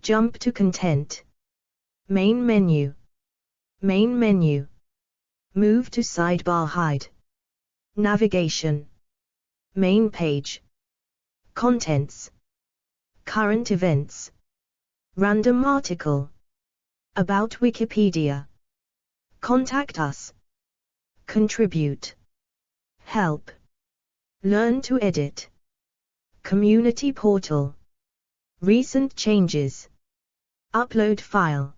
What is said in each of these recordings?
Jump to content. Main menu. Main menu. Move to sidebar hide. Navigation. Main page. Contents. Current events. Random article. About Wikipedia. Contact us. Contribute. Help. Learn to edit. Community portal. Recent changes. Upload file.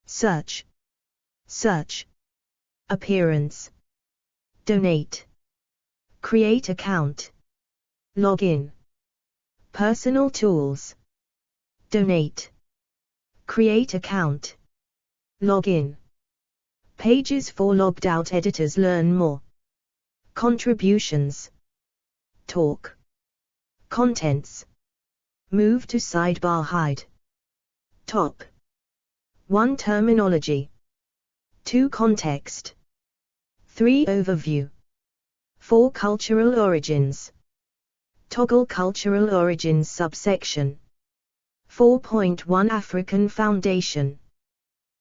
Search. Search. Appearance. Donate. Create account. Login. Personal tools. Donate. Create account. Login. Pages for logged out editors. Learn more. Contributions. Talk. Contents. Move to sidebar hide. Top. 1 Terminology. 2 Context. 3 Overview. 4 Cultural origins. Toggle cultural origins subsection. 4.1 African Foundation.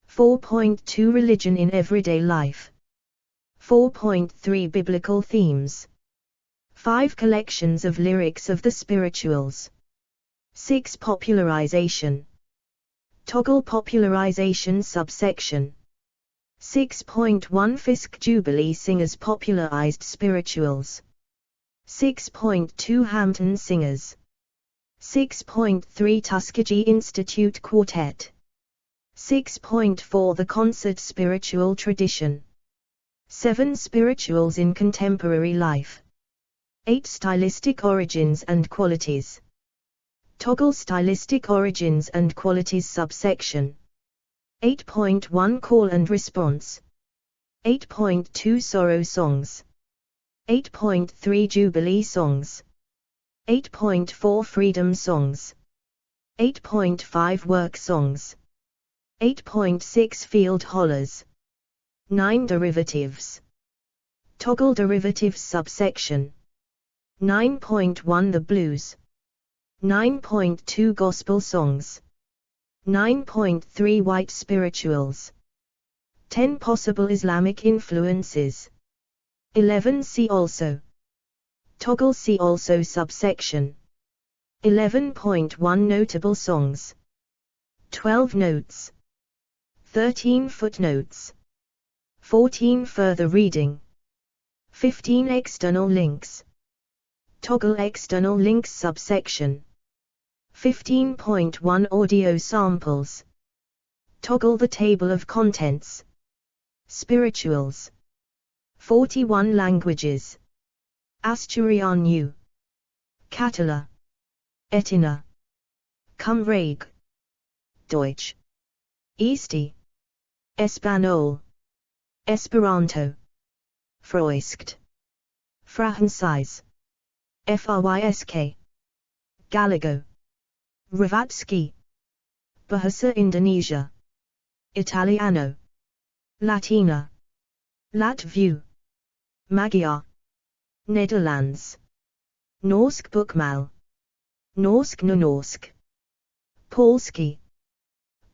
4.2 Religion in everyday life. 4.3 Biblical themes. 5 Collections of lyrics of the spirituals. 6 Popularization. Toggle popularization subsection. 6.1 Fisk Jubilee singers popularized spirituals. 6.2 Hampton singers. 6.3 Tuskegee Institute Quartet. 6.4 The concert spiritual tradition. 7 Spirituals in contemporary life. 8 Stylistic origins and qualities. Toggle stylistic origins and qualities subsection. 8.1 Call and response. 8.2 Sorrow songs. 8.3 Jubilee songs. 8.4 Freedom songs. 8.5 Work songs. 8.6 Field hollers. 9 Derivatives. Toggle derivatives subsection. 9.1 The blues. 9.2 Gospel songs. 9.3 White spirituals. 10 Possible Islamic influences. 11 See also. Toggle See also subsection. 11.1 Notable songs. 12 Notes. 13 Footnotes. 14 Further reading. 15 External links. Toggle external links subsection. 15.1 Audio samples. Toggle the table of contents. Spirituals. 41 languages. Asturiano. Catala. Etina. Cymraeg. Deutsch. Easti. Espanol. Esperanto. Freusk. Francais. Frysk. Gallego. Hrvatski. Bahasa Indonesia. Italiano. Latina. Latviu. Magyar. Netherlands. Norsk bokmål. Norsk nynorsk. Polski.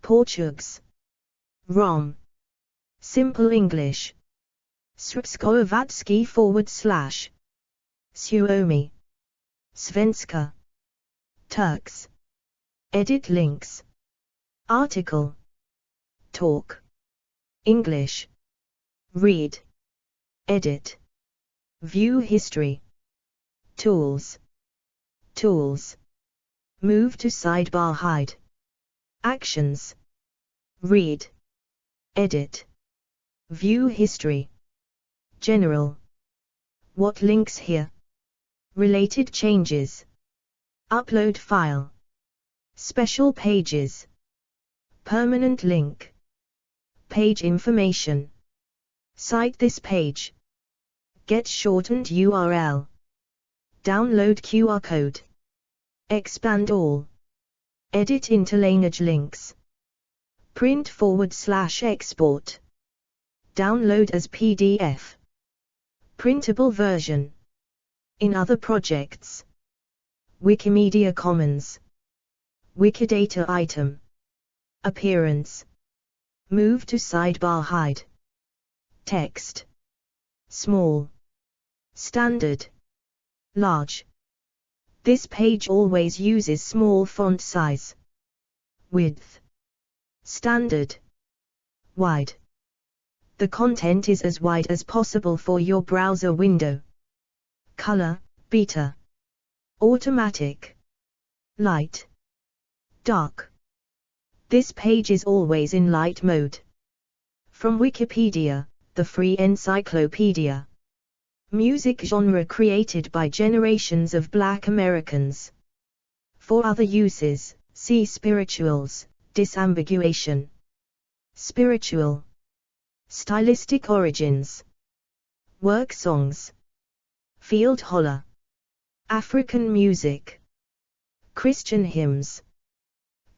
Portuguese. Rom. Simple English. Srpskovatski / Suomi. Svenska. Turks. Edit links. Article. Talk. English. Read. Edit. View history. Tools. Tools. Move to sidebar hide. Actions. Read. Edit. View history. General. What links here? Related changes. Upload file. Special pages. Permanent link. Page information. Cite this page. Get shortened URL. Download QR code. Expand all. Edit interlineage links. Print / export. Download as PDF. Printable version. In other projects. Wikimedia Commons. Wikidata item. Appearance. Move to sidebar hide. Text. Small. Standard. Large. This page always uses small font size. Width. Standard. Wide. The content is as wide as possible for your browser window. Color, beta. Automatic. Light. Dark. This page is always in light mode. From Wikipedia, the free encyclopedia. Music genre created by generations of Black Americans. For other uses, see spirituals, disambiguation. Spiritual. Stylistic origins. Work songs. Field holler. African music. Christian hymns.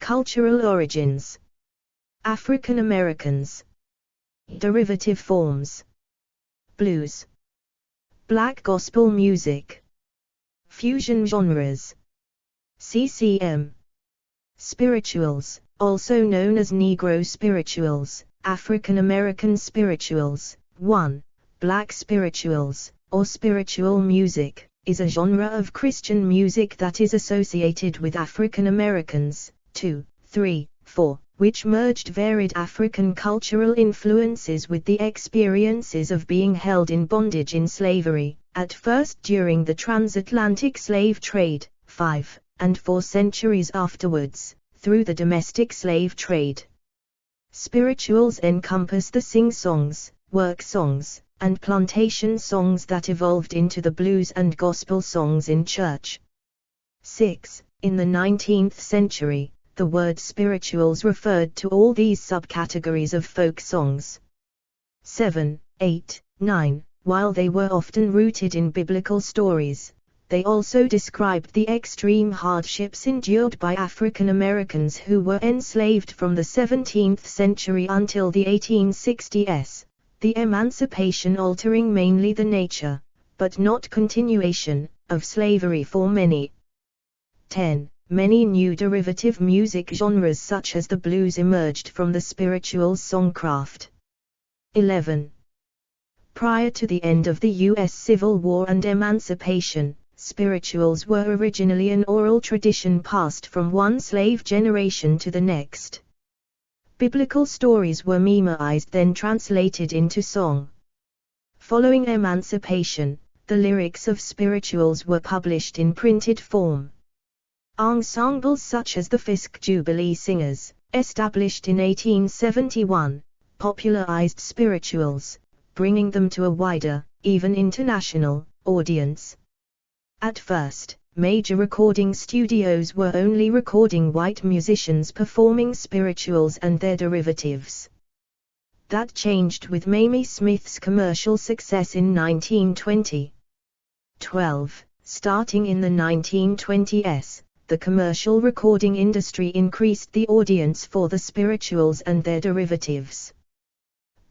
Cultural origins. African Americans. Derivative forms. Blues. Black gospel music. Fusion genres. CCM. Spirituals, also known as Negro spirituals, African American spirituals. 1. Black spirituals, or spiritual music, is a genre of Christian music that is associated with African Americans. 2, 3, 4, which merged varied African cultural influences with the experiences of being held in bondage in slavery, at first during the transatlantic slave trade, 5, and 4 centuries afterwards, through the domestic slave trade. Spirituals encompass the sing-songs, work songs, and plantation songs that evolved into the blues and gospel songs in church. 6. In the 19th century, the word spirituals referred to all these subcategories of folk songs. 7, 8, 9. While they were often rooted in biblical stories, they also described the extreme hardships endured by African Americans who were enslaved from the 17th century until the 1860s, the emancipation altering mainly the nature, but not continuation, of slavery for many. 10. Many new derivative music genres such as the blues emerged from the spiritual songcraft. 11. Prior to the end of the U.S. Civil War and emancipation, spirituals were originally an oral tradition passed from one slave generation to the next. Biblical stories were memoized then translated into song. Following emancipation, the lyrics of spirituals were published in printed form. Ensembles such as the Fisk Jubilee Singers, established in 1871, popularized spirituals, bringing them to a wider, even international, audience. At first, major recording studios were only recording white musicians performing spirituals and their derivatives. That changed with Mamie Smith's commercial success in 1920. 12. Starting in the 1920s, the commercial recording industry increased the audience for the spirituals and their derivatives.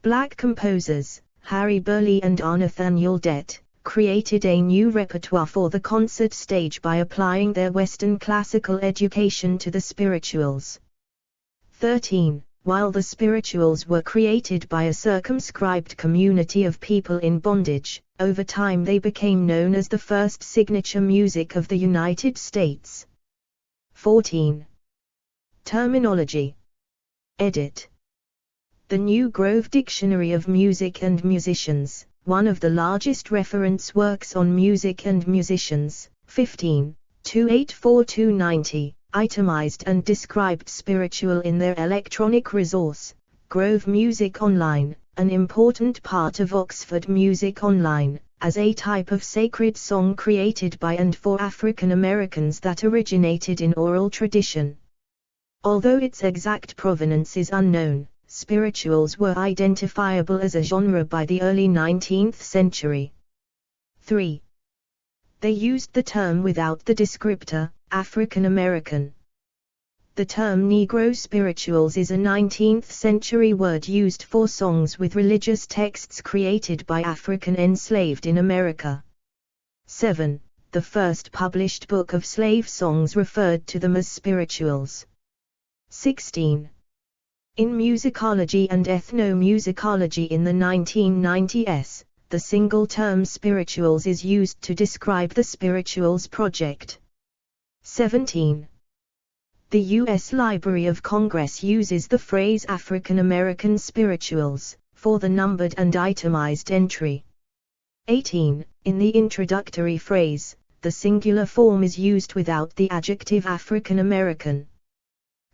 Black composers, Harry Burleigh and Nathaniel Dett, created a new repertoire for the concert stage by applying their Western classical education to the spirituals. 13. While the spirituals were created by a circumscribed community of people in bondage, over time they became known as the first signature music of the United States. 14. Terminology. Edit. The New Grove Dictionary of Music and Musicians, one of the largest reference works on music and musicians, 15, 284-290, itemized and described spiritual in their electronic resource, Grove Music Online, an important part of Oxford Music Online, as a type of sacred song created by and for African Americans that originated in oral tradition. Although its exact provenance is unknown, spirituals were identifiable as a genre by the early 19th century. 3. They used the term without the descriptor, African American. The term Negro spirituals is a 19th century word used for songs with religious texts created by African enslaved in America. 7. The first published book of slave songs referred to them as spirituals. 16. In musicology and ethnomusicology in the 1990s, the single term spirituals is used to describe the Spirituals Project. 17. The U.S. Library of Congress uses the phrase African American spirituals for the numbered and itemized entry. 18. In the introductory phrase, the singular form is used without the adjective African American.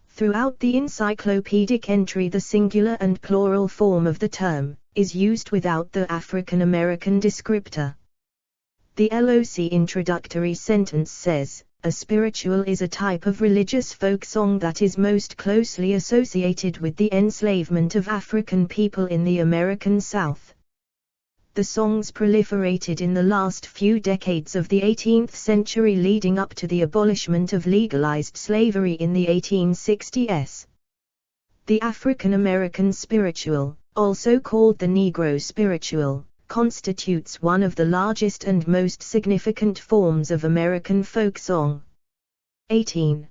Throughout the encyclopedic entry, the singular and plural form of the term is used without the African American descriptor. The LOC introductory sentence says, a spiritual is a type of religious folk song that is most closely associated with the enslavement of African people in the American South. The songs proliferated in the last few decades of the 18th century leading up to the abolishment of legalized slavery in the 1860s. The African American spiritual, also called the Negro spiritual, constitutes one of the largest and most significant forms of American folk song. 18.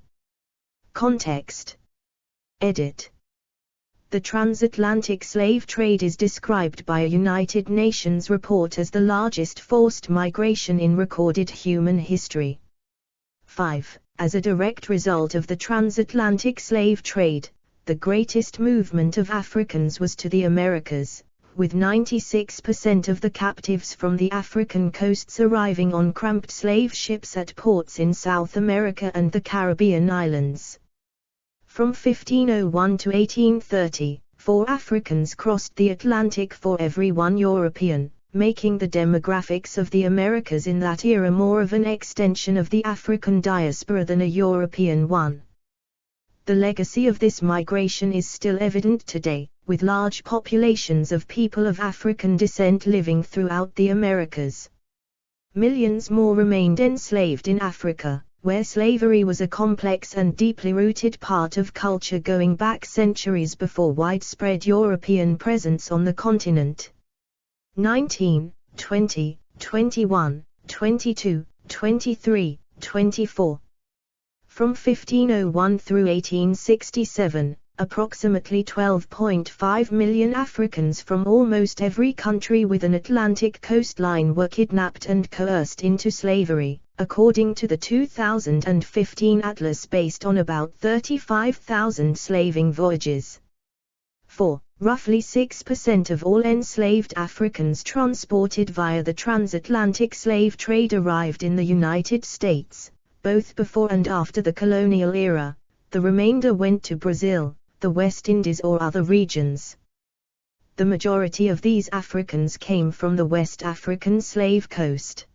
Context. Edit. The transatlantic slave trade is described by a United Nations report as the largest forced migration in recorded human history. 5. As a direct result of the transatlantic slave trade, the greatest movement of Africans was to the Americas, with 96% of the captives from the African coasts arriving on cramped slave ships at ports in South America and the Caribbean islands. From 1501 to 1830, 4 Africans crossed the Atlantic for every 1 European, making the demographics of the Americas in that era more of an extension of the African diaspora than a European one. The legacy of this migration is still evident today, with large populations of people of African descent living throughout the Americas. Millions more remained enslaved in Africa, where slavery was a complex and deeply rooted part of culture going back centuries before widespread European presence on the continent. 19, 20, 21, 22, 23, 24. From 1501 through 1867, approximately 12.5 million Africans from almost every country with an Atlantic coastline were kidnapped and coerced into slavery, according to the 2015 atlas based on about 35,000 slaving voyages. 4. Roughly 6% of all enslaved Africans transported via the transatlantic slave trade arrived in the United States, both before and after the colonial era. The remainder went to Brazil, the West Indies or other regions. The majority of these Africans came from the West African slave coast.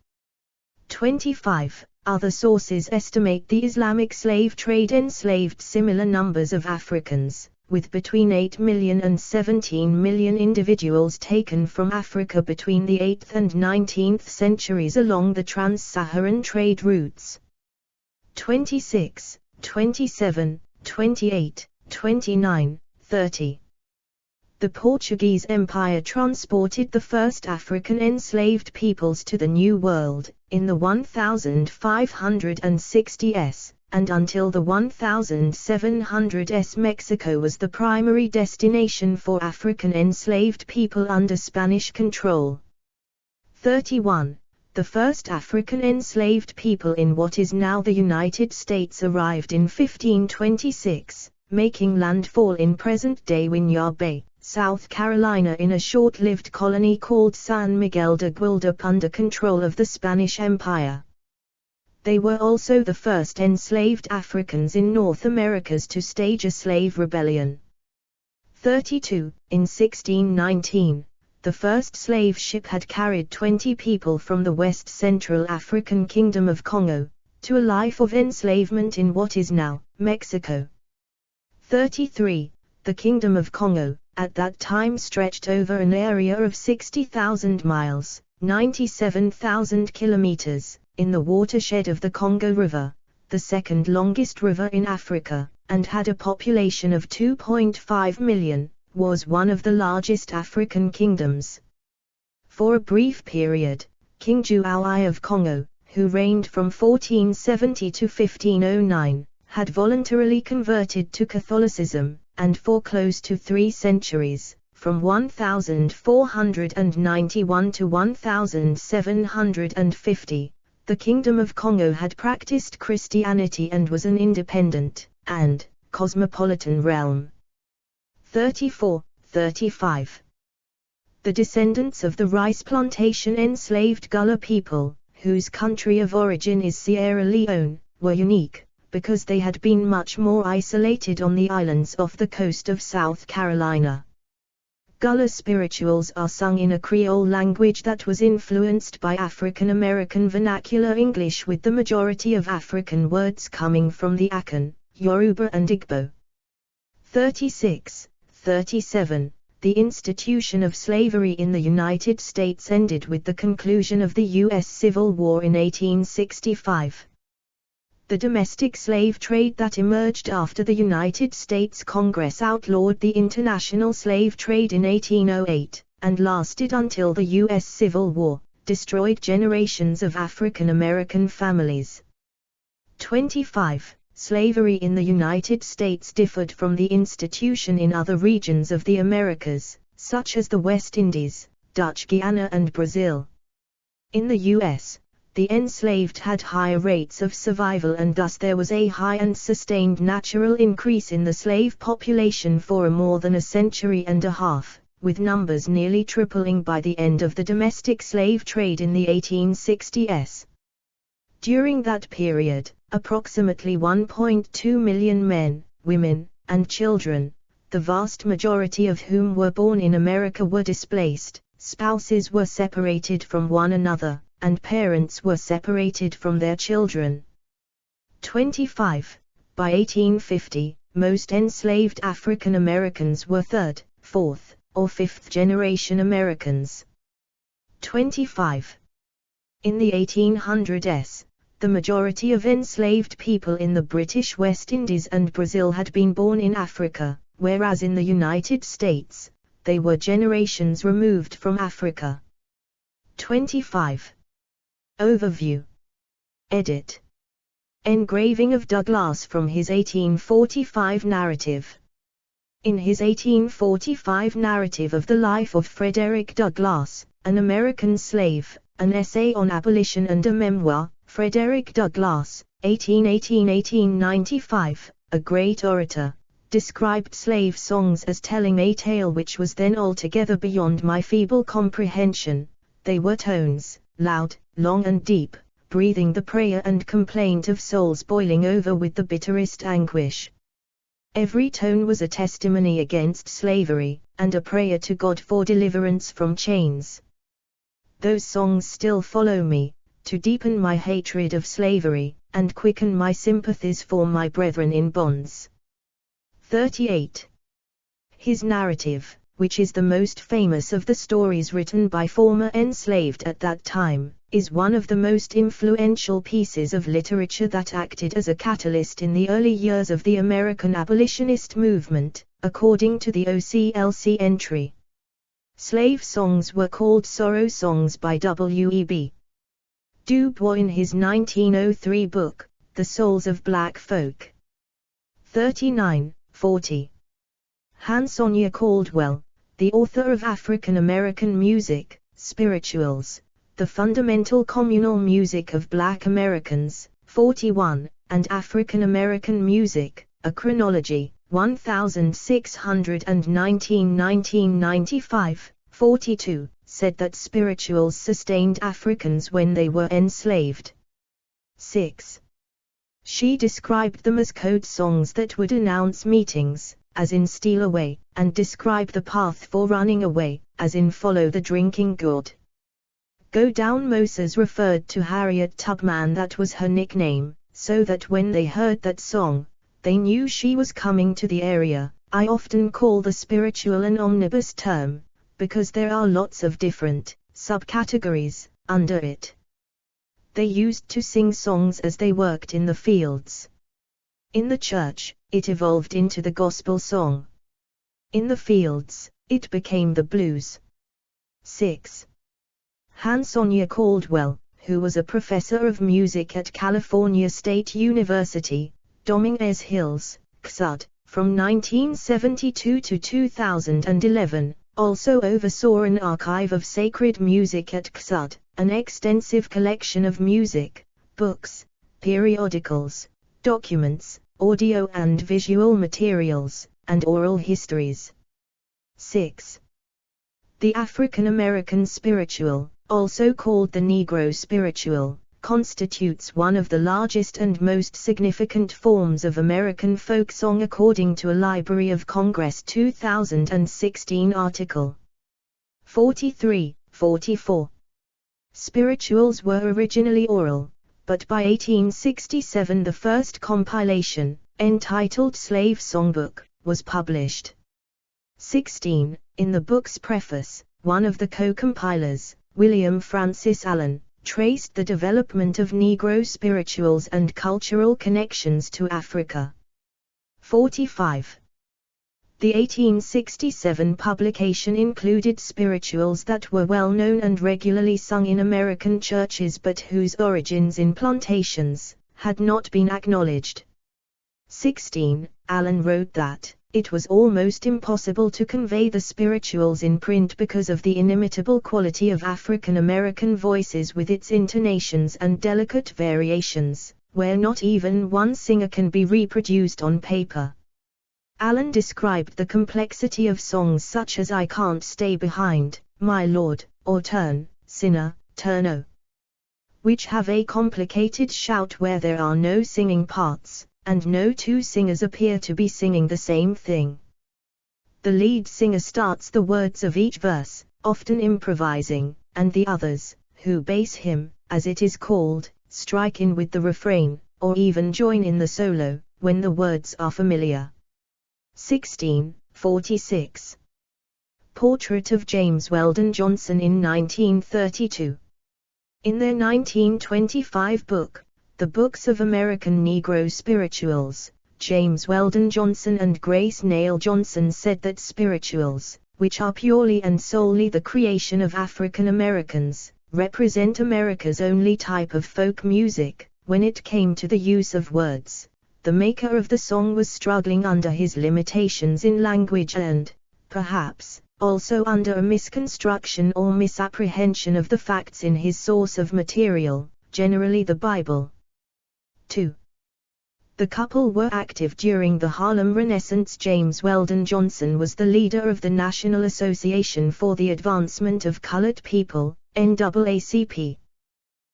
25. Other sources estimate the Islamic slave trade enslaved similar numbers of Africans, with between 8 million and 17 million individuals taken from Africa between the 8th and 19th centuries along the trans-Saharan trade routes. 26, 27, 28, 29, 30. The Portuguese Empire transported the first African enslaved peoples to the New World, in the 1560s, and until the 1700s Mexico was the primary destination for African enslaved people under Spanish control. 31. The first African enslaved people in what is now the United States arrived in 1526, making landfall in present-day Winyah Bay, South Carolina in a short-lived colony called San Miguel de Guilderp under control of the Spanish Empire. They were also the first enslaved Africans in North Americas to stage a slave rebellion. 32. In 1619, the first slave ship had carried 20 people from the West Central African Kingdom of Congo, to a life of enslavement in what is now Mexico. 33. The Kingdom of Congo, at that time stretched over an area of 60,000 miles, 97,000 kilometers, in the watershed of the Congo River, the second longest river in Africa, and had a population of 2.5 million. Was one of the largest African kingdoms. For a brief period, King Juai of Congo, who reigned from 1470 to 1509, had voluntarily converted to Catholicism, and for close to 3 centuries, from 1491 to 1750, the Kingdom of Congo had practiced Christianity and was an independent and cosmopolitan realm. 34-35. The descendants of the rice plantation enslaved Gullah people, whose country of origin is Sierra Leone, were unique, because they had been much more isolated on the islands off the coast of South Carolina. Gullah spirituals are sung in a Creole language that was influenced by African American vernacular English, with the majority of African words coming from the Akan, Yoruba and Igbo. 36-37. The institution of slavery in the United States ended with the conclusion of the U.S. Civil War in 1865. The domestic slave trade that emerged after the United States Congress outlawed the international slave trade in 1808, and lasted until the U.S. Civil War, destroyed generations of African American families. 25. Slavery in the United States differed from the institution in other regions of the Americas, such as the West Indies, Dutch Guiana and Brazil. In the U.S., the enslaved had higher rates of survival, and thus there was a high and sustained natural increase in the slave population for more than a century and a half, with numbers nearly tripling by the end of the domestic slave trade in the 1860s. During that period, approximately 1.2 million men, women, and children, the vast majority of whom were born in America, were displaced, spouses were separated from one another, and parents were separated from their children. 25. By 1850, most enslaved African Americans were third, fourth, or fifth generation Americans. 25. In the 1800s, the majority of enslaved people in the British West Indies and Brazil had been born in Africa, whereas in the United States, they were generations removed from Africa. 25. Overview. Edit. Engraving of Douglass from his 1845 narrative. In his 1845 narrative of the life of Frederick Douglass, an American slave, an essay on abolition and a memoir, Frederick Douglass, 1818–1895, a great orator, described slave songs as telling a tale which was then altogether beyond my feeble comprehension. They were tones, loud, long and deep, breathing the prayer and complaint of souls boiling over with the bitterest anguish. Every tone was a testimony against slavery, and a prayer to God for deliverance from chains. Those songs still follow me, to deepen my hatred of slavery, and quicken my sympathies for my brethren in bonds. 38. His narrative, which is the most famous of the stories written by former enslaved at that time, is one of the most influential pieces of literature that acted as a catalyst in the early years of the American abolitionist movement, according to the OCLC entry. Slave songs were called sorrow songs by W.E.B. Du Bois in his 1903 book, The Souls of Black Folk. 39-40. Hansonia Caldwell, the author of African American Music, Spirituals, The Fundamental Communal Music of Black Americans, 41, and African American Music, A Chronology, 1619–1995, 42, said that spirituals sustained Africans when they were enslaved. 6. She described them as code songs that would announce meetings, as in Steal Away, and describe the path for running away, as in Follow the Drinking Gourd. Go Down Moses referred to Harriet Tubman, that was her nickname, so that when they heard that song, they knew she was coming to the area. I often call the spiritual an omnibus term, because there are lots of different subcategories under it. They used to sing songs as they worked in the fields. In the church, it evolved into the gospel song. In the fields, it became the blues. 6. Hansonia Caldwell, who was a professor of music at California State University, Dominguez Hills, CSUD, from 1972 to 2011, also oversaw an archive of sacred music at XUD, an extensive collection of music, books, periodicals, documents, audio and visual materials, and oral histories. 6. The African American spiritual, also called the Negro spiritual, constitutes one of the largest and most significant forms of American folk song according to a Library of Congress 2016 article. 43-44. Spirituals were originally oral, but by 1867 the first compilation, entitled Slave Songbook, was published. 16. In the book's preface, one of the co-compilers, William Francis Allen, traced the development of Negro spirituals and cultural connections to Africa. 45. The 1867 publication included spirituals that were well known and regularly sung in American churches but whose origins in plantations had not been acknowledged. 16. Allen wrote that it was almost impossible to convey the spirituals in print because of the inimitable quality of African American voices with its intonations and delicate variations, where not even one singer can be reproduced on paper. Allen described the complexity of songs such as I Can't Stay Behind, My Lord, or Turn, Sinner, Turn O, which have a complicated shout where there are no singing parts, and no two singers appear to be singing the same thing. The lead singer starts the words of each verse, often improvising, and the others, who bass him, as it is called, strike in with the refrain, or even join in the solo, when the words are familiar. 1646. Portrait of James Weldon Johnson in 1932. In their 1925 book, The Books of American Negro Spirituals, James Weldon Johnson and Grace Nail Johnson said that spirituals, which are purely and solely the creation of African Americans, represent America's only type of folk music. When it came to the use of words, the maker of the song was struggling under his limitations in language and, perhaps, also under a misconstruction or misapprehension of the facts in his source of material, generally the Bible. 2. The couple were active during the Harlem Renaissance. James Weldon Johnson was the leader of the National Association for the Advancement of Colored People, NAACP.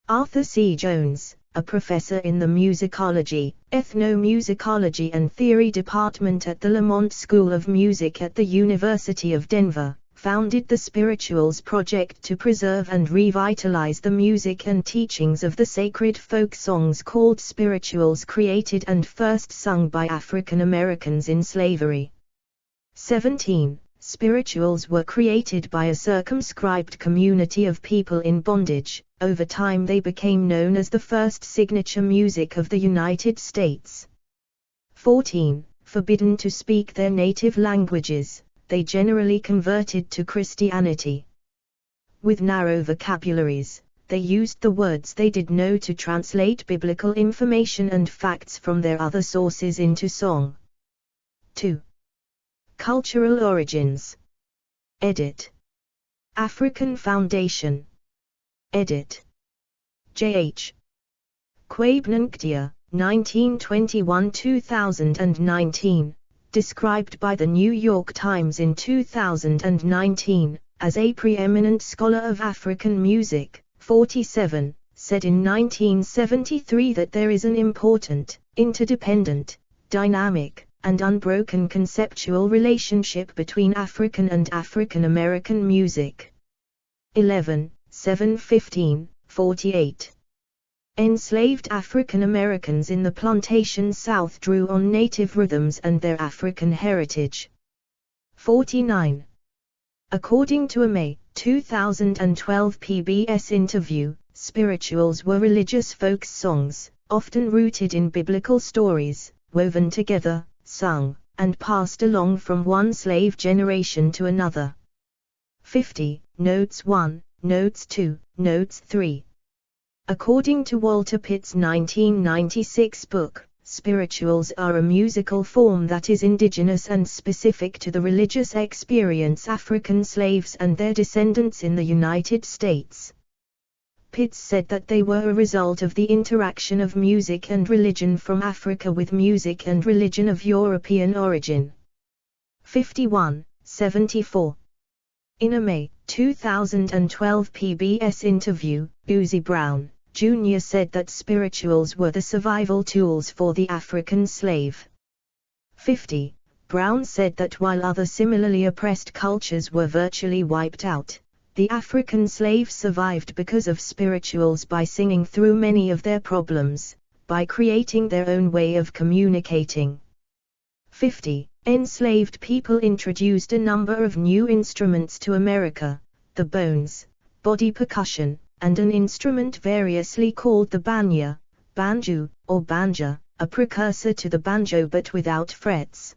Arthur C. Jones, a professor in the musicology, ethnomusicology and theory department at the Lamont School of Music at the University of Denver, founded the Spirituals Project to preserve and revitalize the music and teachings of the sacred folk songs called spirituals created and first sung by African Americans in slavery. 17. Spirituals were created by a circumscribed community of people in bondage. Over time they became known as the first signature music of the United States. 14. Forbidden to speak their native languages, they generally converted to Christianity. With narrow vocabularies, they used the words they did know to translate biblical information and facts from their other sources into song. 2. Cultural origins. Edit. African Foundation. Edit. J.H. Quabe-Nnkdia, 1921-2019, described by the New York Times in 2019, as a preeminent scholar of African music. 47, said in 1973 that there is an important, interdependent, dynamic, and unbroken conceptual relationship between African and African American music. 11, 715, 48. Enslaved African Americans in the plantation South drew on native rhythms and their African heritage. 49. According to a May 2012 PBS interview, spirituals were religious folk songs, often rooted in biblical stories, woven together, sung, and passed along from one slave generation to another. 50. Notes 1, Notes 2, Notes 3. According to Walter Pitt's 1996 book, spirituals are a musical form that is indigenous and specific to the religious experience African slaves and their descendants in the United States. Pitts said that they were a result of the interaction of music and religion from Africa with music and religion of European origin. 51-74. In a May 2012 PBS interview, Uzi Brown, Jr. said that spirituals were the survival tools for the African slave. 50. Brown said that while other similarly oppressed cultures were virtually wiped out, the African slave survived because of spirituals by singing through many of their problems, by creating their own way of communicating. 50. Enslaved people introduced a number of new instruments to America, the bones, body percussion, and an instrument variously called the banya, banjo, or banja, a precursor to the banjo but without frets.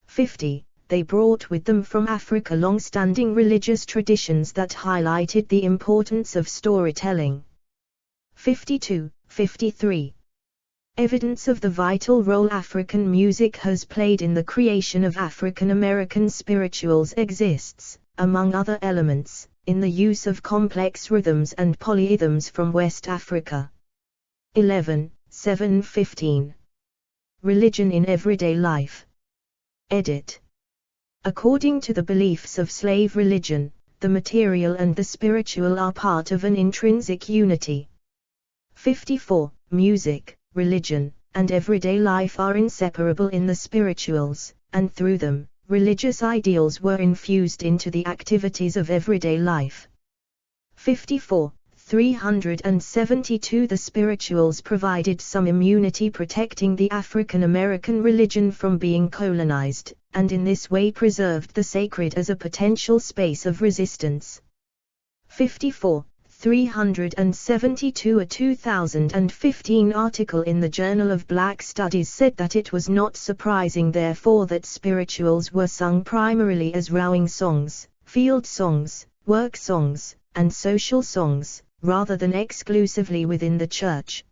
50. They brought with them from Africa long-standing religious traditions that highlighted the importance of storytelling. 52-53. Evidence of the vital role African music has played in the creation of African American spirituals exists, among other elements, in the use of complex rhythms and polyrhythms from West Africa. 11-7-15. Religion in everyday life. Edit. According to the beliefs of slave religion, the material and the spiritual are part of an intrinsic unity. 54. Music, religion, and everyday life are inseparable in the spirituals, and through them, religious ideals were infused into the activities of everyday life. 54. 372. The spirituals provided some immunity protecting the African American religion from being colonized, and in this way preserved the sacred as a potential space of resistance. 54. 372. A 2015 article in the Journal of Black Studies said that it was not surprising therefore that spirituals were sung primarily as rowing songs, field songs, work songs, and social songs, rather than exclusively within the church.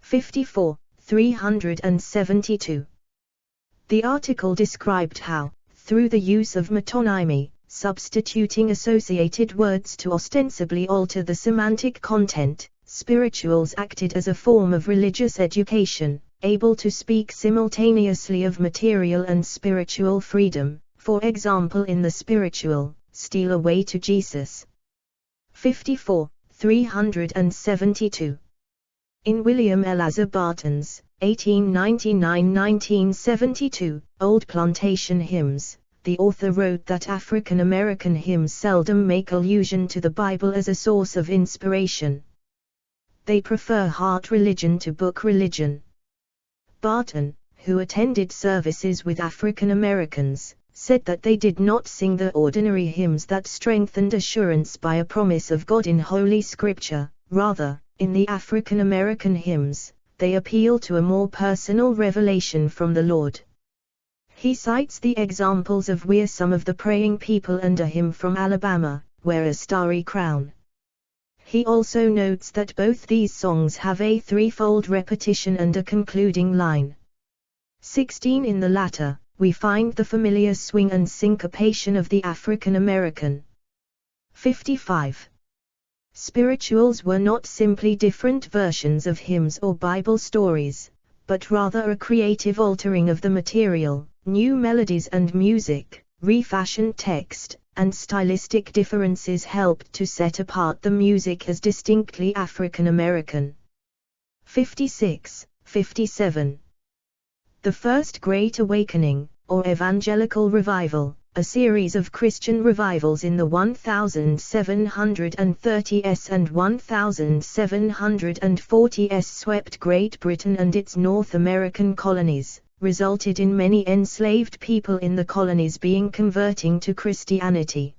54. 372. The article described how, through the use of metonymy, substituting associated words to ostensibly alter the semantic content, spirituals acted as a form of religious education, able to speak simultaneously of material and spiritual freedom, for example in the spiritual, Steal Away to Jesus. 54. 372. In William Elazar Barton's 1899-1972 Old Plantation Hymns, the author wrote that African American hymns seldom make allusion to the Bible as a source of inspiration. They prefer heart religion to book religion. Barton, who attended services with African Americans, said that they did not sing the ordinary hymns that strengthened assurance by a promise of God in Holy Scripture. Rather, in the African American hymns, they appeal to a more personal revelation from the Lord. He cites the examples of We're Some of the Praying People and a hymn from Alabama, Wear a Starry Crown. He also notes that both these songs have a threefold repetition and a concluding line. 16. In the latter, we find the familiar swing and syncopation of the African American. 55. Spirituals were not simply different versions of hymns or Bible stories, but rather a creative altering of the material, new melodies and music, refashioned text, and stylistic differences helped to set apart the music as distinctly African American. 56, 57. The First Great Awakening, or Evangelical Revival, a series of Christian revivals in the 1730s and 1740s swept Great Britain and its North American colonies, resulted in many enslaved people in the colonies converting to Christianity.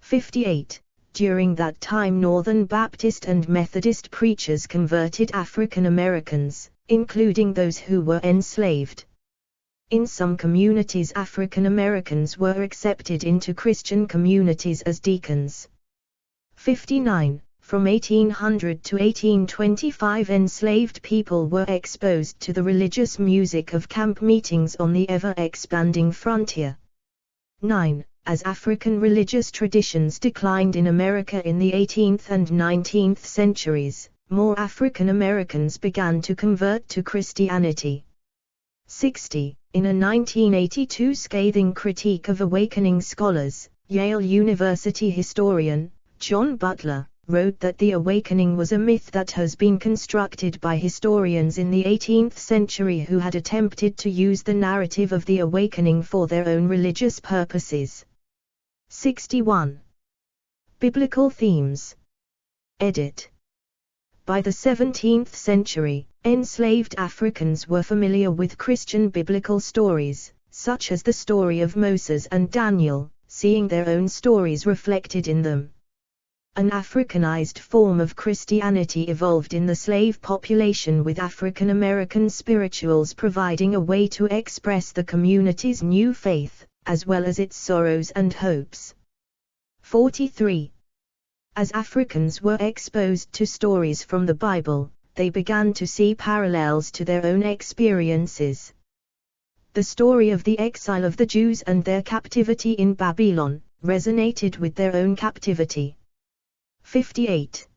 58. During that time Northern Baptist and Methodist preachers converted African Americans, including those who were enslaved. In some communities African Americans were accepted into Christian communities as deacons. 59. From 1800 to 1825, enslaved people were exposed to the religious music of camp meetings on the ever-expanding frontier. 9. As African religious traditions declined in America in the 18th and 19th centuries, more African Americans began to convert to Christianity. 60. In a 1982 scathing critique of awakening scholars, Yale University historian John Butler wrote that the awakening was a myth that has been constructed by historians in the 18th century who had attempted to use the narrative of the awakening for their own religious purposes. 61. Biblical themes. Edit. By the 17th century, enslaved Africans were familiar with Christian biblical stories, such as the story of Moses and Daniel, seeing their own stories reflected in them. An Africanized form of Christianity evolved in the slave population, with African American spirituals providing a way to express the community's new faith, as well as its sorrows and hopes. 43. As Africans were exposed to stories from the Bible, they began to see parallels to their own experiences. The story of the exile of the Jews and their captivity in Babylon resonated with their own captivity. 58.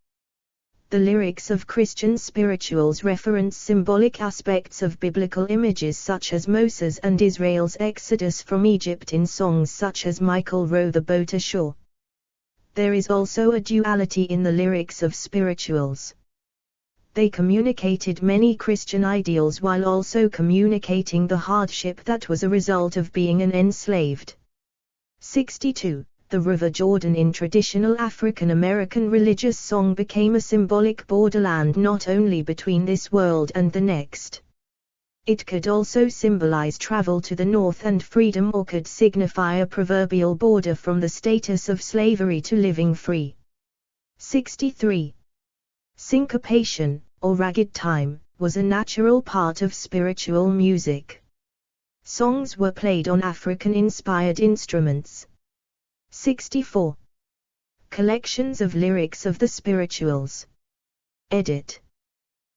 The lyrics of Christian spirituals reference symbolic aspects of biblical images such as Moses and Israel's exodus from Egypt in songs such as Michael Row the Boat Ashore. There is also a duality in the lyrics of spirituals. They communicated many Christian ideals while also communicating the hardship that was a result of being an enslaved. 62. The River Jordan in traditional African American religious song became a symbolic borderland not only between this world and the next. It could also symbolize travel to the north and freedom, or could signify a proverbial border from the status of slavery to living free. 63. Syncopation, or ragged time, was a natural part of spiritual music. Songs were played on African-inspired instruments. 64. Collections of lyrics of the spirituals. Edit.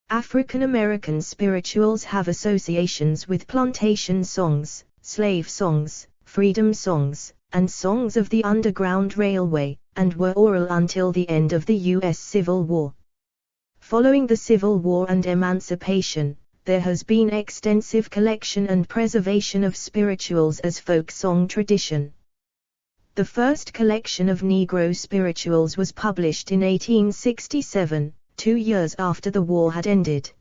African American spirituals have associations with plantation songs, slave songs, freedom songs, and songs of the Underground Railway, and were oral until the end of the U.S. Civil War. Following the Civil War and emancipation, there has been extensive collection and preservation of spirituals as folk song tradition. The first collection of Negro spirituals was published in 1867, 2 years after the war had ended.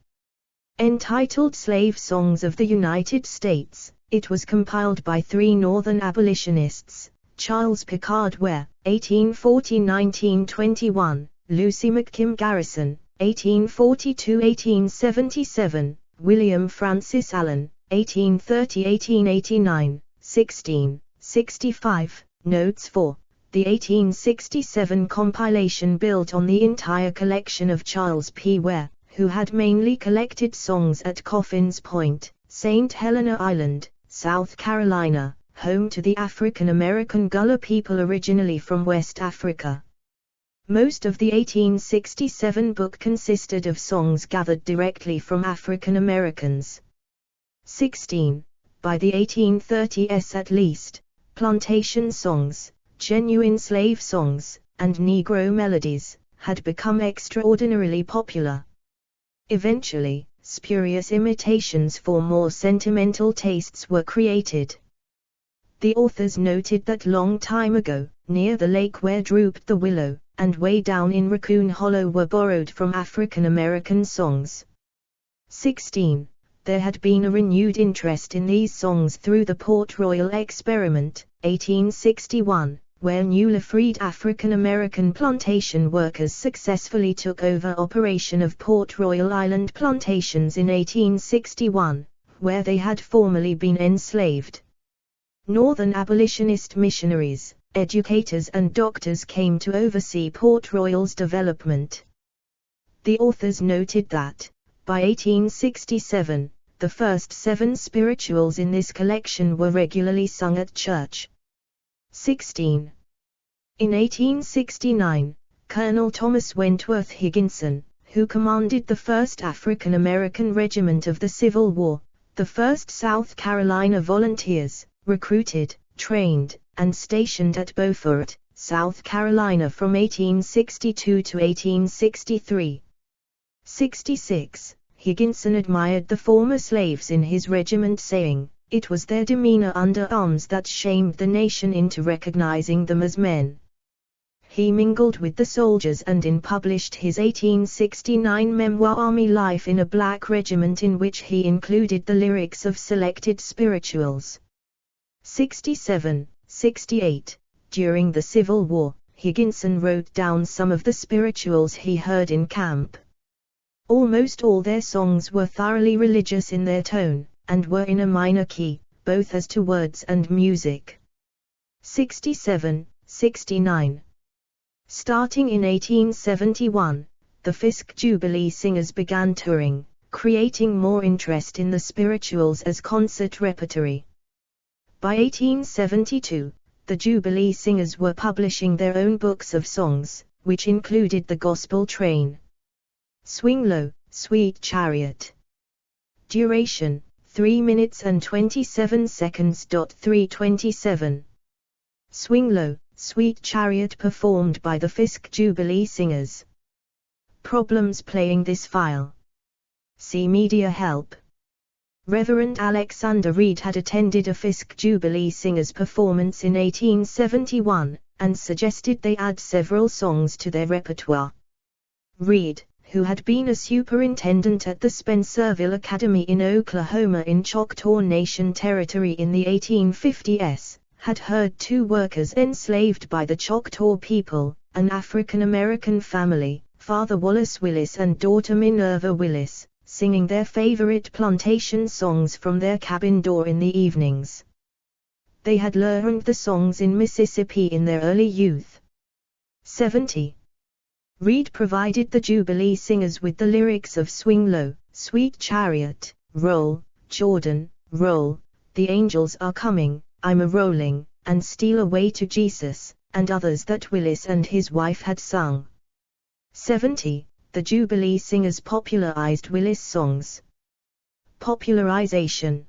Entitled Slave Songs of the United States, it was compiled by 3 Northern abolitionists, Charles Picard Ware, 1840–1921, Lucy McKim Garrison, 1842–1877, William Francis Allen, 1830–1889, 1665. Notes 4. The 1867 compilation built on the entire collection of Charles P. Ware, who had mainly collected songs at Coffin's Point, St. Helena Island, South Carolina, home to the African American Gullah people originally from West Africa. Most of the 1867 book consisted of songs gathered directly from African Americans. 16. By the 1830s at least, plantation songs, genuine slave songs, and Negro melodies had become extraordinarily popular. Eventually, spurious imitations for more sentimental tastes were created. The authors noted that long time ago, near the lake where drooped the willow, and way down in Raccoon Hollow were borrowed from African American songs. 16. There had been a renewed interest in these songs through the Port Royal experiment, 1861, where newly freed African American plantation workers successfully took over operation of Port Royal Island plantations in 1861, where they had formerly been enslaved. Northern abolitionist missionaries, educators and doctors came to oversee Port Royal's development. The authors noted that, by 1867, the first 7 spirituals in this collection were regularly sung at church. 16. In 1869, Colonel Thomas Wentworth Higginson, who commanded the 1st African American Regiment of the Civil War, the 1st South Carolina Volunteers, recruited, trained, and stationed at Beaufort, South Carolina from 1862 to 1863. 66. Higginson admired the former slaves in his regiment, saying, "It was their demeanor under arms that shamed the nation into recognizing them as men." He mingled with the soldiers and published his 1869 memoir Army Life in a Black Regiment, in which he included the lyrics of selected spirituals. 67. 68. During the Civil War, Higginson wrote down some of the spirituals he heard in camp. Almost all their songs were thoroughly religious in their tone, and were in a minor key, both as to words and music. 67. 69. Starting in 1871, the Fisk Jubilee Singers began touring, creating more interest in the spirituals as concert repertory. By 1872, the Jubilee Singers were publishing their own books of songs, which included the Gospel Train. Swing Low, Sweet Chariot. Duration, 3 minutes and 27 seconds. 3:27. Swing Low, Sweet Chariot performed by the Fisk Jubilee Singers. Problems playing this file. See Media Help. Reverend Alexander Reed had attended a Fisk Jubilee Singers performance in 1871, and suggested they add several songs to their repertoire. Reed, who had been a superintendent at the Spencerville Academy in Oklahoma in Choctaw Nation Territory in the 1850s, had heard 2 workers enslaved by the Choctaw people, an African American family, Father Wallace Willis and daughter Minerva Willis, singing their favorite plantation songs from their cabin door in the evenings. They had learned the songs in Mississippi in their early youth. 70. Reed provided the Jubilee Singers with the lyrics of Swing Low, Sweet Chariot, Roll, Jordan, Roll, The Angels Are Coming, I'm A-Rolling, and Steal Away to Jesus, and others that Willis and his wife had sung. 70. The Jubilee Singers popularized Willis songs. Popularization.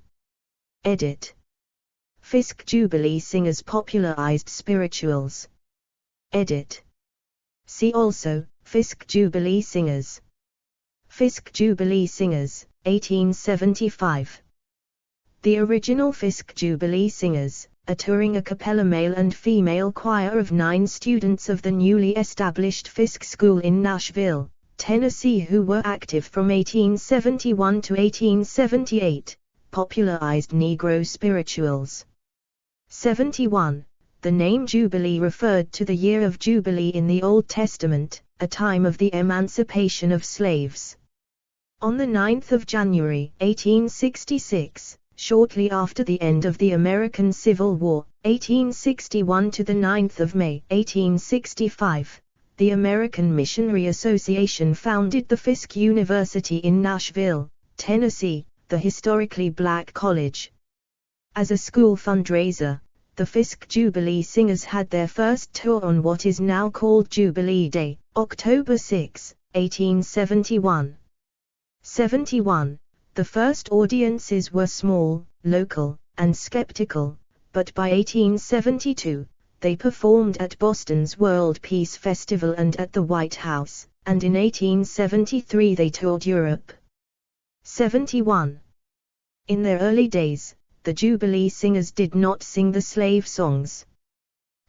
Edit. Fisk Jubilee Singers popularized spirituals. Edit. See also, Fisk Jubilee Singers. Fisk Jubilee Singers, 1875. The original Fisk Jubilee Singers, a touring a cappella male and female choir of 9 students of the newly established Fisk School in Nashville, Tennessee, who were active from 1871 to 1878, popularized Negro spirituals. 71. The name Jubilee referred to the year of Jubilee in the Old Testament, a time of the emancipation of slaves. On the 9th of January, 1866, shortly after the end of the American Civil War, 1861 to the 9th of May, 1865, the American Missionary Association founded the Fisk University in Nashville, Tennessee, the historically black college. As a school fundraiser, the Fisk Jubilee Singers had their first tour on what is now called Jubilee Day, October 6, 1871. 71. The first audiences were small, local, and skeptical, but by 1872, they performed at Boston's World Peace Festival and at the White House, and in 1873 they toured Europe. 71. In their early days, the Jubilee Singers did not sing the slave songs.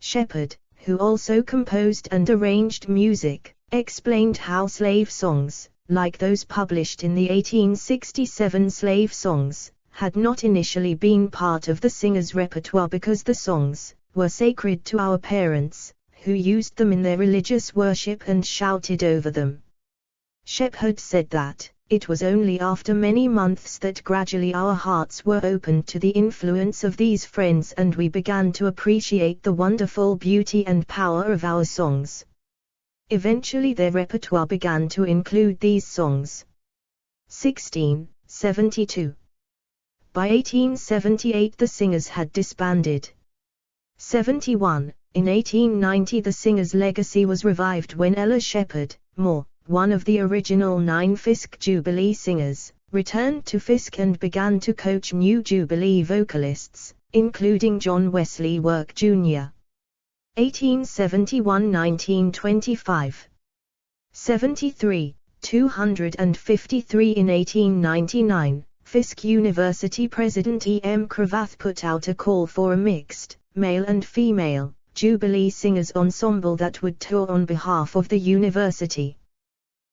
Shepard, who also composed and arranged music, explained how slave songs, like those published in the 1867 Slave Songs, had not initially been part of the singers' repertoire because the songs were sacred to our parents, who used them in their religious worship and shouted over them. Shepard said that, it was only after many months that gradually our hearts were opened to the influence of these friends and we began to appreciate the wonderful beauty and power of our songs. Eventually their repertoire began to include these songs. 1672. By 1878 the singers had disbanded. 71. In 1890 the singer's legacy was revived when Ella Shepherd Moore, one of the original 9 Fisk Jubilee singers, returned to Fisk and began to coach new Jubilee vocalists, including John Wesley Work Jr. 1871–1925. 73, 253. In 1899, Fisk University President E. M. Cravath put out a call for a mixed, male and female, Jubilee Singers ensemble that would tour on behalf of the university.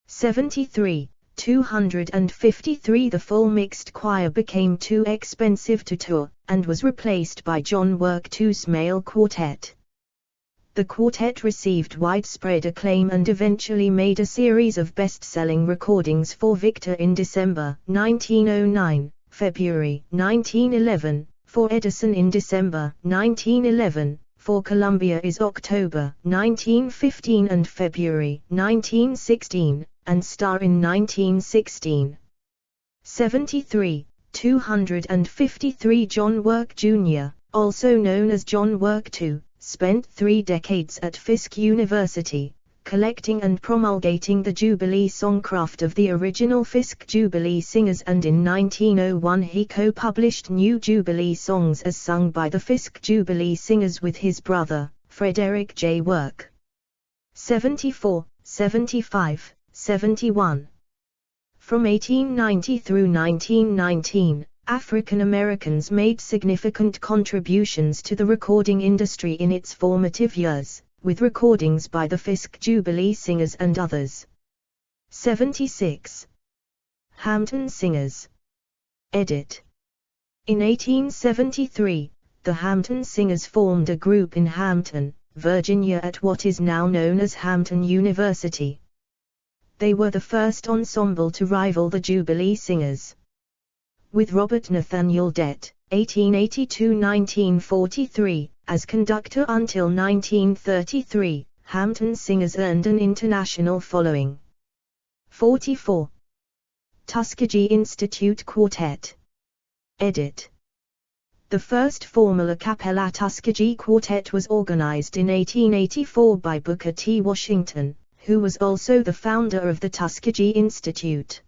73, 253. The full mixed choir became too expensive to tour, and was replaced by John Work II's male quartet. The quartet received widespread acclaim and eventually made a series of best-selling recordings for Victor in December 1909, February 1911, for Edison in December 1911, for Columbia is October 1915 and February 1916, and Star in 1916. 73, 253. John Work Jr., also known as John Work II, spent 3 decades at Fisk University, collecting and promulgating the Jubilee songcraft of the original Fisk Jubilee singers, and in 1901 he co-published new Jubilee songs as sung by the Fisk Jubilee singers with his brother, Frederick J. Work. 74, 75, 71. From 1890 through 1919, African Americans made significant contributions to the recording industry in its formative years, with recordings by the Fisk Jubilee Singers and others. 76. Hampton Singers. Edit. In 1873, the Hampton Singers formed a group in Hampton, Virginia at what is now known as Hampton University. They were the first ensemble to rival the Jubilee Singers. With Robert Nathaniel Dett, 1882–1943, as conductor until 1933, Hampton Singers earned an international following. 44. Tuskegee Institute Quartet. Edit. The first formal a cappella Tuskegee Quartet was organized in 1884 by Booker T. Washington, who was also the founder of the Tuskegee Institute.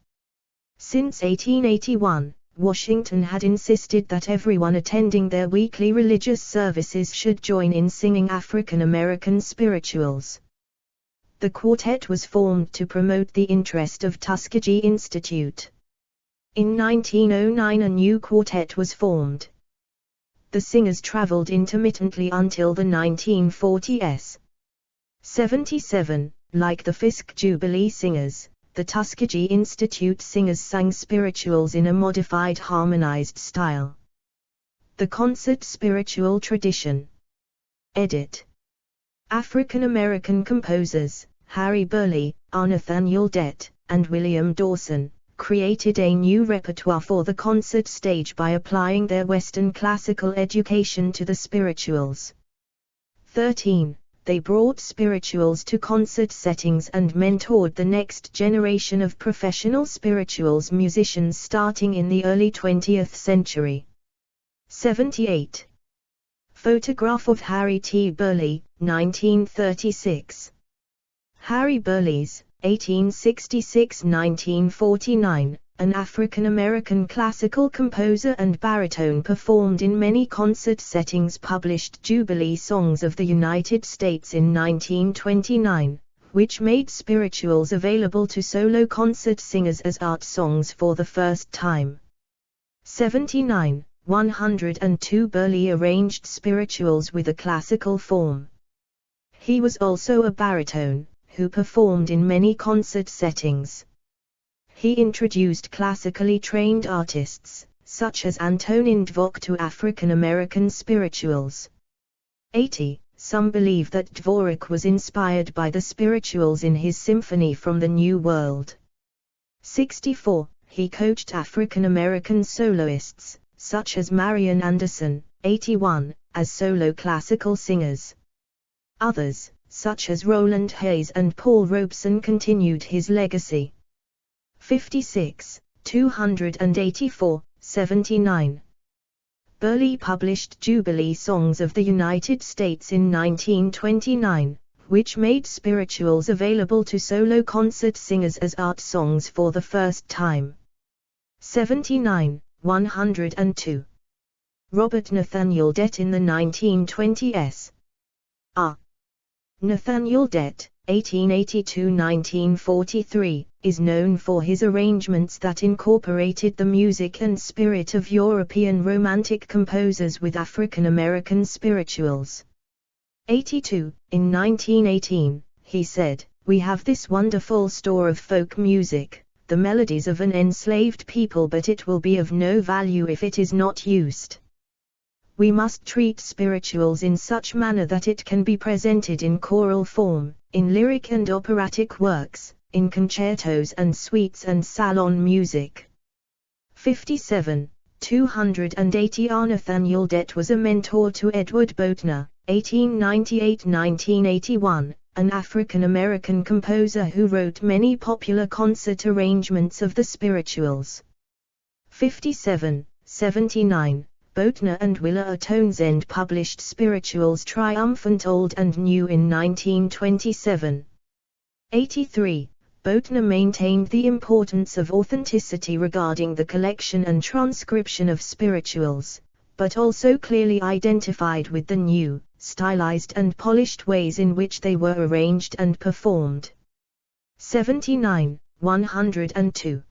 Since 1881, Washington had insisted that everyone attending their weekly religious services should join in singing African American spirituals. The quartet was formed to promote the interest of Tuskegee Institute. In 1909 a new quartet was formed. The singers traveled intermittently until the 1940s. 77. Like the Fisk Jubilee Singers, the Tuskegee Institute singers sang spirituals in a modified harmonized style. The concert spiritual tradition. Edit. African American composers, Harry Burleigh, R. Nathaniel Dett, and William Dawson, created a new repertoire for the concert stage by applying their Western classical education to the spirituals. 13. They brought spirituals to concert settings and mentored the next generation of professional spirituals musicians starting in the early 20th century. 78. Photograph of Harry T. Burleigh, 1936. Harry Burleigh's, 1866–1949, an African-American classical composer and baritone, performed in many concert settings published Jubilee Songs of the United States in 1929, which made spirituals available to solo concert singers as art songs for the first time. 79, 102. Burleigh arranged spirituals with a classical form. He was also a baritone, who performed in many concert settings. He introduced classically trained artists, such as Antonin Dvorak, to African American spirituals. 80. Some believe that Dvorak was inspired by the spirituals in his Symphony from the New World. 64. He coached African American soloists, such as Marian Anderson, 81, as solo classical singers. Others, such as Roland Hayes and Paul Robeson, continued his legacy. 56, 284, 79. Burley published Jubilee Songs of the United States in 1929, which made spirituals available to solo concert singers as art songs for the first time. 79, 102. Robert Nathaniel Dett in the 1920s. R. Nathaniel Dett, 1882–1943, is known for his arrangements that incorporated the music and spirit of European Romantic composers with African American spirituals. 82. In 1918, he said, "We have this wonderful store of folk music, the melodies of an enslaved people, but it will be of no value if it is not used. We must treat spirituals in such manner that it can be presented in choral form, in lyric and operatic works, in concertos and suites and salon music." 57. 280. Nathaniel Dett was a mentor to Edward Boatner, 1898–1981, an African-American composer who wrote many popular concert arrangements of the spirituals. 57. 79. Boatner and Willa Townsend published Spirituals Triumphant Old and New in 1927. 83. Boatner maintained the importance of authenticity regarding the collection and transcription of spirituals, but also clearly identified with the new, stylized and polished ways in which they were arranged and performed. 79, 102.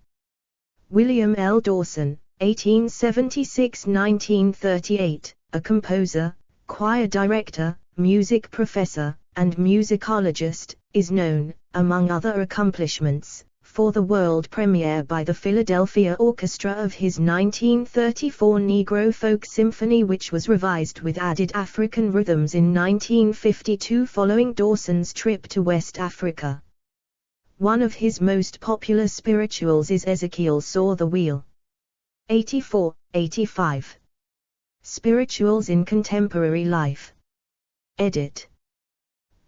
William L. Dawson, 1876–1938, a composer, choir director, music professor, and musicologist, is known, among other accomplishments, for the world premiere by the Philadelphia Orchestra of his 1934 Negro Folk Symphony, which was revised with added African rhythms in 1952 following Dawson's trip to West Africa. One of his most popular spirituals is Ezekiel Saw the Wheel. 84, 85. Spirituals in Contemporary Life. Edit.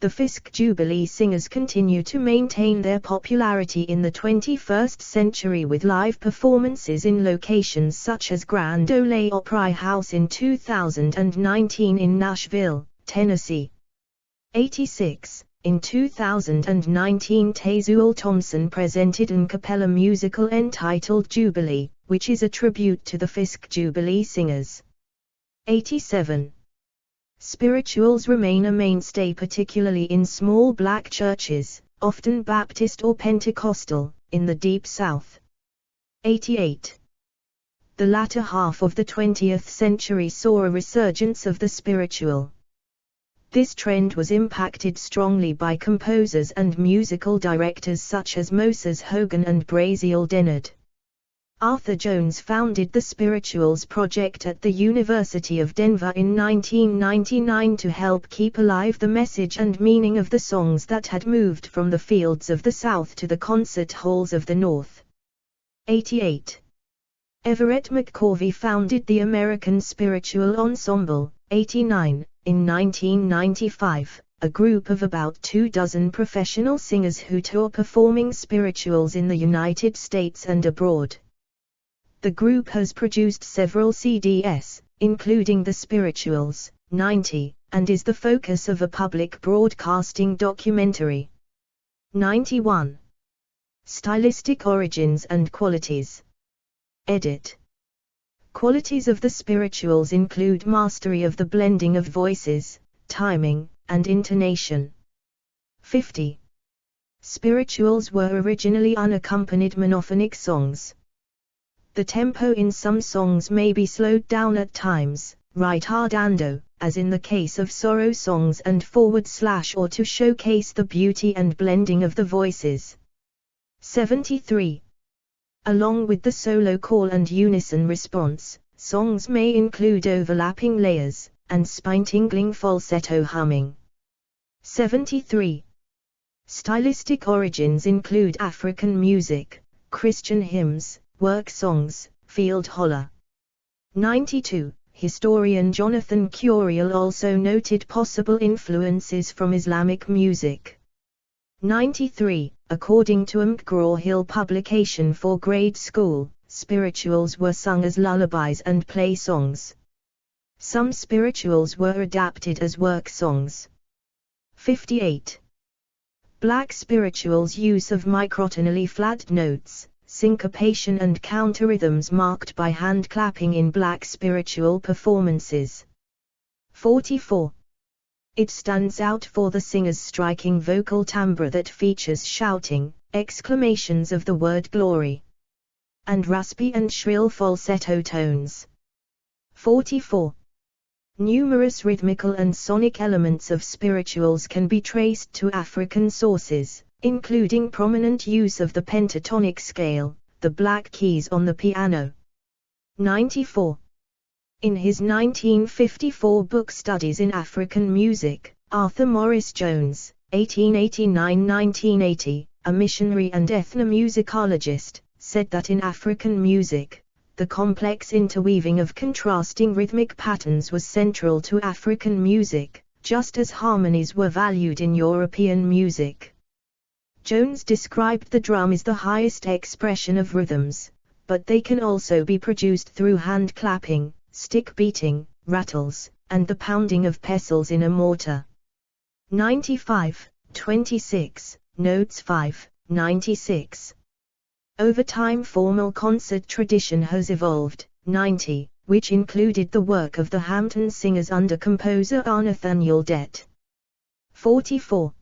The Fisk Jubilee Singers continue to maintain their popularity in the 21st century with live performances in locations such as Grand Ole Opry House in 2019 in Nashville, Tennessee. 86. In 2019 Tazewell Thompson presented an a cappella musical entitled Jubilee, which is a tribute to the Fisk Jubilee Singers. 87. Spirituals remain a mainstay particularly in small black churches, often Baptist or Pentecostal, in the Deep South. 88. The latter half of the 20th century saw a resurgence of the spiritual. This trend was impacted strongly by composers and musical directors such as Moses Hogan and Braziel Dennard. Arthur Jones founded the Spirituals Project at the University of Denver in 1999 to help keep alive the message and meaning of the songs that had moved from the fields of the South to the concert halls of the North. 88. Everett McCorvey founded the American Spiritual Ensemble, 89, in 1995, a group of about 24 professional singers who tour performing spirituals in the United States and abroad. The group has produced several CDs, including The Spirituals, 90, and is the focus of a public broadcasting documentary. 91. Stylistic Origins and Qualities. Edit. Qualities of the spirituals include mastery of the blending of voices, timing, and intonation. 50. Spirituals were originally unaccompanied monophonic songs. The tempo in some songs may be slowed down at times, ritardando, as in the case of sorrow songs, and / or to showcase the beauty and blending of the voices. 73. Along with the solo call and unison response, songs may include overlapping layers, and spine-tingling falsetto humming. 73. Stylistic origins include African music, Christian hymns, work songs, field holler. 92. Historian Jonathan Curiel also noted possible influences from Islamic music. 93. According to a McGraw-Hill publication for grade school, spirituals were sung as lullabies and play songs. Some spirituals were adapted as work songs. 58. Black spirituals' use of microtonally flat notes, syncopation and counter-rhythms marked by hand clapping in black spiritual performances. 44. It stands out for the singer's striking vocal timbre that features shouting, exclamations of the word glory, and raspy and shrill falsetto tones. 44. Numerous rhythmical and sonic elements of spirituals can be traced to African sources, including prominent use of the pentatonic scale, the black keys on the piano. 94. In his 1954 book Studies in African Music, Arthur Morris Jones, 1889–1980, a missionary and ethnomusicologist, said that in African music, the complex interweaving of contrasting rhythmic patterns was central to African music, just as harmonies were valued in European music. Jones described the drum as the highest expression of rhythms, but they can also be produced through hand clapping, stick beating, rattles, and the pounding of pestles in a mortar. 95–26, Notes 5, 96. Over time formal concert tradition has evolved. 90, which included the work of the Hampton singers under composer R. Nathaniel Dett. 44.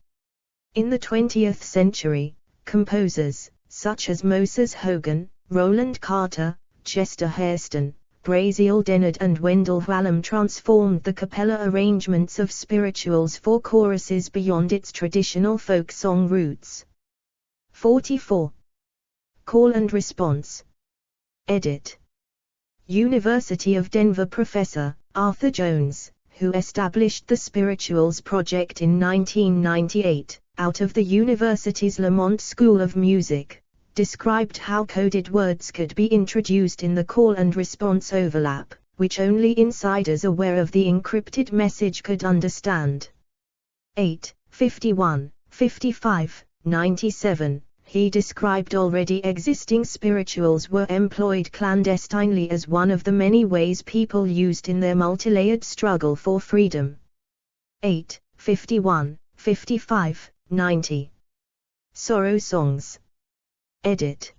In the 20th century, composers, such as Moses Hogan, Roland Carter, Chester Hairston, Braziel Dennard and Wendell Whalum transformed the cappella arrangements of spirituals for choruses beyond its traditional folk song roots. 44. Call and response. Edit. University of Denver professor, Arthur Jones, who established the Spirituals Project in 1998, out of the university's Lamont School of Music, described how coded words could be introduced in the call and response overlap, which only insiders aware of the encrypted message could understand. 8, 51, 55, 97. He described already existing spirituals were employed clandestinely as one of the many ways people used in their multilayered struggle for freedom. 8, 51, 55, 90. Sorrow songs. Edit.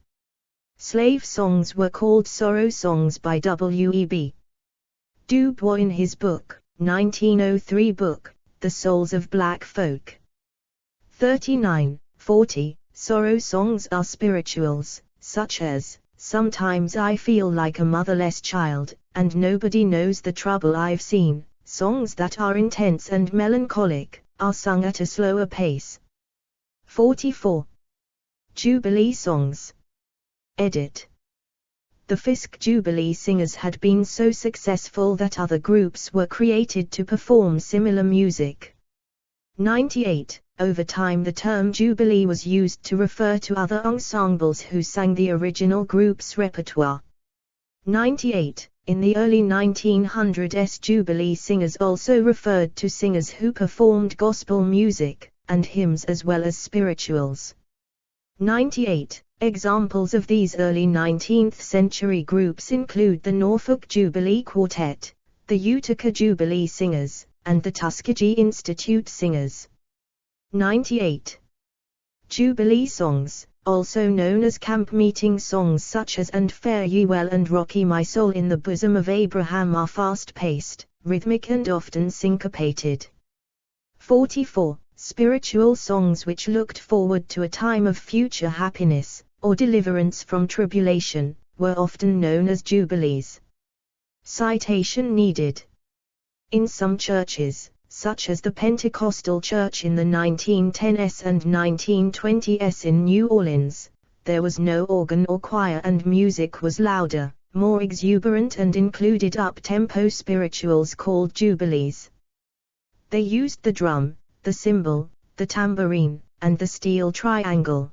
Slave songs were called sorrow songs by W.E.B. Du Bois in his book, 1903 book, The Souls of Black Folk. 39, 40. Sorrow songs are spirituals, such as, Sometimes I Feel Like a Motherless Child, and Nobody Knows the Trouble I've Seen. Songs that are intense and melancholic, are sung at a slower pace. 44. Jubilee songs. Edit. The Fisk Jubilee singers had been so successful that other groups were created to perform similar music. 98. Over time the term Jubilee was used to refer to other ensembles who sang the original group's repertoire. 98. In the early 1900s Jubilee singers also referred to singers who performed gospel music, and hymns as well as spirituals. 98. Examples of these early 19th century groups include the Norfolk Jubilee Quartet, the Utica Jubilee Singers, and the Tuskegee Institute Singers. 98. Jubilee songs, also known as camp meeting songs such as And Fare Ye Well and Rocky My Soul in the Bosom of Abraham, are fast-paced, rhythmic and often syncopated. 44. Spiritual songs which looked forward to a time of future happiness, or deliverance from tribulation, were often known as jubilees. Citation needed. In some churches, such as the Pentecostal Church in the 1910s and 1920s in New Orleans, there was no organ or choir and music was louder, more exuberant and included up-tempo spirituals called jubilees. They used the drum, the cymbal, the tambourine, and the steel triangle.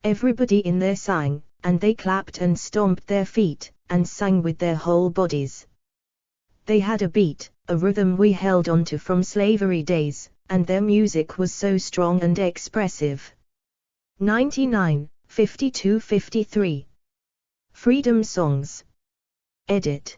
Everybody in there sang, and they clapped and stomped their feet, and sang with their whole bodies. They had a beat, a rhythm we held onto from slavery days, and their music was so strong and expressive. 99, 52–53. Freedom songs. Edit.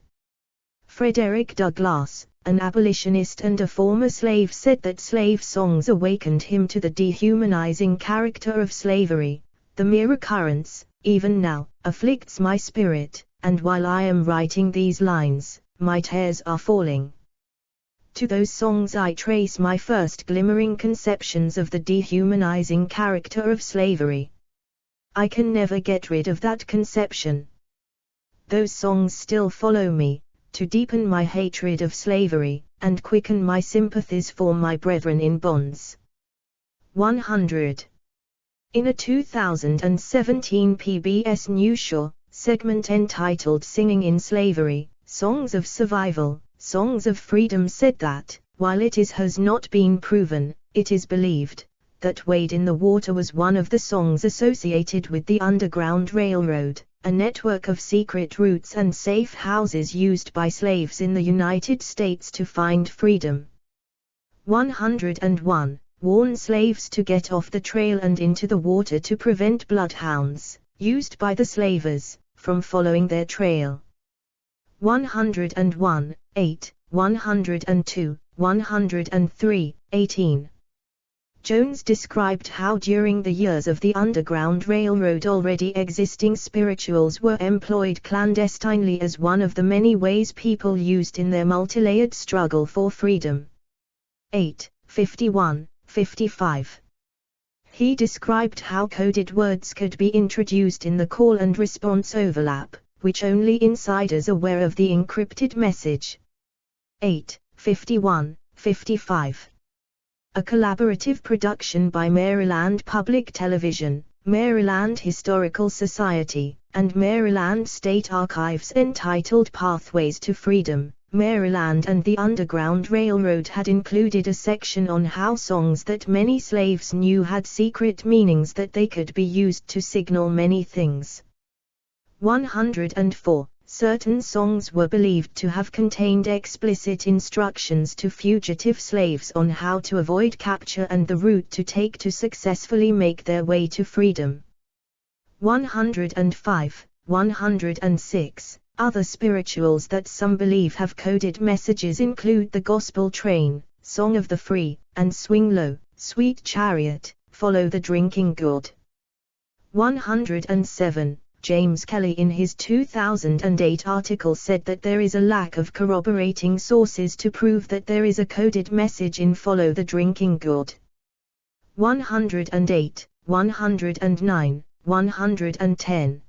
Frederick Douglass, an abolitionist and a former slave, said that slave songs awakened him to the dehumanizing character of slavery. The mere occurrence, even now, afflicts my spirit, and while I am writing these lines, my tears are falling. To those songs I trace my first glimmering conceptions of the dehumanizing character of slavery. I can never get rid of that conception. Those songs still follow me, to deepen my hatred of slavery, and quicken my sympathies for my brethren in bonds. 100. In a 2017 PBS News Show segment entitled Singing in Slavery, Songs of Survival, Songs of Freedom said that, while it has not been proven, it is believed, that Wade in the Water was one of the songs associated with the Underground Railroad, a network of secret routes and safe houses used by slaves in the United States to find freedom. 101. Warn slaves to get off the trail and into the water to prevent bloodhounds, used by the slavers, from following their trail. 101, 8, 102, 103, 18. Jones described how during the years of the Underground Railroad already existing spirituals were employed clandestinely as one of the many ways people used in their multilayered struggle for freedom. 8, 51, 55. He described how coded words could be introduced in the call and response overlap, which only insiders aware of the encrypted message. 8, 51, 55. A collaborative production by Maryland Public Television, Maryland Historical Society, and Maryland State Archives entitled Pathways to Freedom, Maryland and the Underground Railroad had included a section on how songs that many slaves knew had secret meanings that they could be used to signal many things. 104. Certain songs were believed to have contained explicit instructions to fugitive slaves on how to avoid capture and the route to take to successfully make their way to freedom. 105, 106. Other spirituals that some believe have coded messages include the Gospel Train, Song of the Free, and Swing Low, Sweet Chariot, Follow the Drinking Gourd. 107. James Kelly in his 2008 article said that there is a lack of corroborating sources to prove that there is a coded message in Follow the Drinking Gourd. 108, 109, 110.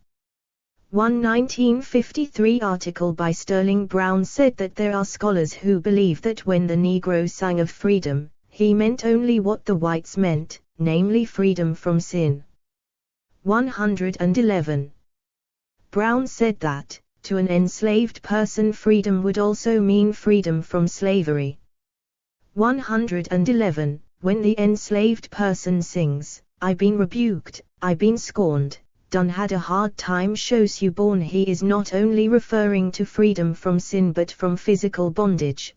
One 1953 article by Sterling Brown said that there are scholars who believe that when the Negro sang of freedom, he meant only what the whites meant, namely freedom from sin. 111. Brown said that, to an enslaved person freedom would also mean freedom from slavery. 111. When the enslaved person sings, "I been rebuked, I been scorned, done had a hard time," shows you born he is not only referring to freedom from sin but from physical bondage.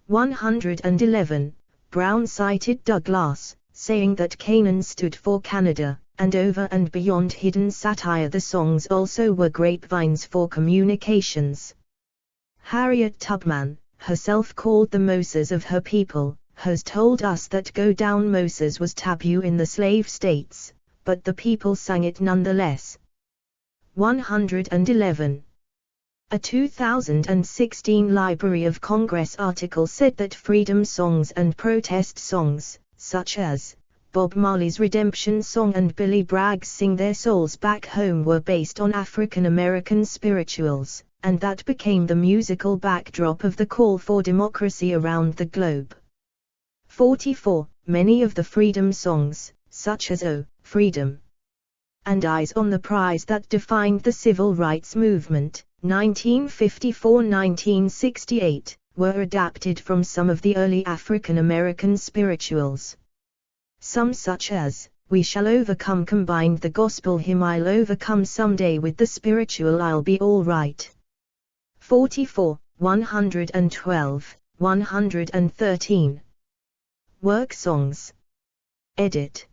111. Brown cited Douglass, saying that Canaan stood for Canada, and over and beyond hidden satire the songs also were grapevines for communications. Harriet Tubman, herself called the Moses of her people, has told us that go down Moses was taboo in the slave states, but the people sang it nonetheless. 111. A 2016 Library of Congress article said that freedom songs and protest songs, such as Bob Marley's Redemption Song and Billy Bragg's Sing Their Souls Back Home, were based on African American spirituals, and that became the musical backdrop of the call for democracy around the globe. 44. Many of the freedom songs, such as "Oh, Freedom," and "Eyes on the Prize," that defined the civil rights movement, 1954-1968, were adapted from some of the early African American spirituals. Some, such as "We Shall Overcome," combined the gospel hymn "I'll Overcome Someday" with the spiritual "I'll Be All Right." 44, 112, 113. Work songs. Edit.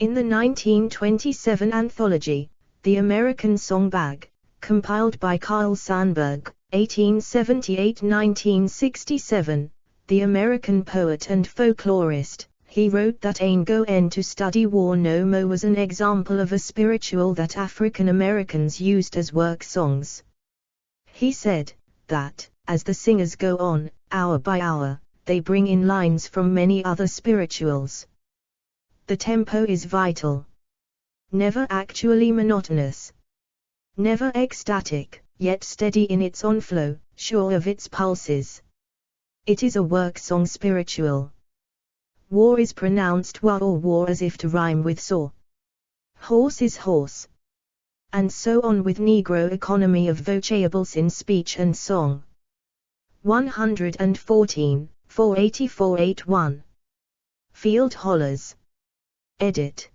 In the 1927 anthology, The American Song Bag, compiled by Carl Sandburg, 1878–1967, the American poet and folklorist. He wrote that "Ain't goin' to study war no mo" was an example of a spiritual that African Americans used as work songs. He said that, as the singers go on, hour by hour, they bring in lines from many other spirituals. The tempo is vital. Never actually monotonous. Never ecstatic, yet steady in its onflow, sure of its pulses. It is a work song spiritual. War is pronounced wa or war as if to rhyme with saw. Horse is horse. And so on with Negro economy of vocables in speech and song. 114, 484-81. Field hollers. Edit.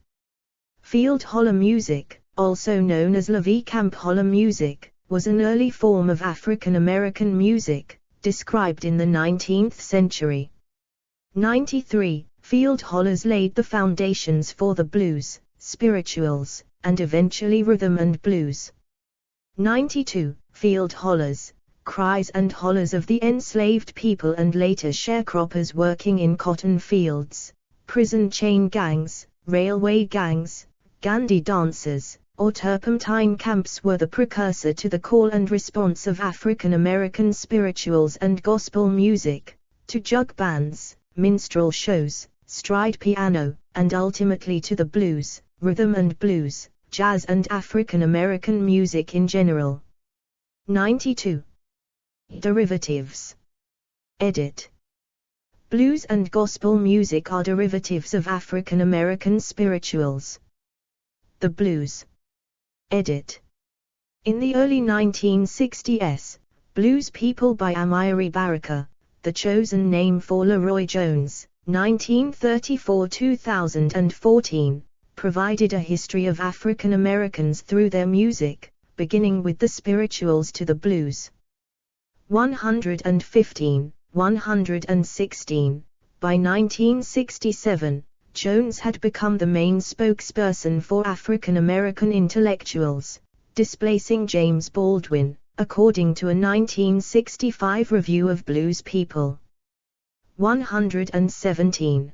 Field holler music, also known as La Vie Camp holler music, was an early form of African American music, described in the 19th century. 93. Field hollers laid the foundations for the blues, spirituals, and eventually rhythm and blues. 92. Field hollers, cries and hollers of the enslaved people and later sharecroppers working in cotton fields, prison chain gangs, railway gangs, Gandhi dancers, or turpentine camps were the precursor to the call and response of African American spirituals and gospel music, to jug bands, minstrel shows, stride piano, and ultimately to the blues, rhythm and blues, jazz and African American music in general. 92. Derivatives. Edit. Blues and gospel music are derivatives of African American spirituals. The blues. Edit. In the early 1960s, Blues People by Amiri Baraka, the chosen name for Leroy Jones, 1934–2014, provided a history of African Americans through their music, beginning with the spirituals to the blues. 115, 116. By 1967, Jones had become the main spokesperson for African American intellectuals, displacing James Baldwin, according to a 1965 review of Blues People. 117.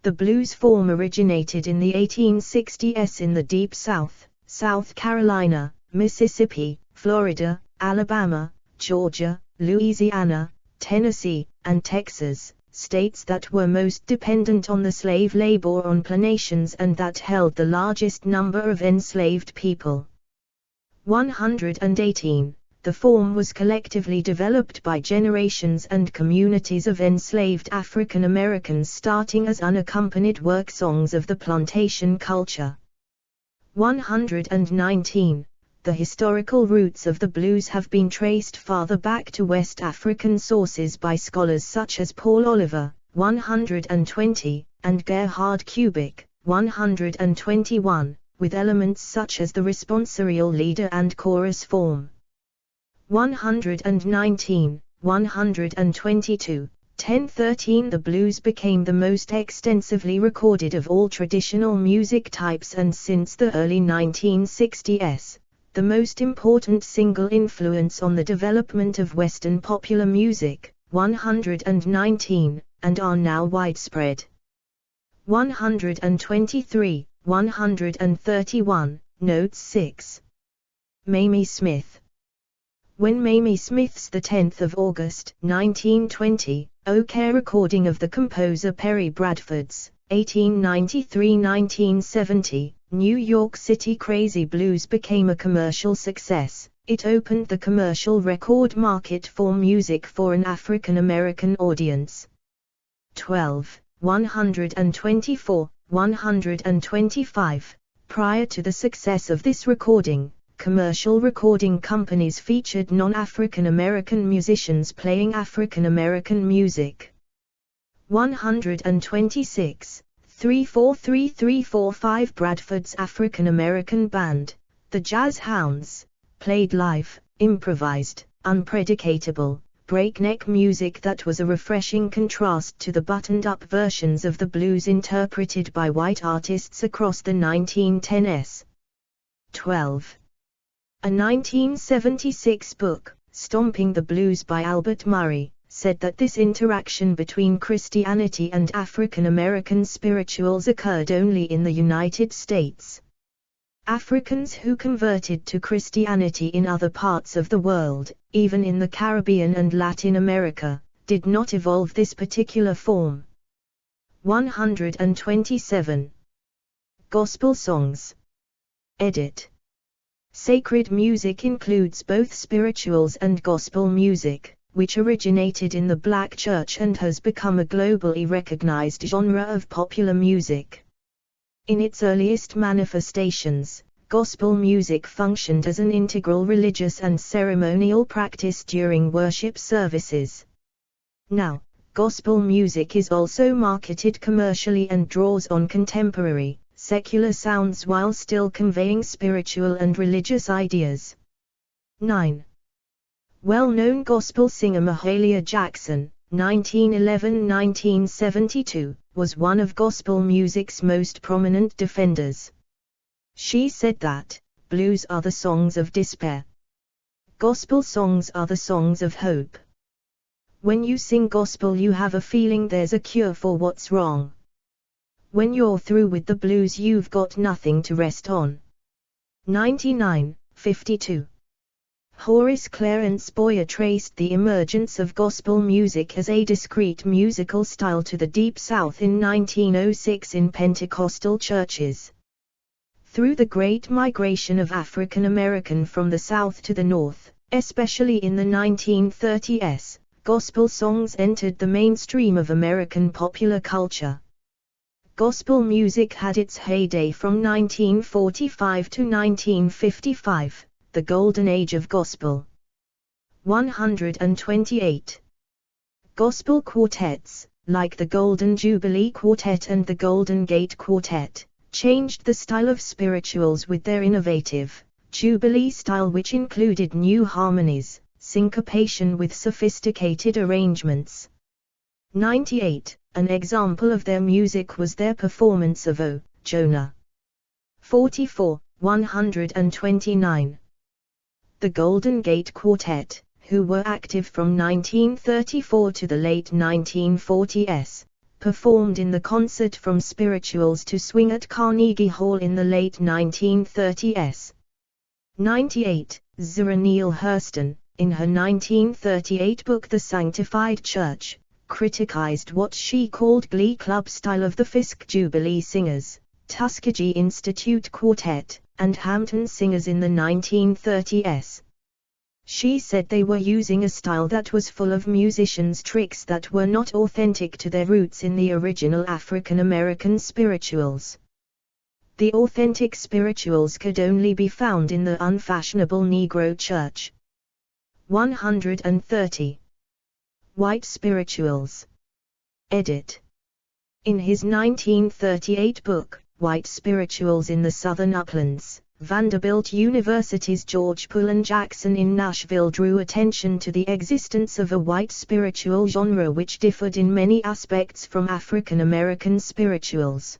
The blues form originated in the 1860s in the Deep South, South Carolina, Mississippi, Florida, Alabama, Georgia, Louisiana, Tennessee, and Texas, states that were most dependent on the slave labor on plantations and that held the largest number of enslaved people. 118. The form was collectively developed by generations and communities of enslaved African Americans starting as unaccompanied work songs of the plantation culture. 119. The historical roots of the blues have been traced farther back to West African sources by scholars such as Paul Oliver, 120, and Gerhard Kubik, 121, with elements such as the responsorial leader and chorus form. 119, 122, 1013. The blues became the most extensively recorded of all traditional music types and since the early 1960s, the most important single influence on the development of Western popular music. 119, and are now widespread. 123, 131, Notes 6. Mamie Smith. When Mamie Smith's 10th of August, 1920, OK recording of the composer Perry Bradford's 1893–1970 New York City Crazy Blues became a commercial success, it opened the commercial record market for music for an African American audience. 12, 124, 125. Prior to the success of this recording, commercial recording companies featured non-African American musicians playing African American music. 126, 343345. Bradford's African American band, the Jazz Hounds, played live, improvised, unpredictable, breakneck music that was a refreshing contrast to the buttoned-up versions of the blues interpreted by white artists across the 1910s. 12. A 1976 book, Stomping the Blues by Albert Murray, said that this interaction between Christianity and African American spirituals occurred only in the United States. Africans who converted to Christianity in other parts of the world, even in the Caribbean and Latin America, did not evolve this particular form. 127. Gospel songs. Edit. Sacred music includes both spirituals and gospel music, which originated in the Black church and has become a globally recognized genre of popular music. In its earliest manifestations, gospel music functioned as an integral religious and ceremonial practice during worship services. Now, gospel music is also marketed commercially and draws on contemporary, secular sounds while still conveying spiritual and religious ideas. 9. Well-known gospel singer Mahalia Jackson, 1911–1972, was one of gospel music's most prominent defenders. She said that, "Blues are the songs of despair. Gospel songs are the songs of hope. When you sing gospel you have a feeling there's a cure for what's wrong. When you're through with the blues you've got nothing to rest on." 99–52. Horace Clarence Boyer traced the emergence of gospel music as a discrete musical style to the Deep South in 1906 in Pentecostal churches. Through the Great Migration of African American from the South to the North, especially in the 1930s, gospel songs entered the mainstream of American popular culture. Gospel music had its heyday from 1945 to 1955, the Golden Age of Gospel. 128. Gospel quartets, like the Golden Jubilee Quartet and the Golden Gate Quartet, changed the style of spirituals with their innovative, Jubilee style which included new harmonies, syncopation with sophisticated arrangements. 98. An example of their music was their performance of O, Jonah. 44, 129. The Golden Gate Quartet, who were active from 1934 to the late 1940s, performed in the Concert from Spirituals to Swing at Carnegie Hall in the late 1930s. 98. Zora Neale Hurston, in her 1938 book The Sanctified Church, criticized what she called Glee Club style of the Fisk Jubilee Singers, Tuskegee Institute Quartet, and Hampton Singers in the 1930s. She said they were using a style that was full of musicians' tricks that were not authentic to their roots in the original African American spirituals. The authentic spirituals could only be found in the unfashionable Negro church. 130. White spirituals. Edit. In his 1938 book, White Spirituals in the Southern Uplands, Vanderbilt University's George Pullen Jackson in Nashville drew attention to the existence of a white spiritual genre which differed in many aspects from African American spirituals.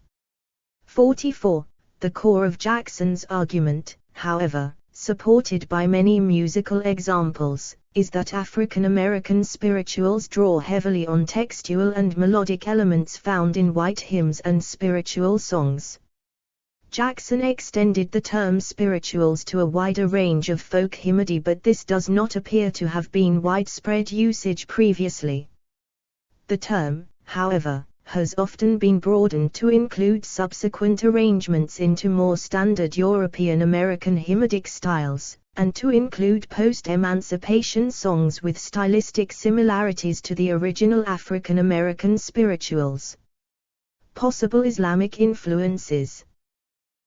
44. The core of Jackson's argument, however, supported by many musical examples, is that African American spirituals draw heavily on textual and melodic elements found in white hymns and spiritual songs. Jackson extended the term spirituals to a wider range of folk hymnody, but this does not appear to have been widespread usage previously. The term, however, has often been broadened to include subsequent arrangements into more standard European American hymnodic styles, and to include post-emancipation songs with stylistic similarities to the original African American spirituals. Possible Islamic influences.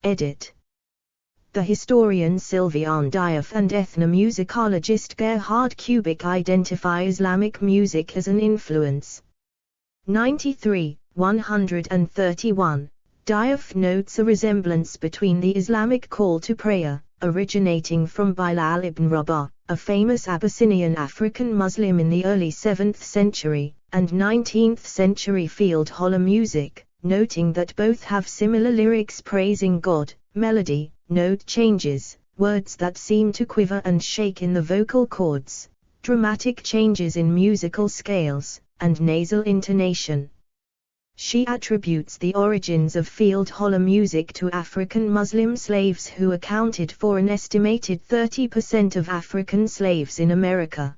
Edit. The historian Sylviane Diouf and ethnomusicologist Gerhard Kubik identify Islamic music as an influence. 93, 131. Diouf notes a resemblance between the Islamic call to prayer, originating from Bilal ibn Rabah, a famous Abyssinian African Muslim in the early 7th century, and 19th century field holla music, noting that both have similar lyrics praising God, melody, note changes, words that seem to quiver and shake in the vocal cords, dramatic changes in musical scales, and nasal intonation. She attributes the origins of field holler music to African Muslim slaves who accounted for an estimated 30% of African slaves in America.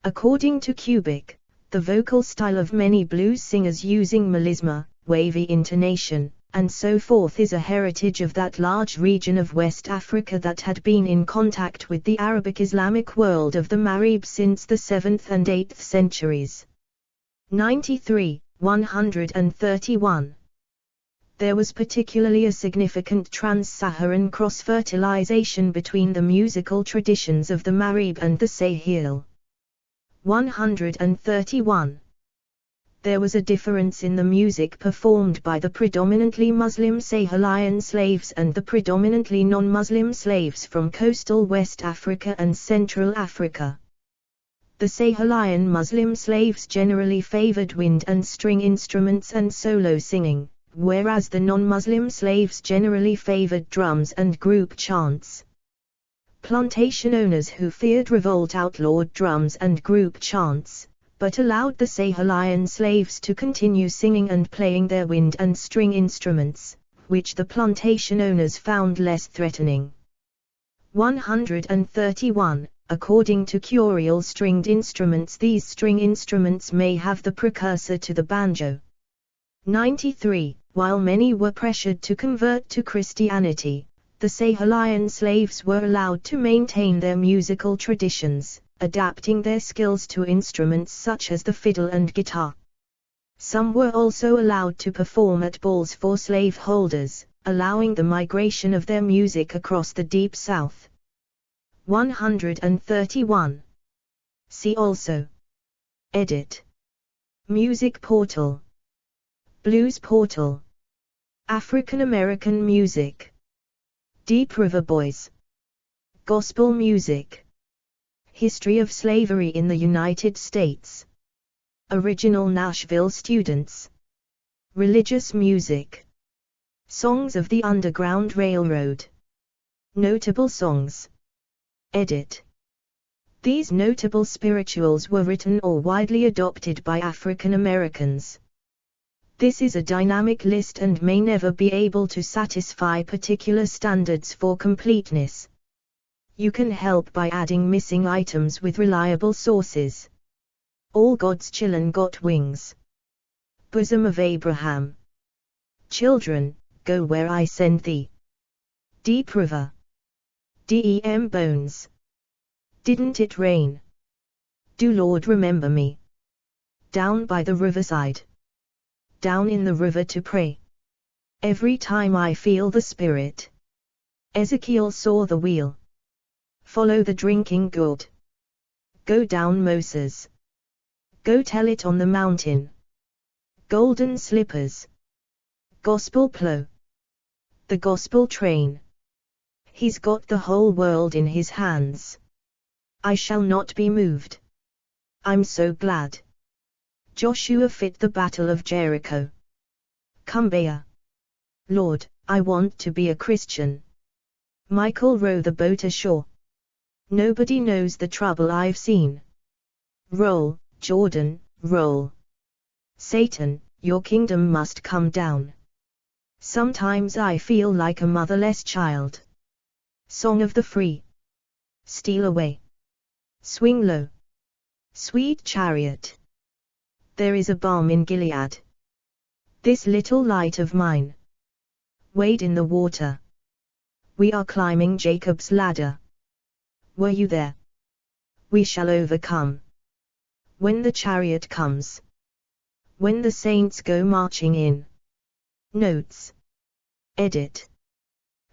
According to Kubik, the vocal style of many blues singers using melisma, wavy intonation, and so forth is a heritage of that large region of West Africa that had been in contact with the Arabic Islamic world of the Maghreb since the 7th and 8th centuries. 93, 131. There was particularly a significant trans-Saharan cross-fertilization between the musical traditions of the Maghreb and the Sahel. 131. There was a difference in the music performed by the predominantly Muslim Sahelian slaves and the predominantly non-Muslim slaves from coastal West Africa and Central Africa. The Sahelian Muslim slaves generally favored wind and string instruments and solo singing, whereas the non-Muslim slaves generally favored drums and group chants. Plantation owners who feared revolt outlawed drums and group chants, but allowed the Sahelian slaves to continue singing and playing their wind and string instruments, which the plantation owners found less threatening. 131. According to Curial stringed instruments, these string instruments may have the precursor to the banjo. 93. While many were pressured to convert to Christianity, the Sahelian slaves were allowed to maintain their musical traditions, adapting their skills to instruments such as the fiddle and guitar. Some were also allowed to perform at balls for slaveholders, allowing the migration of their music across the Deep South. 131. See also. Edit. Music Portal. Blues Portal. African American Music. Deep River Boys. Gospel Music. History of Slavery in the United States. Original Nashville Students. Religious Music. Songs of the Underground Railroad. Notable Songs. Edit. These notable spirituals were written or widely adopted by African Americans. This is a dynamic list and may never be able to satisfy particular standards for completeness. You can help by adding missing items with reliable sources. All God's Children Got Wings. Bosom of Abraham. Children, Go Where I Send Thee. Deep River. Dem Bones. Didn't It Rain? Do Lord Remember Me. Down by the Riverside. Down in the river to pray. Every time I feel the Spirit. Ezekiel saw the wheel. Follow the drinking gourd. Go down Moses. Go tell it on the mountain. Golden slippers. Gospel plow. The gospel train. He's got the whole world in his hands. I shall not be moved. I'm so glad. Joshua fit the battle of Jericho. Cumbaya. Lord, I want to be a Christian. Michael row the boat ashore. Nobody knows the trouble I've seen. Roll, Jordan, roll. Satan, your kingdom must come down. Sometimes I feel like a motherless child. Song of the Free. Steal away. Swing low. Sweet chariot. There is a balm in Gilead. This little light of mine. Wade in the water. We are climbing Jacob's ladder. Were you there? We shall overcome. When the chariot comes. When the saints go marching in. Notes. Edit.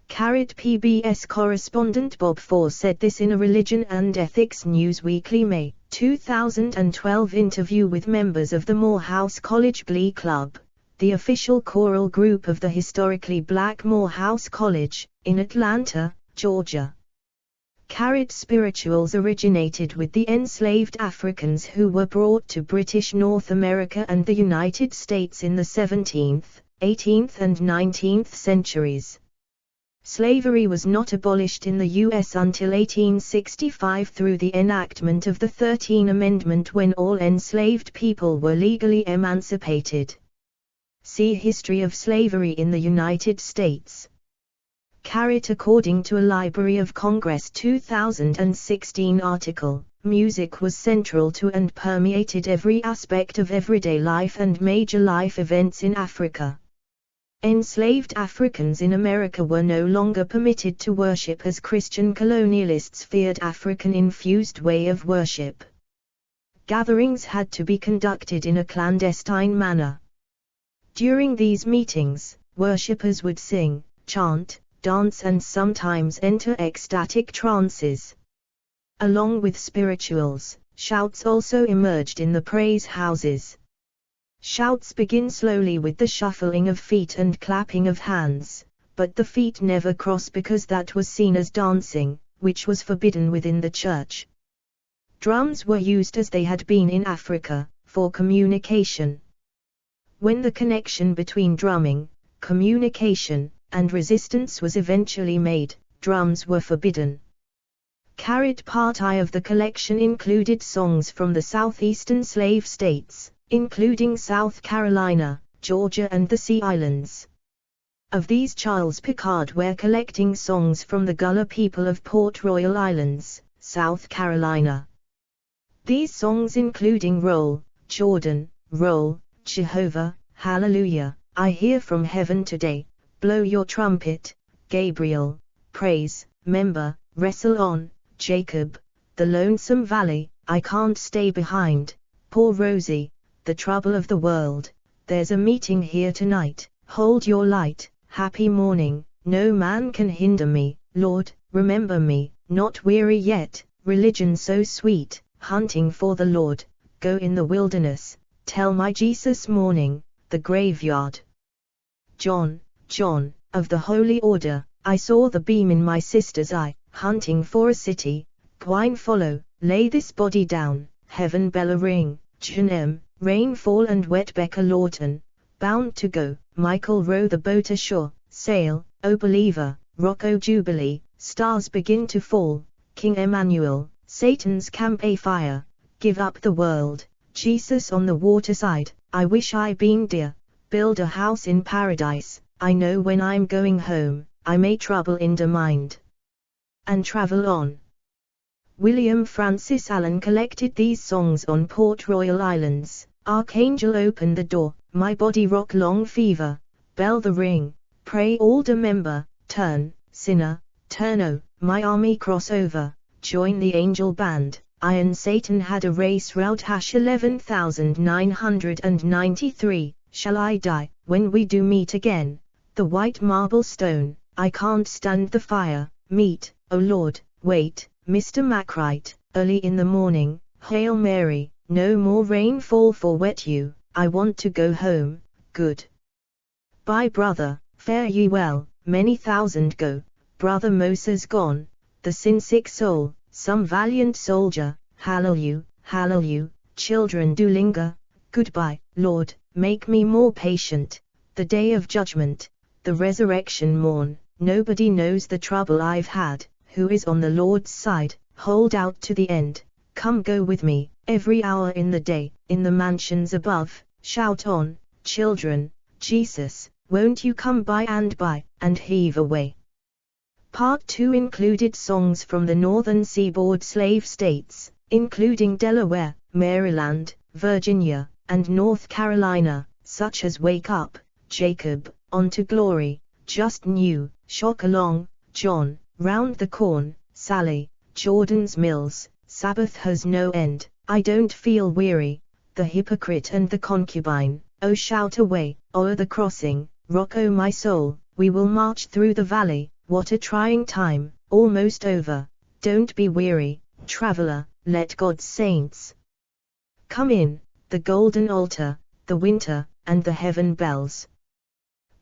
PBS correspondent Bob Four said this in a Religion and Ethics News Weekly May 2012 interview with members of the Morehouse College Glee Club, the official choral group of the historically black Morehouse College, in Atlanta, Georgia. Spirituals originated with the enslaved Africans who were brought to British North America and the United States in the 17th, 18th and 19th centuries. Slavery was not abolished in the U.S. until 1865 through the enactment of the 13th Amendment, when all enslaved people were legally emancipated. See History of Slavery in the United States. Carried according to a Library of Congress 2016 article, music was central to and permeated every aspect of everyday life and major life events in Africa. Enslaved Africans in America were no longer permitted to worship as Christian colonialists feared African-infused way of worship. Gatherings had to be conducted in a clandestine manner. During these meetings, worshippers would sing, chant, dance and sometimes enter ecstatic trances. Along with spirituals, shouts also emerged in the praise houses. Shouts begin slowly with the shuffling of feet and clapping of hands, but the feet never cross because that was seen as dancing, which was forbidden within the church. Drums were used as they had been in Africa, for communication. When the connection between drumming, communication, and resistance was eventually made, drums were forbidden. Carried part I of the collection included songs from the southeastern slave states, including South Carolina, Georgia and the Sea Islands. Of these, Charles Picard were collecting songs from the Gullah people of Port Royal Islands, South Carolina. These songs including Roll, Jordan, Roll, Jehovah, Hallelujah, I Hear from Heaven Today, Blow Your Trumpet, Gabriel, Praise, Member, Wrestle On, Jacob, The Lonesome Valley, I Can't Stay Behind, Poor Rosie, The Trouble of the World, There's a Meeting Here Tonight, Hold Your Light, Happy Morning, No Man Can Hinder Me, Lord, Remember Me, Not Weary Yet, Religion So Sweet, Hunting for the Lord, Go in the Wilderness, Tell My Jesus Morning, The Graveyard. John, John, of the Holy Order, I saw the beam in my sister's eye, hunting for a city, Gwine follow, lay this body down, heaven bell a ring, Junem, rain fall and wet Becca Lawton, bound to go, Michael row the boat ashore, sail, O believer, rock O Jubilee, stars begin to fall, King Emmanuel, Satan's camp a fire, give up the world, Jesus on the waterside, I wish I been dear, build a house in paradise, I know when I'm going home, I may trouble in the mind. And travel on. William Francis Allen collected these songs on Port Royal Islands, Archangel Open the Door, My Body Rock Long Fever, Bell the Ring, Pray All the Member, Turn, Sinner, Turn O, My Army Cross Over, Join the Angel Band, Iron Satan Had a Race Route #11993, Shall I Die, When We Do Meet Again, The White Marble Stone, I Can't Stand the Fire, Meet, O Lord, Wait, Mr. Macwright, Early in the Morning, Hail Mary, No More Rain Fall for Wet You, I Want to Go Home, Good. Bye Brother, Fare ye well, Many thousand go, Brother Moses gone, The sin-sick soul, Some valiant soldier, Hallelujah, Hallelujah, Children do linger, Goodbye, Lord, make me more patient, The day of judgment, The resurrection morn, Nobody knows the trouble I've had, Who is on the Lord's side, Hold out to the end, Come go with me, every hour in the day, In the mansions above, shout on, children, Jesus, won't you come by, and heave away. Part 2 included songs from the northern seaboard slave states, including Delaware, Maryland, Virginia, and North Carolina, such as Wake Up, Jacob, On to Glory, Just New, Shock Along, John, Round the Corn, Sally, Jordan's Mills, Sabbath Has No End, I Don't Feel Weary, The Hypocrite and the Concubine, Oh Shout Away, O'er the Crossing, Rock O My Soul, We Will March Through the Valley, What a Trying Time, Almost Over, Don't Be Weary, Traveler, Let God's Saints Come In, The Golden Altar, The Winter, and the Heaven Bells.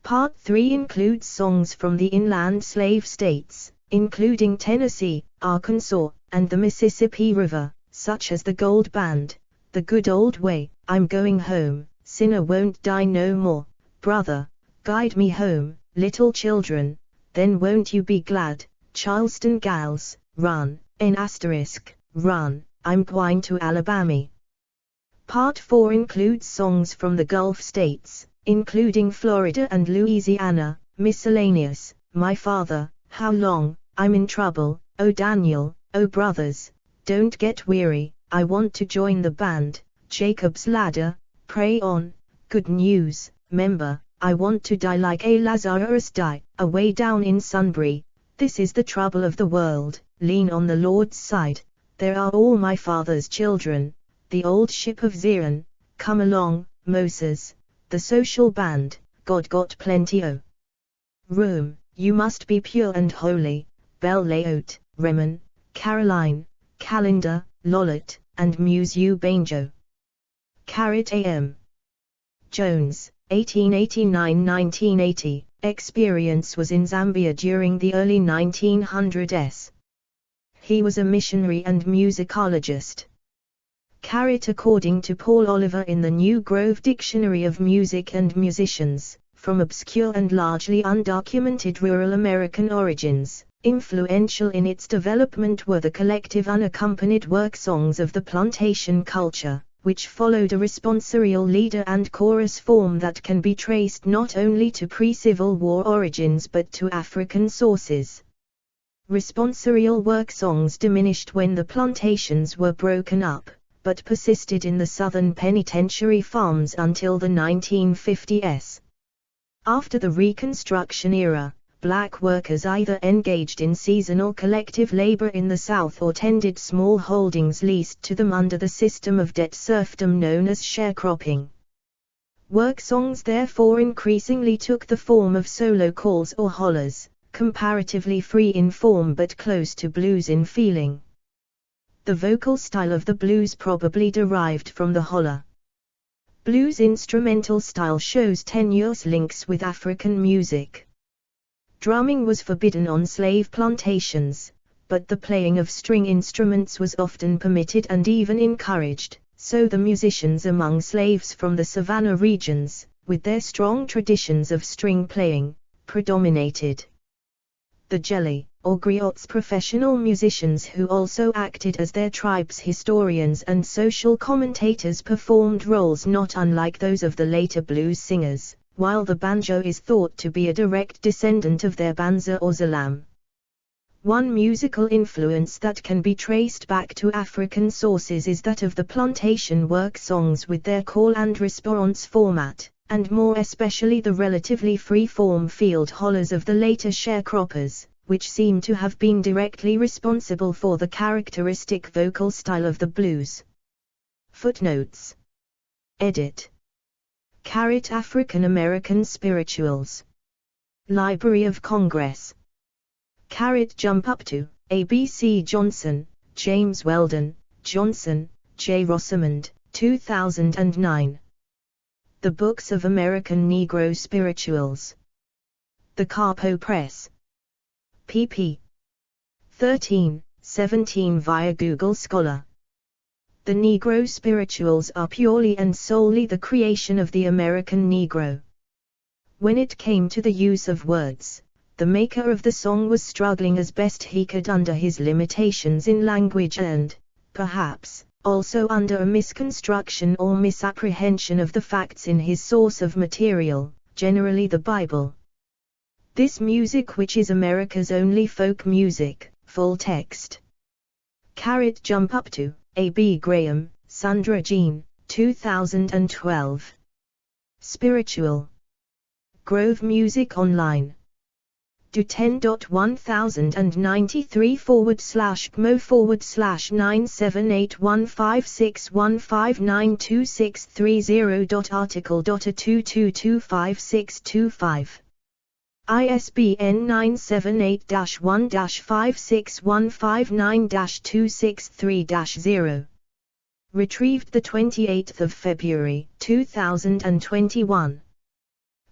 Part 3 includes songs from the inland slave states, including Tennessee, Arkansas, and the Mississippi River, such as the Gold Band, The Good Old Way, I'm Going Home, Sinner Won't Die No More, Brother, Guide Me Home, Little Children, then won't you be glad, Charleston gals, run, run, I'm gwine to Alabama. Part 4 includes songs from the Gulf states, including Florida and Louisiana, miscellaneous, My Father, How Long, I'm in Trouble, Oh Daniel, Oh Brothers, Don't Get Weary, I Want to Join the Band, Jacob's Ladder, Pray On, Good News, Member, I Want to Die Like a Lazarus Die, Away Down in Sunbury, This is the Trouble of the World, Lean on the Lord's Side, There Are All My Father's Children, The Old Ship of Zion, Come Along, Moses, The Social Band, God Got Plenty O' Room, You Must Be Pure and Holy, Belle Layout, Remen, Caroline, Calendar, Lollet, and Muse U Banjo. Carrot A.M. Jones, 1889–1980, experience was in Zambia during the early 1900s. He was a missionary and musicologist. Carrot according to Paul Oliver in the New Grove Dictionary of Music and Musicians, from obscure and largely undocumented rural American origins. Influential in its development were the collective unaccompanied work songs of the plantation culture, which followed a responsorial leader and chorus form that can be traced not only to pre-Civil War origins but to African sources. Responsorial work songs diminished when the plantations were broken up, but persisted in the southern penitentiary farms until the 1950s. After the Reconstruction era, Black workers either engaged in seasonal collective labor in the South or tended small holdings leased to them under the system of debt serfdom known as sharecropping. Work songs therefore increasingly took the form of solo calls or hollers, comparatively free in form but close to blues in feeling. The vocal style of the blues probably derived from the holler. Blues instrumental style shows tenuous links with African music. Drumming was forbidden on slave plantations, but the playing of string instruments was often permitted and even encouraged, so the musicians among slaves from the Savannah regions, with their strong traditions of string playing, predominated. The Jelly, or griots professional musicians who also acted as their tribe's historians and social commentators performed roles not unlike those of the later blues singers, while the banjo is thought to be a direct descendant of their banza or zalam. One musical influence that can be traced back to African sources is that of the plantation work songs with their call and response format, and more especially the relatively free-form field hollers of the later sharecroppers, which seem to have been directly responsible for the characteristic vocal style of the blues. Footnotes. Edit. Carrot African American Spirituals. Library of Congress. Carrot Jump Up To, A.B.C. Johnson, James Weldon, Johnson, J. Rosamond, 2009. The Books of American Negro Spirituals. The Carpo Press. pp. 13, 17 via Google Scholar. The Negro spirituals are purely and solely the creation of the American Negro. When it came to the use of words, the maker of the song was struggling as best he could under his limitations in language and, perhaps, also under a misconstruction or misapprehension of the facts in his source of material, generally the Bible. This music, which is America's only folk music, full text. Carrot Jump Up To, A.B. Graham, Sandra Jean, 2012. Spiritual. Grove Music Online. Do 10.1093/mo/97815659263.article.a2225625. ISBN 978-1-56159-263-0. Retrieved 28 February 2021.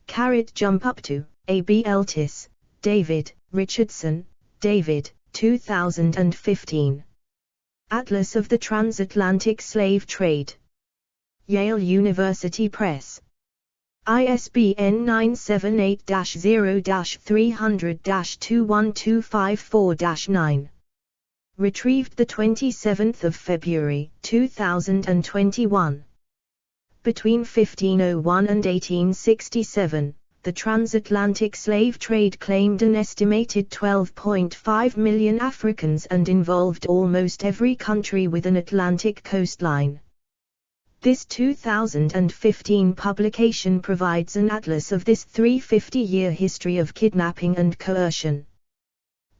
Carrot Jump Up To, A.B. Eltis, David, Richardson, David, 2015. Atlas of the Transatlantic Slave Trade. Yale University Press. ISBN 978-0-300-21254-9. Retrieved 27 February 2021. Between 1501 and 1867, the transatlantic slave trade claimed an estimated 12.5 million Africans and involved almost every country with an Atlantic coastline. This 2015 publication provides an atlas of this 350-year history of kidnapping and coercion.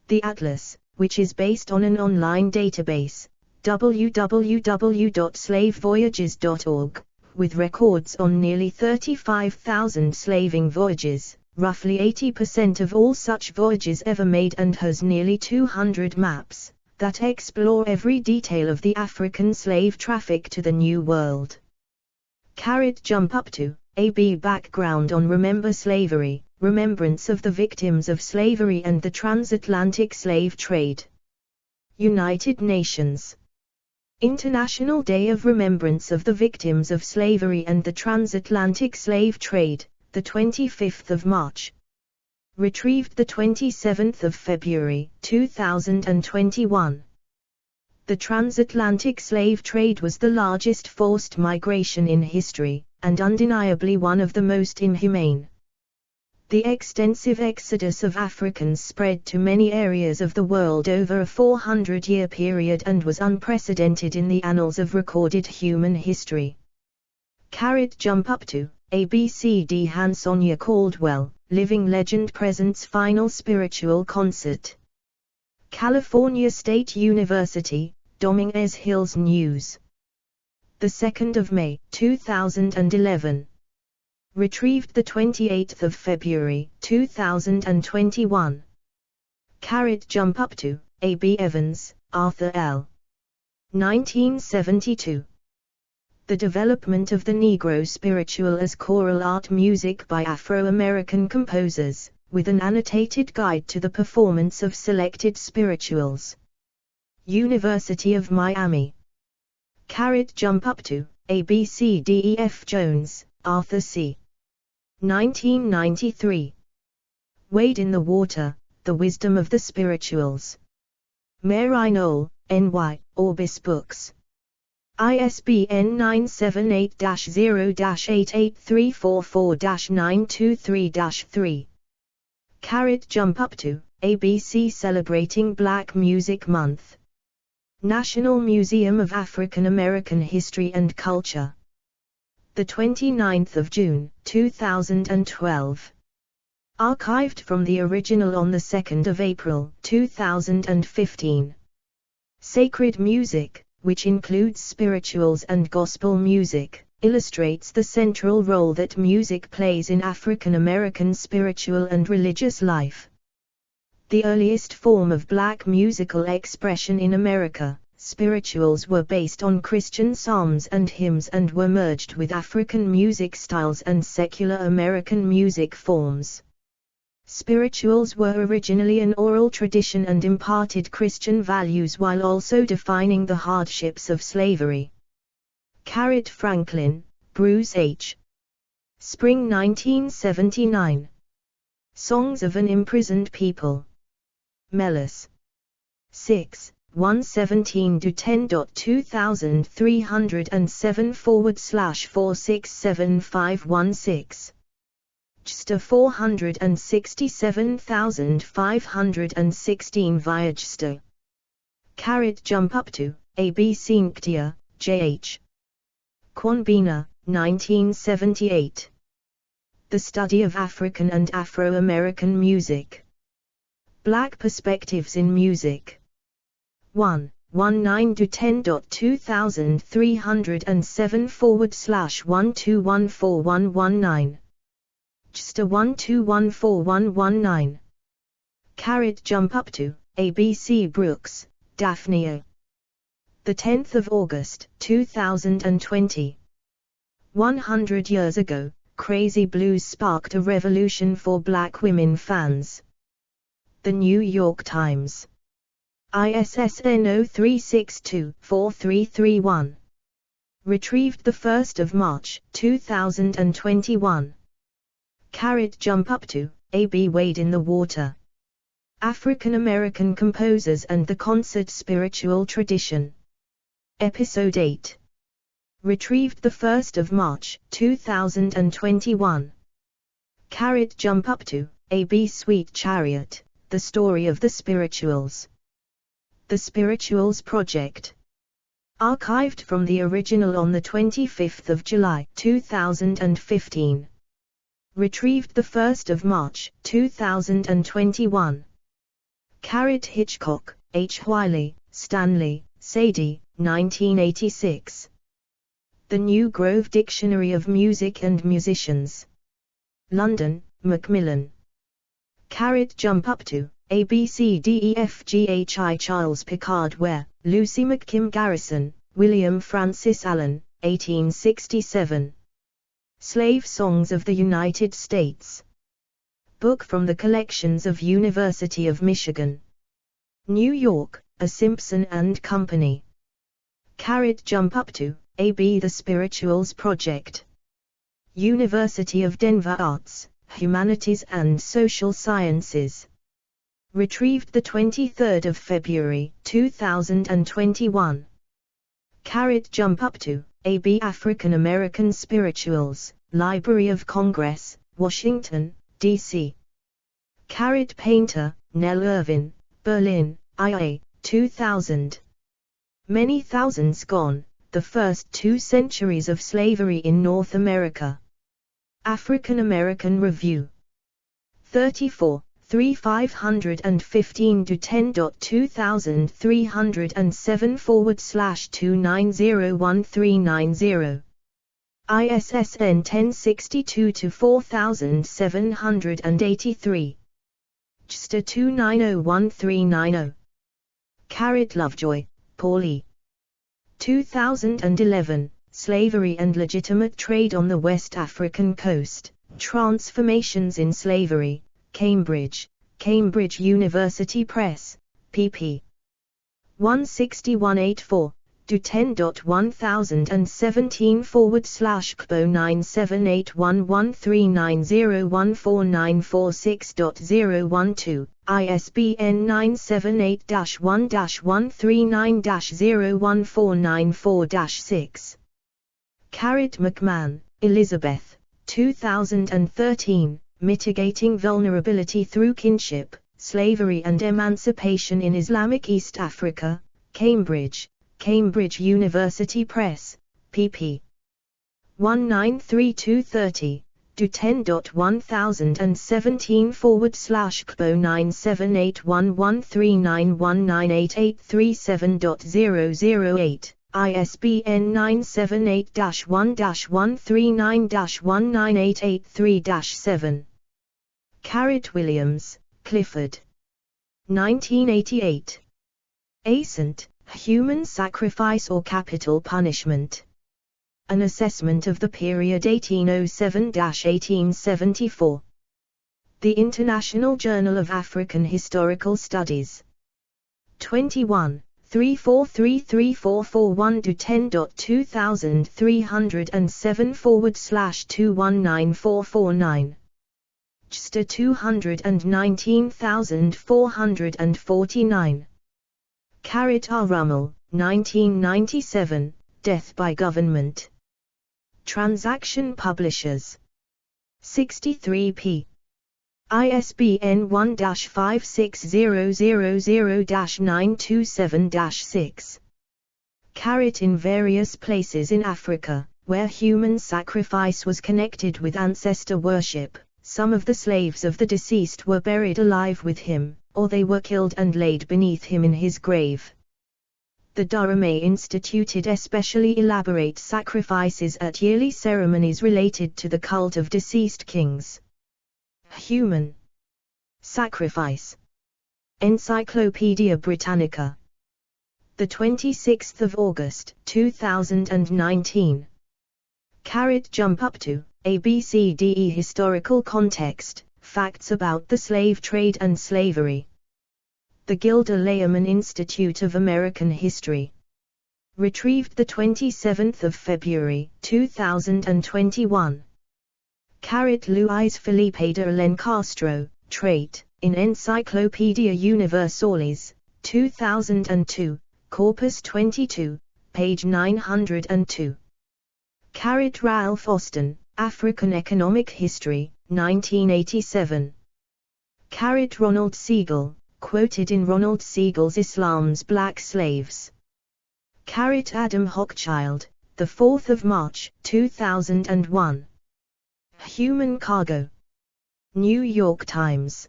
The atlas, which is based on an online database, www.slavevoyages.org, with records on nearly 35,000 slaving voyages, roughly 80% of all such voyages ever made, and has nearly 200 maps that explore every detail of the African slave traffic to the New World. Jump up to A.B. Background on Remember Slavery, Remembrance of the Victims of Slavery and the Transatlantic Slave Trade. United Nations. International Day of Remembrance of the Victims of Slavery and the Transatlantic Slave Trade, the 25th of March. Retrieved 27 February 2021. The transatlantic slave trade was the largest forced migration in history, and undeniably one of the most inhumane. The extensive exodus of Africans spread to many areas of the world over a 400-year period and was unprecedented in the annals of recorded human history. Jump up to ABCD Hansonia Caldwell, Living Legend presents Final Spiritual Concert. California State University, Dominguez Hills News. 2 May 2011. Retrieved 28 February 2021. Jump up to A.B. Evans, Arthur L. 1972. The Development of the Negro Spiritual as Choral Art Music by Afro-American Composers, with an annotated guide to the performance of selected spirituals. University of Miami. Jump up to A.B.C.D.E.F. Jones, Arthur C. 1993. Wade in the Water, The Wisdom of the Spirituals. Mary Knoll, N.Y., Orbis Books. ISBN 978-0-88344-923-3. Jump up to ABC Celebrating Black Music Month. National Museum of African American History and Culture. 29 June 2012. Archived from the original on 2 April 2015. Sacred music, which includes spirituals and gospel music, illustrates the central role that music plays in African American spiritual and religious life. The earliest form of black musical expression in America, spirituals were based on Christian psalms and hymns and were merged with African music styles and secular American music forms. Spirituals were originally an oral tradition and imparted Christian values while also defining the hardships of slavery. Franklin, Bruce H. Spring 1979. Songs of an Imprisoned People. Melis. 6, 117-10.2307/4675516. JSTOR 467,516 via JSTOR. Jump up to A.B. Nkhtia, J.H. Kwanbina, 1978. The Study of African and Afro-American Music. Black Perspectives in Music. 1-19-10.2307/12141119. JSTOR 1214119. Jump up to A.B.C. Brooks, Daphne. 10 August 2020. 100 years ago, Crazy Blues sparked a revolution for black women fans. The New York Times. ISSN 0362-4331. Retrieved 1 March 2021. Jump up to, A.B. Wade in the Water. African American Composers and the Concert Spiritual Tradition. Episode 8. Retrieved 1 March, 2021. Jump up to, A.B. Sweet Chariot, The Story of the Spirituals. The Spirituals Project. Archived from the original on 25 July 2015. Retrieved 1 March 2021. Hitchcock, H. Wiley, Stanley, Sadie, 1986. The New Grove Dictionary of Music and Musicians. London, Macmillan. Jump up to, A B C D E F G H I Charles Picard Ware, Lucy McKim Garrison, William Francis Allen, 1867. Slave Songs of the United States. Book from the collections of University of Michigan. New York, A. Simpson and Company. Jump up to, A B The Spirituals Project. University of Denver Arts, Humanities and Social Sciences. Retrieved 23 February 2021. Jump up to, A B African American Spirituals, Library of Congress, Washington, D.C. Painter, Nell Irvin, Berlin, IA, 2000. Many Thousands Gone, The First 2 Centuries of Slavery in North America. African American Review. 34, 3510.2307/2901390. ISSN 1062-4783. JSTA 2901390. Lovejoy, Paul. 2011, Slavery and Legitimate Trade on the West African Coast, Transformations in Slavery, Cambridge, Cambridge University Press, pp. 161-84, do 10.1017/KBO9781139014946946.012, ISBN 978-1-139-01494-6. McMahon, Elizabeth, 2013, Mitigating Vulnerability Through Kinship, Slavery and Emancipation in Islamic East Africa, Cambridge, Cambridge University Press, pp. 193230, do 10.1017/KBO97811391988337.008, ISBN 978-1-139-19883-7. Williams, Clifford. 1988. Ascent, Human Sacrifice or Capital Punishment. An Assessment of the Period 1807-1874. The International Journal of African Historical Studies. 21, 34334441 do 10.2307/2194449. JSTA 219449. R. Rummel, 1997, Death by Government. Transaction Publishers. 63p. ISBN 1-56000-927-6. In various places in Africa, where human sacrifice was connected with ancestor worship, some of the slaves of the deceased were buried alive with him, or they were killed and laid beneath him in his grave. The Dharame instituted especially elaborate sacrifices at yearly ceremonies related to the cult of deceased kings. Human Sacrifice. Encyclopaedia Britannica. 26 August 2019. Jump up to, ABCDE Historical Context, Facts about the Slave Trade and Slavery. The Gilder Lehrman Institute of American History. Retrieved 27 February 2021. Luis Felipe de Alencastro, trait, in Encyclopedia Universalis, 2002, Corpus 22, page 902. Ralph Austin, African Economic History, 1987. Ronald Siegel, quoted in Ronald Siegel's Islam's Black Slaves. Adam Hochschild, 4th of March, 2001. Human Cargo. New York Times.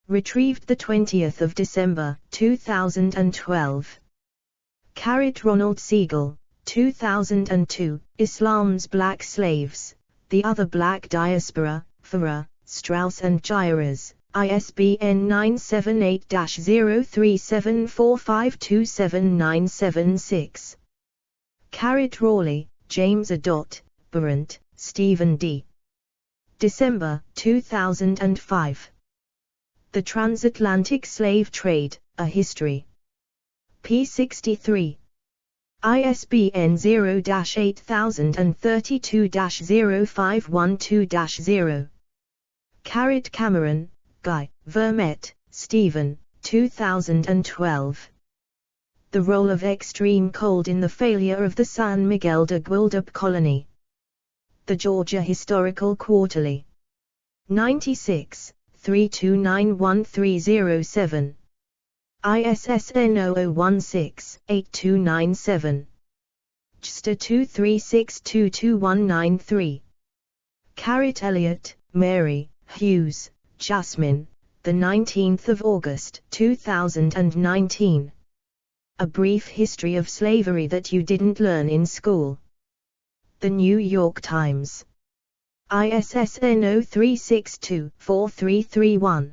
Retrieved 20th of December, 2012. Ronald Siegel, 2002, Islam's Black Slaves, The Other Black Diaspora, Farah, Strauss and Giras, ISBN 978-0374527976. Rawley, James A. Berendt, Stephen D. December, 2005. The Transatlantic Slave Trade, A History. p. 63. ISBN 0-8032-0512-0. Cameron, Guy, Vermette, Stephen, 2012. The Role of Extreme Cold in the Failure of the San Miguel de Guilderp Colony. The Georgia Historical Quarterly. 96, 3291-307. ISSN 0016-8297. JSTA 236222193. Elliott, Mary, Hughes, Jasmine, 19th of August 2019. A Brief History of Slavery That You Didn't Learn in School. The New York Times. ISSN 0362-4331.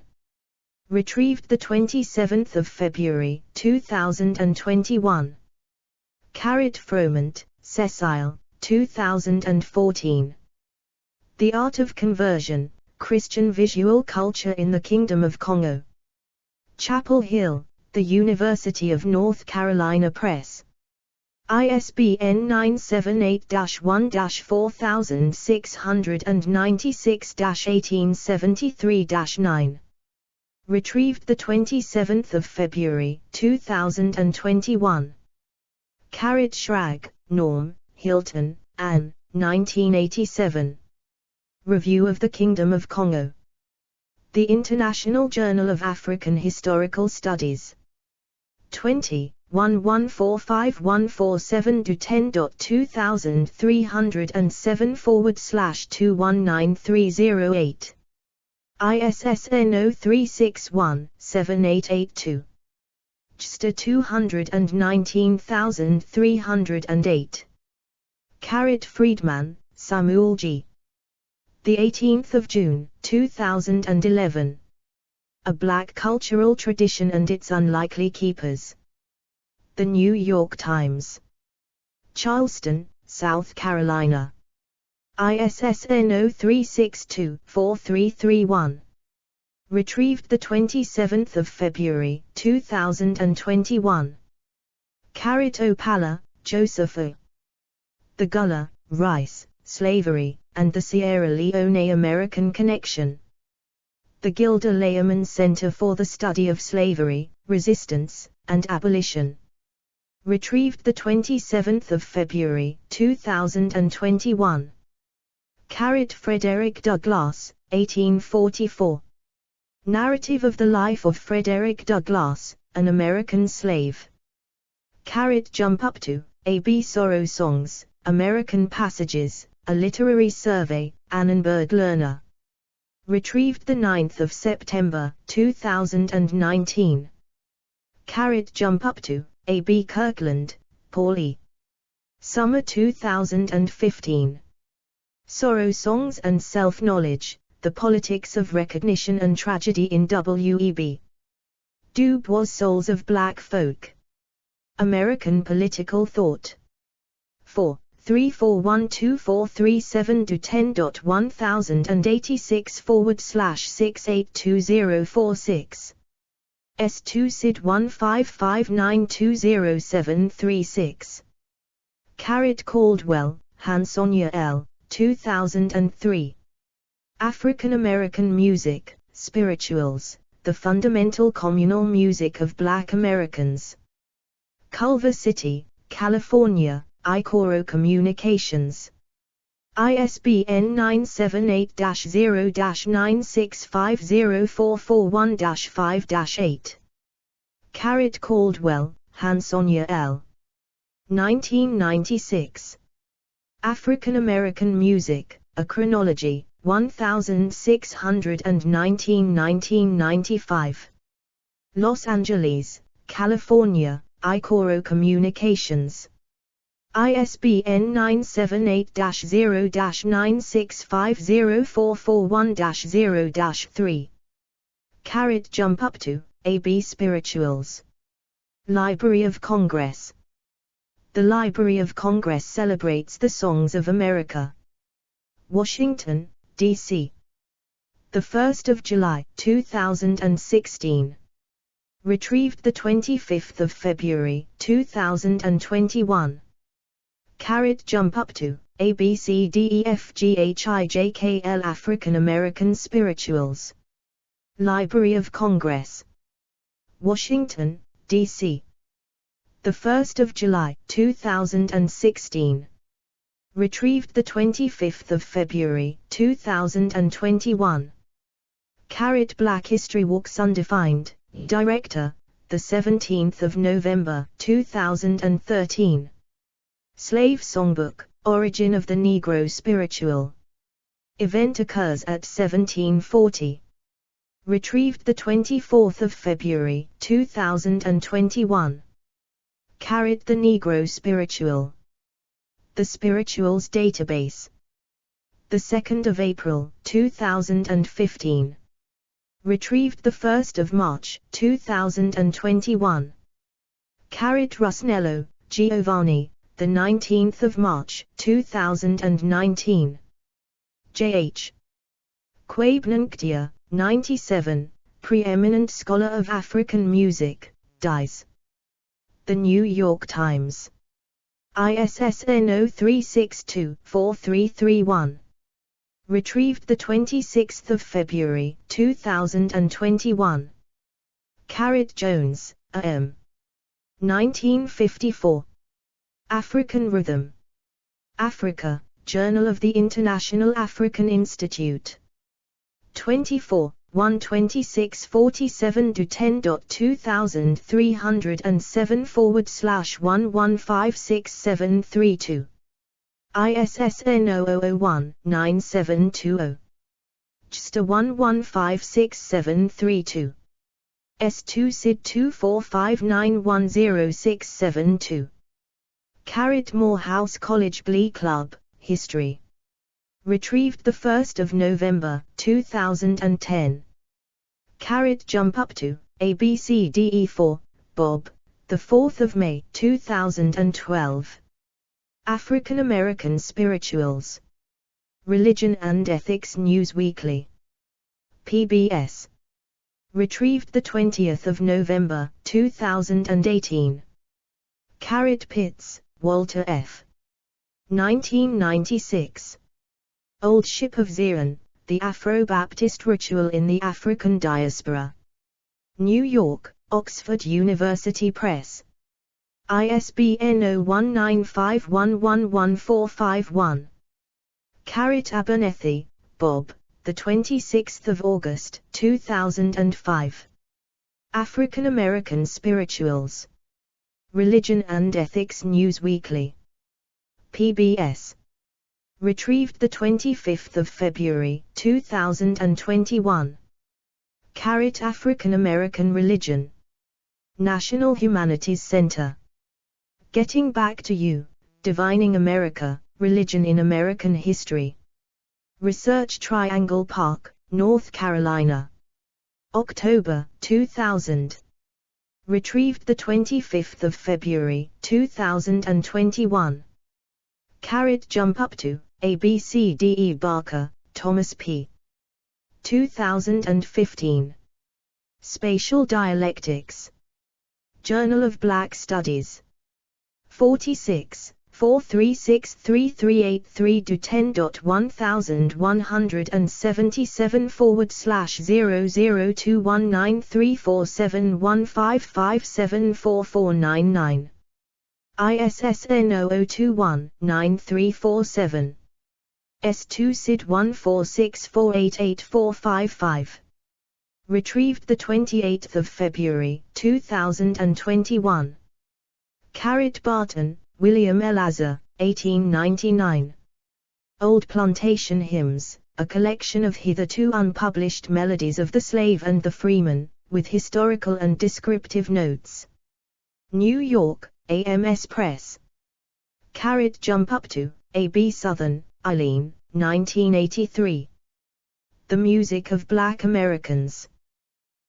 Retrieved 27th of February 2021. Froment, Cecile, 2014. The Art of Conversion, Christian Visual Culture in the Kingdom of Congo. Chapel Hill, The University of North Carolina Press. ISBN 978-1-4696-1873-9. Retrieved 27th of February 2021. Schrag, Norm, Hilton, Anne, 1987. Review of the Kingdom of Congo. The International Journal of African Historical Studies. 20, 114514.10.2307/219308. ISSN 0361-7882. JSTA 219308. Friedman, Samuel G. The 18th of June, 2011. A Black Cultural Tradition and Its Unlikely Keepers. The New York Times. Charleston, South Carolina. ISSN 0362-4331. Retrieved 27th of February 2021. Opala, Joseph O. The Gullah, Rice, Slavery, and the Sierra Leone American Connection. The Gilder Lehrman Center for the Study of Slavery, Resistance, and Abolition. Retrieved 27th of February 2021. Frederick Douglass, 1844. Narrative of the Life of Frederick Douglass, an American Slave. Jump Up To, A.B. Sorrow Songs, American Passages, A Literary Survey, Annenberg Lerner. Retrieved 9th of September 2019. Jump Up To, A.B. Kirkland, Paul E. Summer 2015. Sorrow Songs and Self-Knowledge, The Politics of Recognition and Tragedy in W.E.B. Du Bois Souls of Black Folk. American Political Thought. 4.3412437.1086/682046. S2 SID 155920736. Caldwell, Hansonia L. 2003. African American music, spirituals, the fundamental communal music of Black Americans. Culver City, California, iCoro Communications. ISBN 978-0-9650441-5-8. Caldwell, Hansonia L. 1996. African American Music, A Chronology, 1619-1995. Los Angeles, California, iCoro Communications. ISBN 978-0-9650441-0-3. Jump Up to, A.B. Spirituals. Library of Congress. The Library of Congress celebrates the songs of America. Washington, D.C. 1 July 2016. Retrieved 25 February 2021. Jump Up to, ABCDEFGHIJKL African American Spirituals. Library of Congress. Washington, D.C. 1 July 2016. Retrieved 25 February 2021. Black History Walks Undefined, Director, 17 November 2013. Slave Songbook, Origin of the Negro Spiritual. Event occurs at 1740. Retrieved 24 February 2021. The Negro Spiritual. The Spirituals Database. 2 April 2015. Retrieved 1 March 2021. Rusnello, Giovanni, 19 March 2019. J.H. Quabe 97, preeminent scholar of African music, dies. The New York Times. ISSN 0362-4331. Retrieved 26 February 2021. Jones, A.M. 1954. African Rhythm. Africa, Journal of the International African Institute. 24, 126-47-10.2307/1156732. ISSN 0001-9720. JSTA 115672. S2 SID 2459100672. Morehouse College Glee Club, History. Retrieved 1 November 2010. Jump Up to, ABCDE4, Bob, 4 May 2012. African American Spirituals. Religion and Ethics News Weekly. PBS. Retrieved 20 November 2018. Pitts, Walter F. 1996. Old Ship of Zion, the Afro-Baptist Ritual in the African Diaspora. New York, Oxford University Press. ISBN 0195111451. Abernethy, Bob, 26 August 2005. African American Spirituals. Religion and Ethics News Weekly. PBS. Retrieved 25 February 2021. African American Religion. National Humanities Center. Getting Back to You, Divining America, Religion in American History. Research Triangle Park, North Carolina. October 2000. Retrieved 25 February 2021. Jump Up to, ABCDE Barker, Thomas P. 2015. Spatial Dialectics. Journal of Black Studies. 46, 4363383 do 10.1177/00219347155744499. ISSN 0021-9347. S2 SID 146488455. Retrieved 28 February 2021. Carrot Barton, William Elazar, 1899. Old Plantation Hymns, a collection of hitherto unpublished melodies of the slave and the freeman, with historical and descriptive notes. New York, AMS Press. Carrot Jump Up To, A.B. Southern, Eileen, 1983. The Music of Black Americans.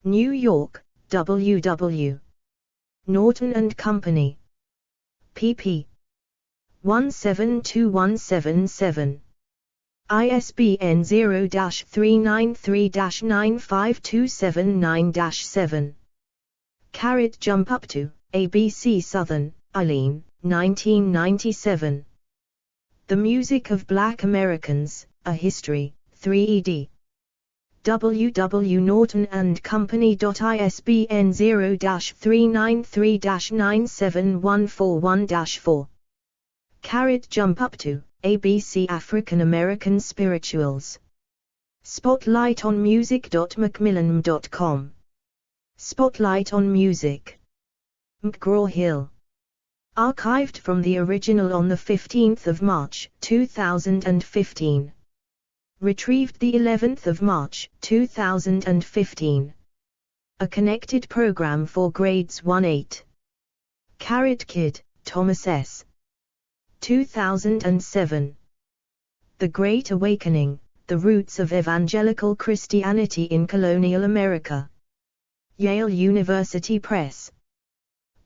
New York, W.W. Norton and Company. pp. 172177. ISBN 0-393-95279-7. Carrot Jump Up To, ABC Southern, Eileen, 1997. The Music of Black Americans, A History, 3 ed. W.W. Norton and Company. ISBN 0-393-97141-4. Carrot Jump Up To, ABC African American Spirituals. Spotlight on Music.macmillan.com. Spotlight on Music. McGraw-Hill. Archived from the original on 15 March 2015. Retrieved 11 March 2015. A connected program for grades 1-8. Carrot Kid, Thomas S. 2007. The Great Awakening, The Roots of Evangelical Christianity in Colonial America. Yale University Press.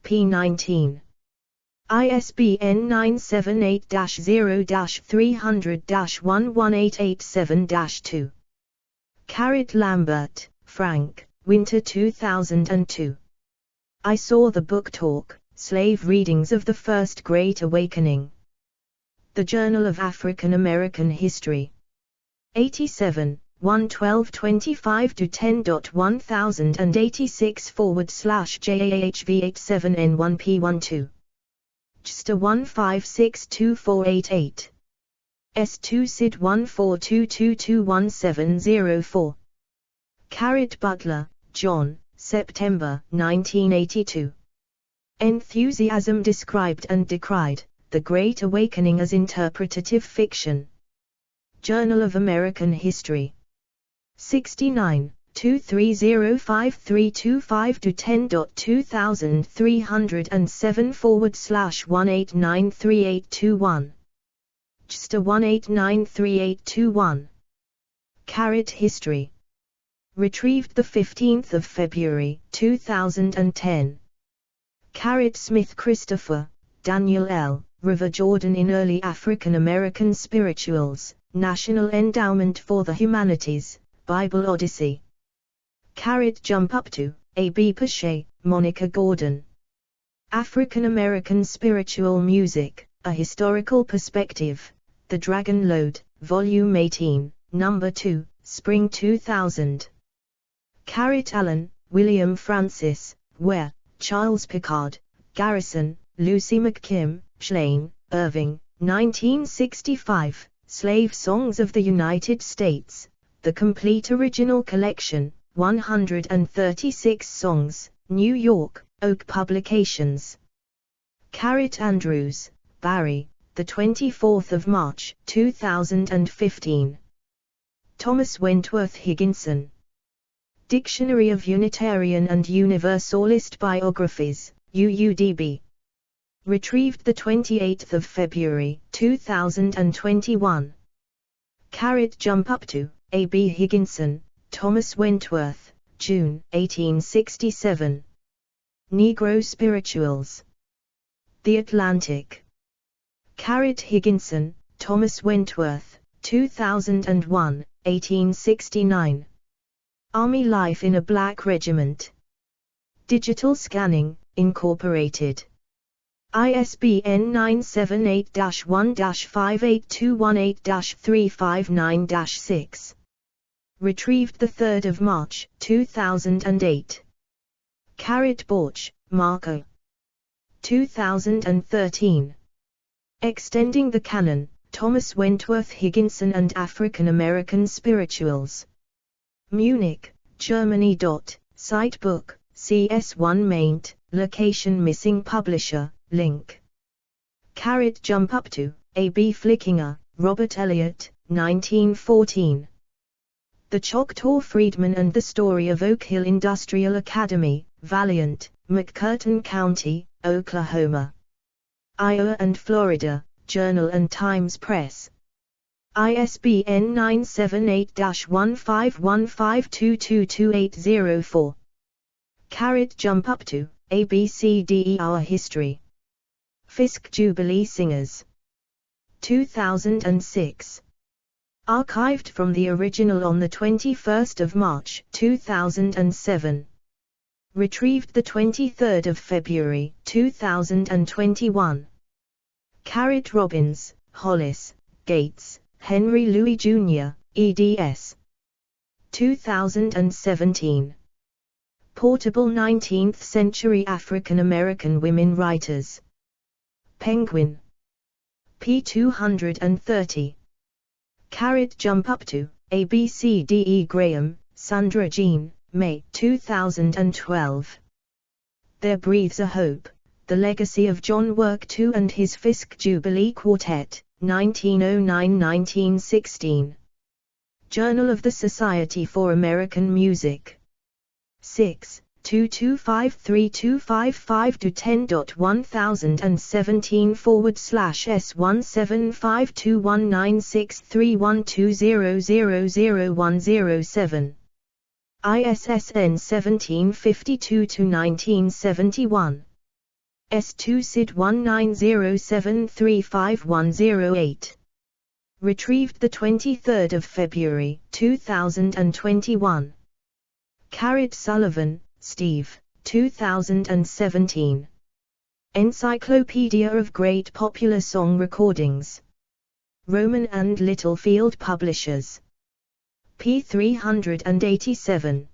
p. 19. ISBN 978-0-300-11887-2. Carrot Lambert, Frank, Winter 2002. I Saw the Book Talk, Slave Readings of the First Great Awakening. The Journal of African American History. 87, 11225-10.1086/JAHV87N1P12. JSTA 1562488. S2 SID 142221704. Carrot Butler, John, September 1982. Enthusiasm Described and Decried, The Great Awakening as Interpretative Fiction. Journal of American History. 69, 2305325-10.2307/1893821. JSTA 1893821. Carrot History. Retrieved 15 February 2010. Carrot Smith Christopher, Daniel L., River Jordan in Early African American Spirituals, National Endowment for the Humanities, Bible Odyssey. Carrot Jump Up To, A.B. Pache, Monica Gordon. African American Spiritual Music, A Historical Perspective, The Dragon Load, Volume 18, Number 2, Spring 2000. Carrot Allen, William Francis, Ware, Charles Picard, Garrison, Lucy McKim, Schlein, Irving, 1965, Slave Songs of the United States, The Complete Original Collection, 136 songs, New York, Oak Publications. Carrot Andrews, Barry, the 24th of March, 2015. Thomas Wentworth Higginson. Dictionary of Unitarian and Universalist Biographies, UUDB. Retrieved 28 February, 2021. Carrot Jump Up To, A.B. Higginson, Thomas Wentworth, June, 1867. Negro Spirituals. The Atlantic. Carrot Higginson, Thomas Wentworth, 2001, 1869. Army Life in a Black Regiment. Digital Scanning, Incorporated. ISBN 978-1-58218-359-6. Retrieved 3 March 2008. Borch, Marco. 2013. Extending the Canon, Thomas Wentworth Higginson and African American Spirituals. Munich, Germany. Sitebook, CS1 maint, location missing publisher, link. Jump up to, A.B. Flickinger, Robert Elliott, 1914. The Choctaw Freedmen and the Story of Oak Hill Industrial Academy, Valiant, McCurtain County, Oklahoma. Iowa and Florida, Journal and Times Press. ISBN 978-1515222804. Jump up to, ABCDE Our History. Fisk Jubilee Singers. 2006. Archived from the original on 21 March 2007. Retrieved 23 February 2021. Robbins, Hollis, Gates, Henry Louis Jr., eds. 2017. Portable 19th-century African-American women writers. Penguin. p. 230. Jump up to, ABCDE Graham, Sandra Jean, May 2012. There Breathes a Hope, The Legacy of John Work II and His Fisk Jubilee Quartet, 1909-1916. Journal of the Society for American Music. 6, 2253255.10.107521963120000107. ISSN 1752-1971. S2 SID 1907355108. Retrieved 23 February 2021. Sullivan, Steve, 2017. Encyclopedia of Great Popular Song Recordings. Rowman and Littlefield Publishers. p. 387.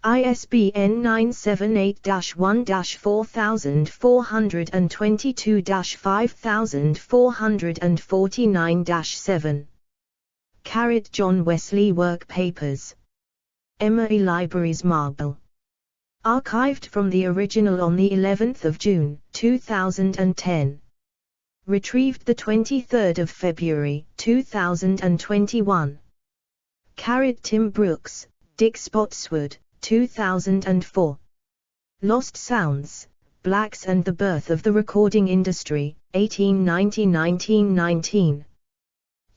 ISBN 978-1-4022-5449-7. John Wesley Work Papers. Emory Libraries Marble. Archived from the original on the 11th of June, 2010. Retrieved 23 February, 2021. Tim Brooks, Dick Spotswood, 2004. Lost Sounds, Blacks and the Birth of the Recording Industry, 1890–1919.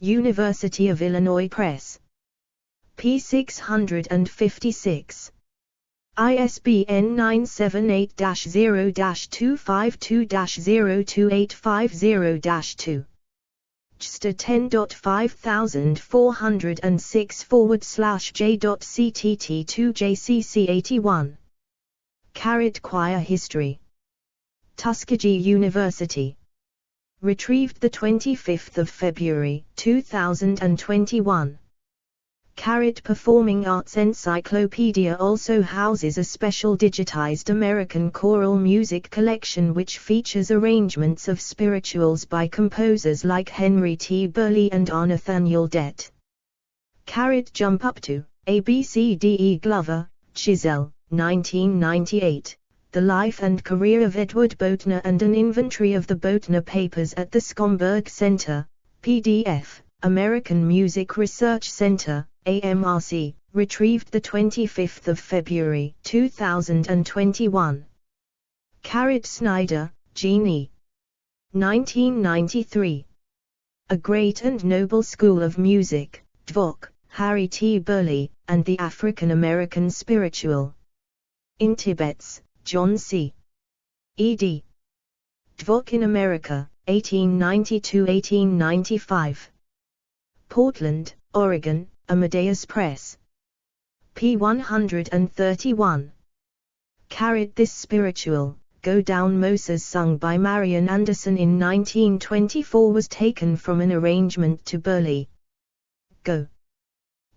University of Illinois Press. p. 656. ISBN 978-0-252-02850-2. JSTOR 10.5406/J.CTT2JCC81. Choir History. Tuskegee University. Retrieved 25 February 2021. Performing Arts Encyclopedia also houses a special digitized American choral music collection which features arrangements of spirituals by composers like Henry T. Burley and R. Nathaniel Dett. Jump up to, ABCDE Glover, Chisel, 1998, The Life and Career of Edward Boatner and an inventory of the Boatner Papers at the Schomburg Center, PDF, American Music Research Center, AMRC, retrieved 25 February 2021. Snyder, Jeannie. 1993. A Great and Noble School of Music, DVOC, Harry T. Burley, and the African American Spiritual. In Tibets, John C. ed. DVOC in America, 1892–1895. Portland, Oregon, Amadeus Press. p. 131. This Spiritual, Go Down Moses, sung by Marian Anderson in 1924, was taken from an arrangement to Burley. Go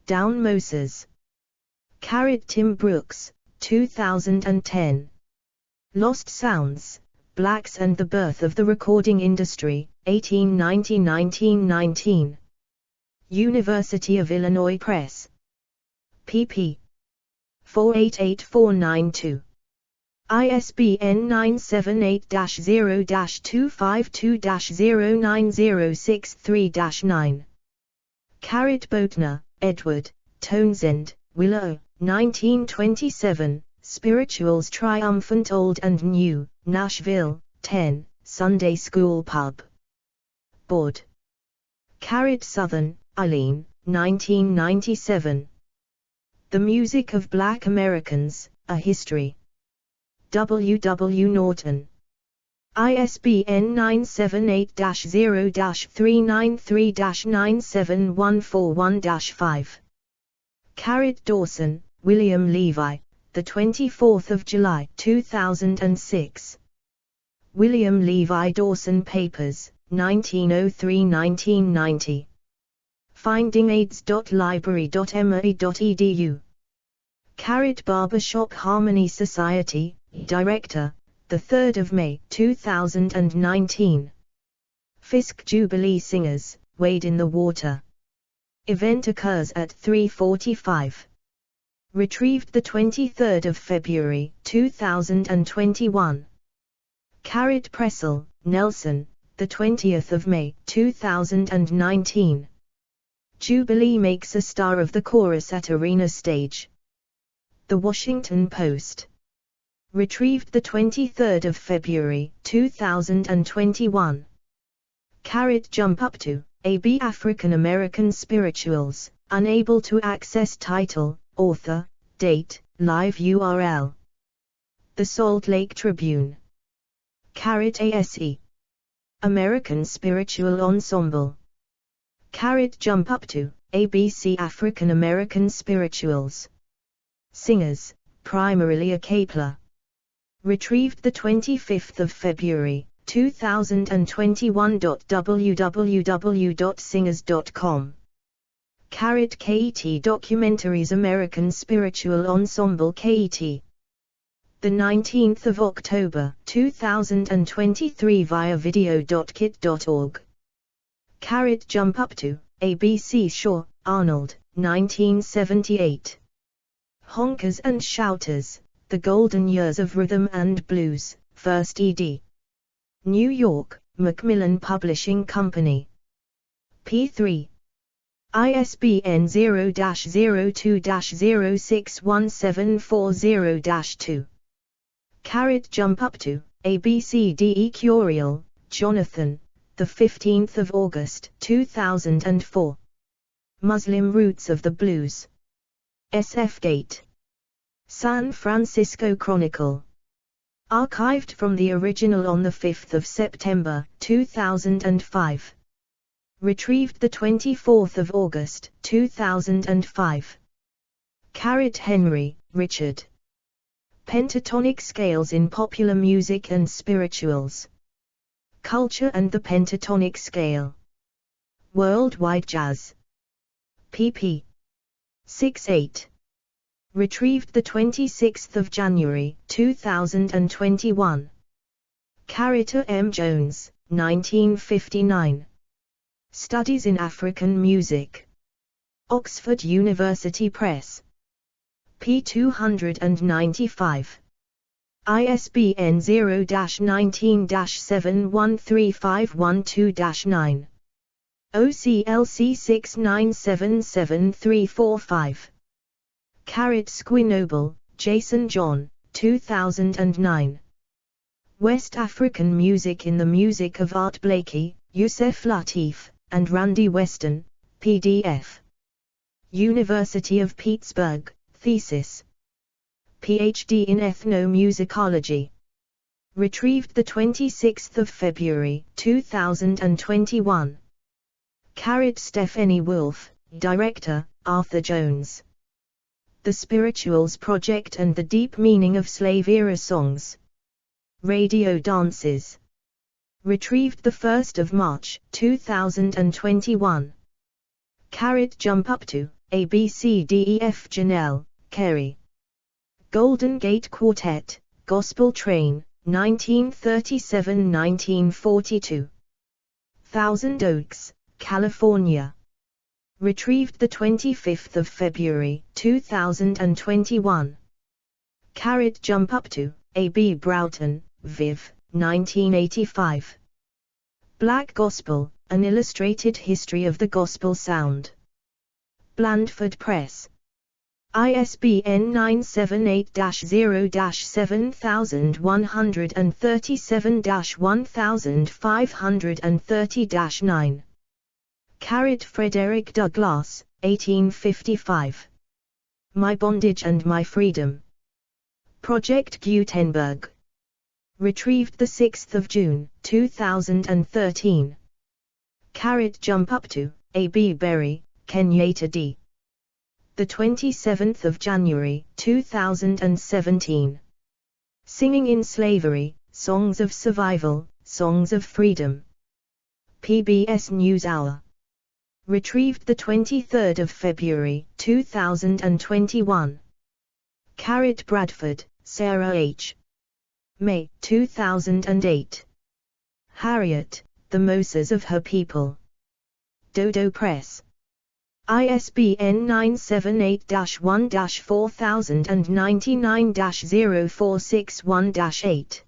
Down Moses. Tim Brooks, 2010. Lost Sounds, Blacks and the Birth of the Recording Industry, 1890–1919. University of Illinois Press. pp. 488492. ISBN 978-0-252-09063-9. Boatner, Edward, Townsend, Willow, 1927, Spirituals Triumphant Old and New, Nashville, 10, Sunday School Pub. Board. Southern, Eileen, 1997. The Music of Black Americans, A History. W. W. Norton. ISBN 978-0-393-97141-5. Dawson, William Levi, the 24th of July, 2006. William Levi Dawson Papers, 1903–1990. findingaids.library.emory.edu. Barbershop Harmony Society, Director, the 3rd of May, 2019. Fisk Jubilee Singers, Wade in the Water. Event occurs at 3:45. Retrieved the 23rd of February, 2021. Pressel, Nelson, the 20th of May, 2019. Jubilee makes a star of the chorus at arena stage. The Washington Post. Retrieved the 23rd of February, 2021. Jump Up to, AB African American Spirituals, unable to access title, author, date, live URL. The Salt Lake Tribune. ASE. American Spiritual Ensemble. Jump Up to, ABC African American Spirituals. Singers, primarily a cappella. Retrieved the 25th of February, 2021. www.singers.com. KET Documentaries American Spiritual Ensemble KET. The 19th of October, 2023 via video.kit.org. Jump Up to, ABC Shaw, Arnold, 1978. Honkers and Shouters, The Golden Years of Rhythm and Blues, 1st ed. New York, Macmillan Publishing Company. p3. ISBN 0-02-061740-2. Jump Up to, ABCDE Curiel, Jonathan, the 15th of August, 2004. Muslim Roots of the Blues. SF Gate. San Francisco Chronicle. Archived from the original on 5 September, 2005. Retrieved 24 August, 2005. Henry, Richard. Pentatonic Scales in Popular Music and Spirituals. Culture and the Pentatonic Scale. Worldwide Jazz. pp. 6-8. Retrieved 26 January, 2021. M. Jones, 1959. Studies in African Music. Oxford University Press. p. 295. ISBN 0-19-713512-9. OCLC 69777345. Squinoble, Jason John, 2009. West African Music in the Music of Art Blakey, Yusef Latif, and Randy Weston, PDF. University of Pittsburgh, thesis. PhD in Ethnomusicology. Retrieved 26 February, 2021. Stephanie Wolfe, Director, Arthur Jones. The Spirituals Project and the Deep Meaning of Slave-Era Songs. Radio Dances. Retrieved 1 March 2021. Jump Up To, A B C D E F Janelle, Kerry. Golden Gate Quartet, Gospel Train, 1937–1942. Thousand Oaks, California. Retrieved 25 February 2021. Jump Up To, A B Broughton, Viv, 1985. Black Gospel, An Illustrated History of the Gospel Sound. Blandford Press. ISBN 978-0-7137-1530-9. Frederick Douglass, 1855. My Bondage and My Freedom. Project Gutenberg. Retrieved 6 June 2013. Jump Up To, A B Berry, Kenyatta D. 27 January 2017. Singing in Slavery, Songs of Survival, Songs of Freedom. PBS NewsHour. Retrieved 23 February 2021. Bradford, Sarah H. May 2008. Harriet, The Moses of Her People. Dodo Press. ISBN 978-1-4099-0461-8.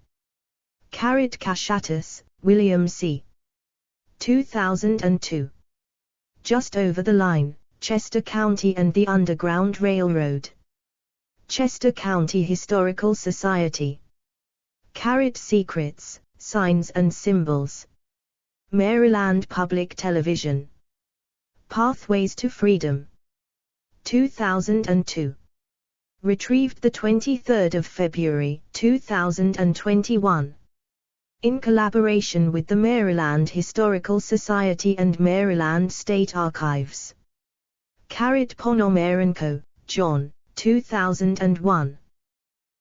Cashatus, William C. 2002. Just Over the Line, Chester County and the Underground Railroad. Chester County Historical Society. Secrets, Signs and Symbols. Maryland Public Television. Pathways to Freedom. 2002. Retrieved 23 February 2021. In collaboration with the Maryland Historical Society and Maryland State Archives. Ponomarenko, John, 2001.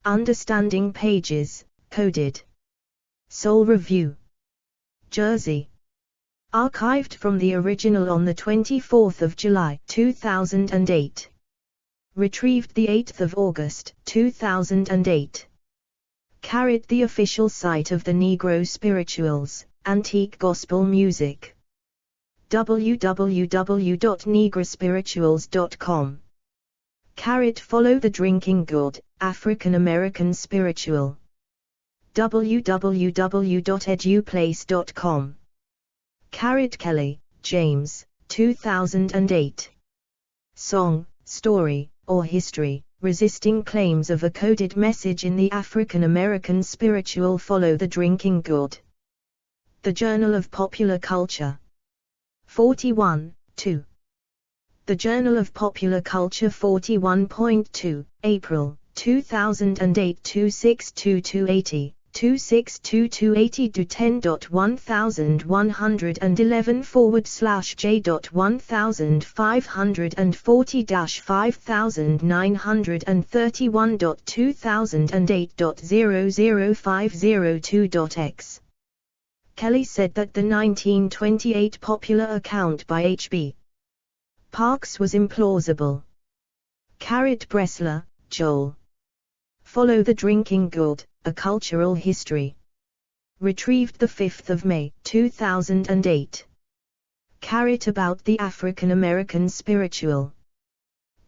Understanding Pages, Coded. Soul Review. Jersey. Archived from the original on 24 July 2008. Retrieved 8 August 2008. The official site of the Negro Spirituals, Antique Gospel Music. www.negrospirituals.com. Follow the Drinking Gourd, African American Spiritual. www.eduplace.com. Kelly, James, 2008. Song, Story, or History, Resisting Claims of a Coded Message in the African American Spiritual. Follow the Drinking Gourd. The Journal of Popular Culture. 41, 2. The Journal of Popular Culture 41.2, April, 2008 262280. 262.10.1011/j.1050-50930 Kelly said that the 1928 popular account by H.B. Parks was implausible. Bressler, Joel. Follow the Drinking Gourd, A Cultural History. Retrieved 5 May 2008. About the African American Spiritual.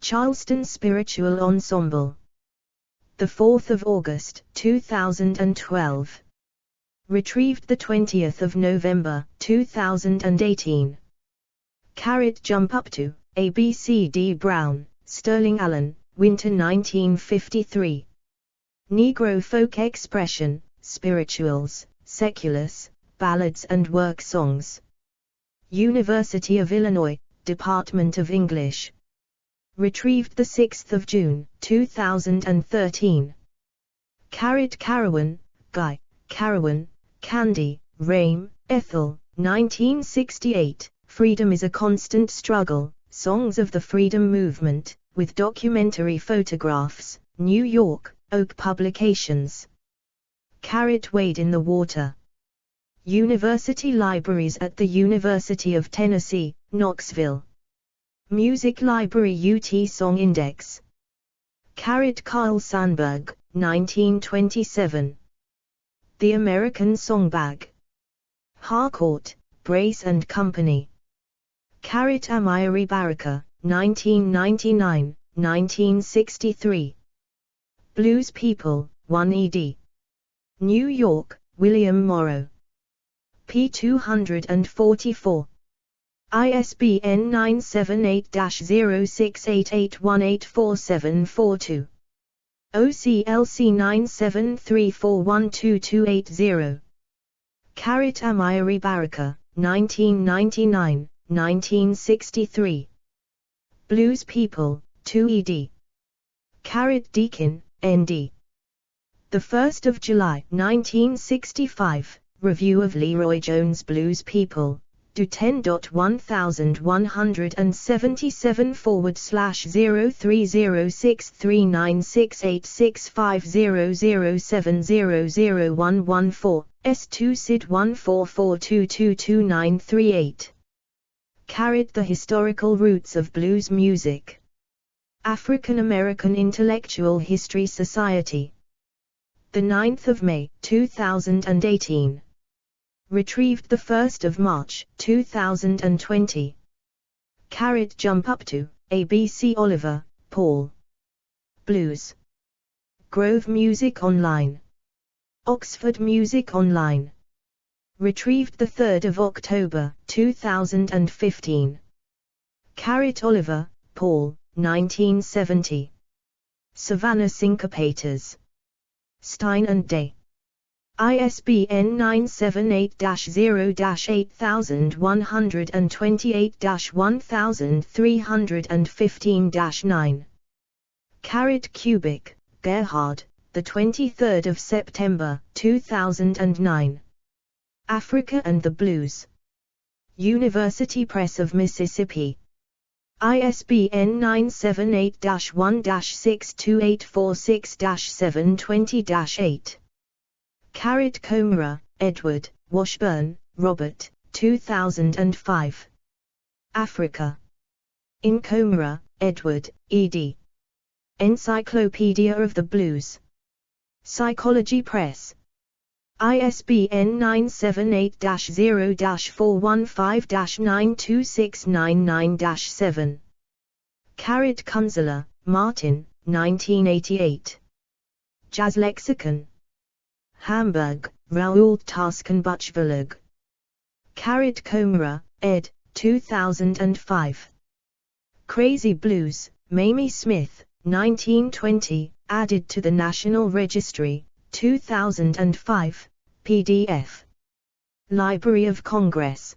Charleston Spiritual Ensemble. 4 August 2012. Retrieved 20 November 2018. Jump Up To, A B C D Brown, Sterling Allen, Winter 1953. Negro Folk Expression, Spirituals, Seculars, Ballads and Work Songs. University of Illinois, Department of English. Retrieved 6 June 2013. Carawan, Guy, Carawan, Candy, Rame, Ethel, 1968, Freedom is a Constant Struggle, Songs of the Freedom Movement, with documentary photographs, New York, Oak Publications. Wade in the water. University libraries at the University of Tennessee, Knoxville. Music Library UT Song Index. Carl Sandburg, 1927. The American Songbag. Harcourt, Brace and Company. Amiri Baraka, 1999, 1963. Blues People, 1 ed. New York, William Morrow. p. 244. ISBN 978-0688184742. OCLC 973412280. Amiri Baraka, 1999, 1963. Blues People, 2 ed. Deakin, N.D. 1 July 1965, Review of Leroy Jones' Blues People, do 10.10117639686500700114, S2 SID 144222938. The Historical Roots of Blues Music. African American Intellectual History Society. 9 May, 2018. Retrieved 1 March, 2020. Jump Up To, ABC Oliver, Paul. Blues. Grove Music Online. Oxford Music Online. Retrieved 3 October, 2015. Oliver, Paul, 1970. Savannah Syncopators. Stein and Day. ISBN 978-0-8128-1315-9. Kubik, Gerhard, 23 September, 2009. Africa and the Blues. University Press of Mississippi. ISBN 978-1-62846-720-8. Comra, Edward, Washburn, Robert, 2005. Africa. In Comra, Edward, ed. Encyclopedia of the Blues. Psychology Press. ISBN 978-0-415-92699-7. Kunzler, Martin, 1988. Jazz Lexicon. Hamburg, Raoul Taskenbuch Verlag. Comra, ed. 2005. Crazy Blues, Mamie Smith, 1920, added to the National Registry, 2005, PDF. Library of Congress.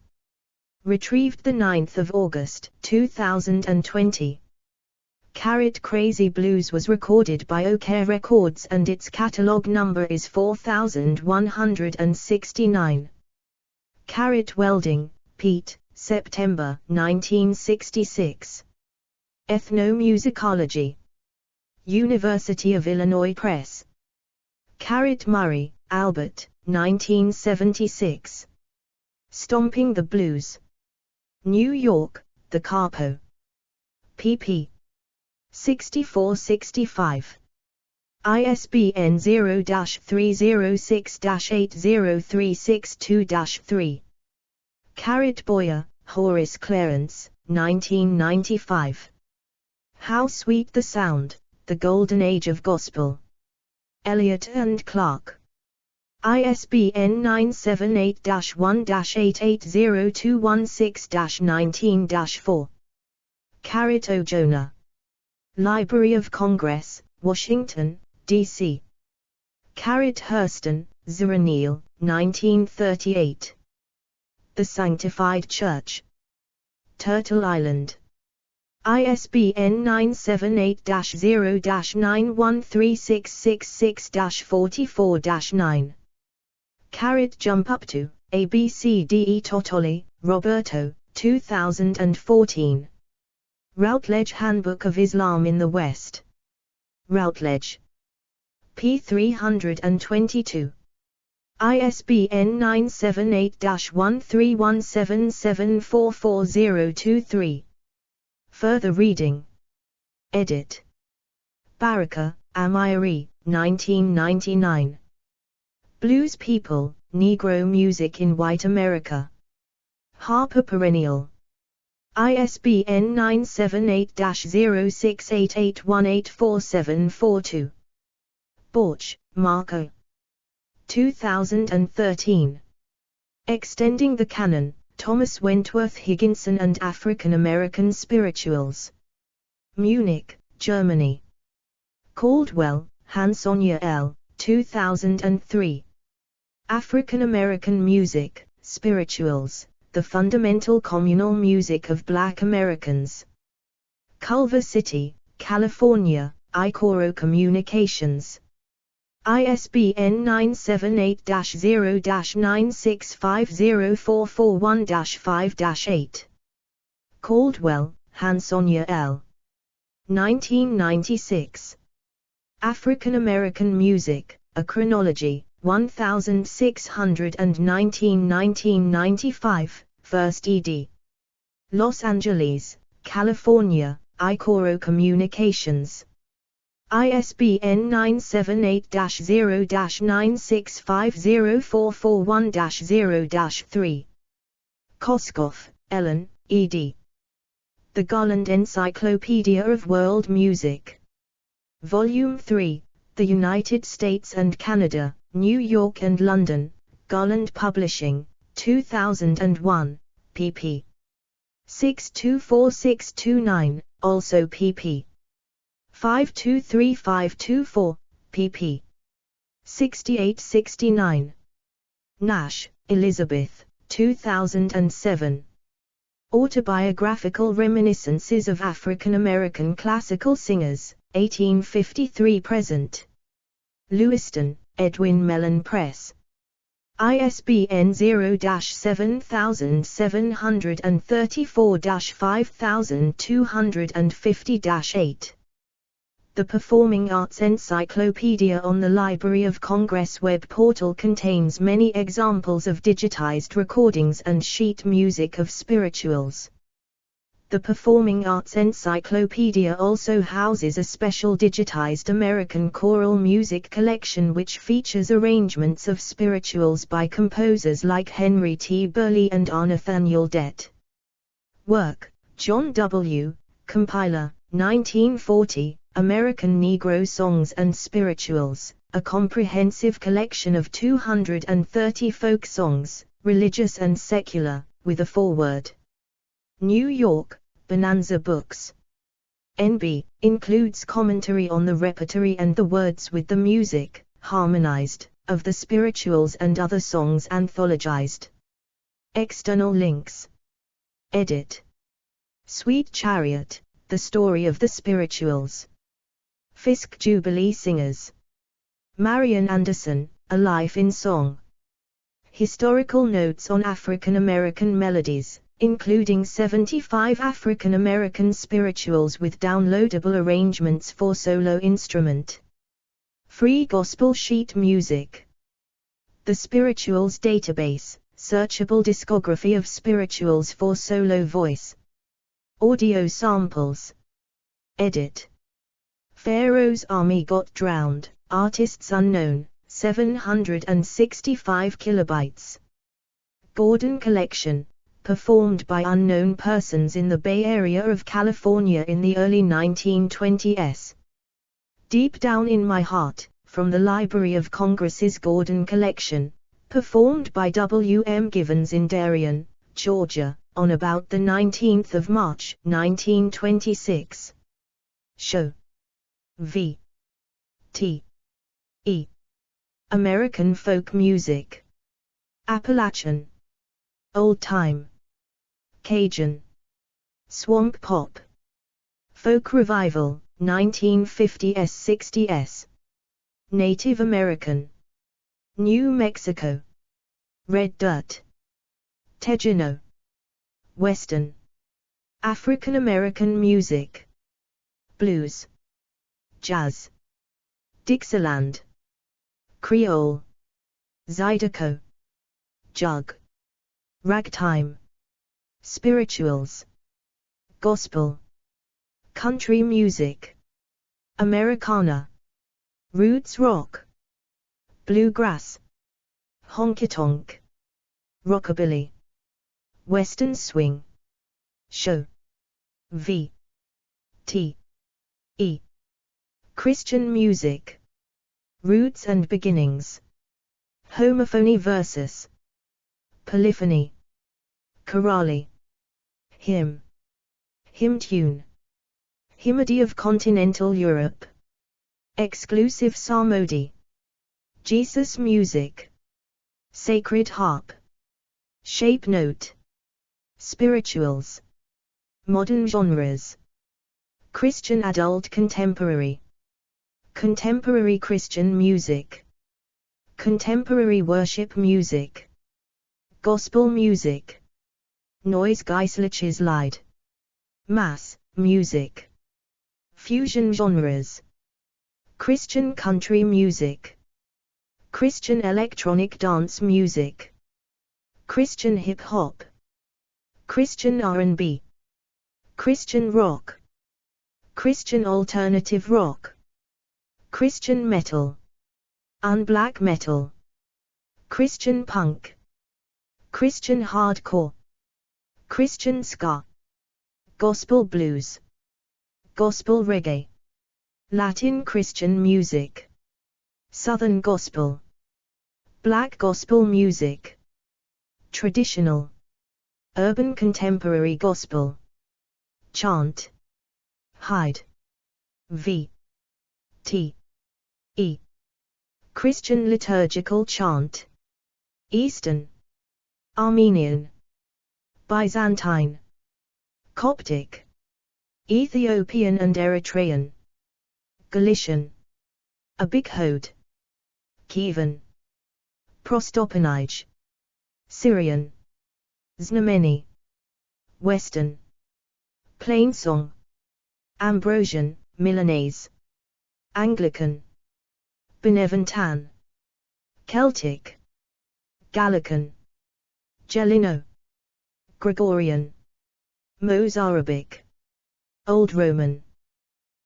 Retrieved 9 August, 2020. Crazy Blues was recorded by O'Care Records and its catalog number is 4169. Welding, Pete, September 1966. Ethnomusicology. University of Illinois Press. Murray, Albert, 1976. Stomping the Blues. New York, The Capo. pp. 64-65. ISBN 0-306-80362-3. Boyer, Horace Clarence, 1995. How Sweet the Sound, The Golden Age of Gospel. Elliott and Clark. ISBN 978-1-880216-19-4. O'Jonah. Library of Congress, Washington, D.C. Hurston, Zeraniel, 1938. The Sanctified Church. Turtle Island. ISBN 978-0-913666-44-9. Jump Up To, ABCDE Totoli, Roberto, 2014. Routledge Handbook of Islam in the West. Routledge. p. 322. ISBN 978-1317744023. Further reading. Edit. Baraka, Amiri, 1999. Blues People, Negro Music in White America. Harper Perennial. ISBN 978-0688184742. Borch, Marco. 2013. Extending the Canon, Thomas Wentworth Higginson and African American Spirituals. Munich, Germany. Caldwell, Hansonia L., 2003. African American Music, Spirituals, The Fundamental Communal Music of Black Americans. Culver City, California, Icoro Communications. ISBN 978-0-9650441-5-8. Caldwell, Hansonia L. 1996. African American Music, A Chronology, 1619-1995, 1st ed. Los Angeles, California, Icoro Communications. ISBN 978-0-9650441-0-3. Koskoff, Ellen, ed. The Garland Encyclopedia of World Music. Volume 3, The United States and Canada, New York and London, Garland Publishing, 2001, pp. 624629, also pp. 523524, pp. 6869. Nash, Elizabeth, 2007. Autobiographical Reminiscences of African American Classical Singers, 1853-present. Lewiston, Edwin Mellon Press. ISBN 0-7734-5250-8. The Performing Arts Encyclopedia on the Library of Congress web portal contains many examples of digitized recordings and sheet music of spirituals. The Performing Arts Encyclopedia also houses a special digitized American choral music collection which features arrangements of spirituals by composers like Henry T. Burley and R. Nathaniel Dett. Work, John W., Compiler, 1940, American Negro Songs and Spirituals, a comprehensive collection of 230 folk songs, religious and secular, with a foreword. New York, Bonanza Books. NB, includes commentary on the repertory and the words with the music, harmonized, of the spirituals and other songs anthologized. External links. Edit. Sweet Chariot, The Story of the Spirituals. Fisk Jubilee Singers. Marian Anderson, A Life in Song. Historical notes on African American melodies, including 75 African American spirituals with downloadable arrangements for solo instrument. Free gospel sheet music. The Spirituals Database, searchable discography of spirituals for solo voice. Audio samples. Edit. Pharaoh's Army Got Drowned, Artists Unknown, 765 kilobytes. Gordon Collection, performed by unknown persons in the Bay Area of California in the early 1920s. Deep Down in My Heart, from the Library of Congress's Gordon Collection, performed by W. M. Givens in Darien, Georgia, on about the 19th of March, 1926. Show. V. T. E. American Folk Music. Appalachian. Old Time. Cajun. Swamp Pop. Folk Revival, 1950s-60s. Native American. New Mexico. Red Dirt. Tejano. Western. African American Music. Blues. Jazz. Dixieland. Creole. Zydeco, jug, ragtime, spirituals, gospel, country music, Americana, roots rock, bluegrass, honky-tonk, rockabilly, western swing, show, V, T, E, Christian music, roots and beginnings, homophony versus polyphony, chorale, hymn, hymn tune, hymnody of continental Europe, exclusive psalmody, Jesus music, sacred harp, shape note, spirituals, modern genres, Christian adult contemporary, contemporary Christian music, contemporary worship music, gospel music, noise geistliches Lied, mass music, fusion genres, Christian country music, Christian electronic dance music, Christian hip-hop, Christian R&B, Christian rock, Christian alternative rock, Christian metal, black metal, Christian punk, Christian hardcore, Christian ska, gospel blues, gospel reggae, Latin Christian music, Southern gospel, black gospel music, traditional, urban contemporary gospel, chant, hide, V, T, E, Christian liturgical chant, Eastern, Armenian, Byzantine, Coptic, Ethiopian and Eritrean, Galician, Abighode, Kievan, Prostopanige, Syrian, Znameni, Western, Plainsong, Ambrosian, Milanese, Anglican, Beneventan, Celtic, Gallican, Gelino, Gregorian, Mozarabic, Old Roman,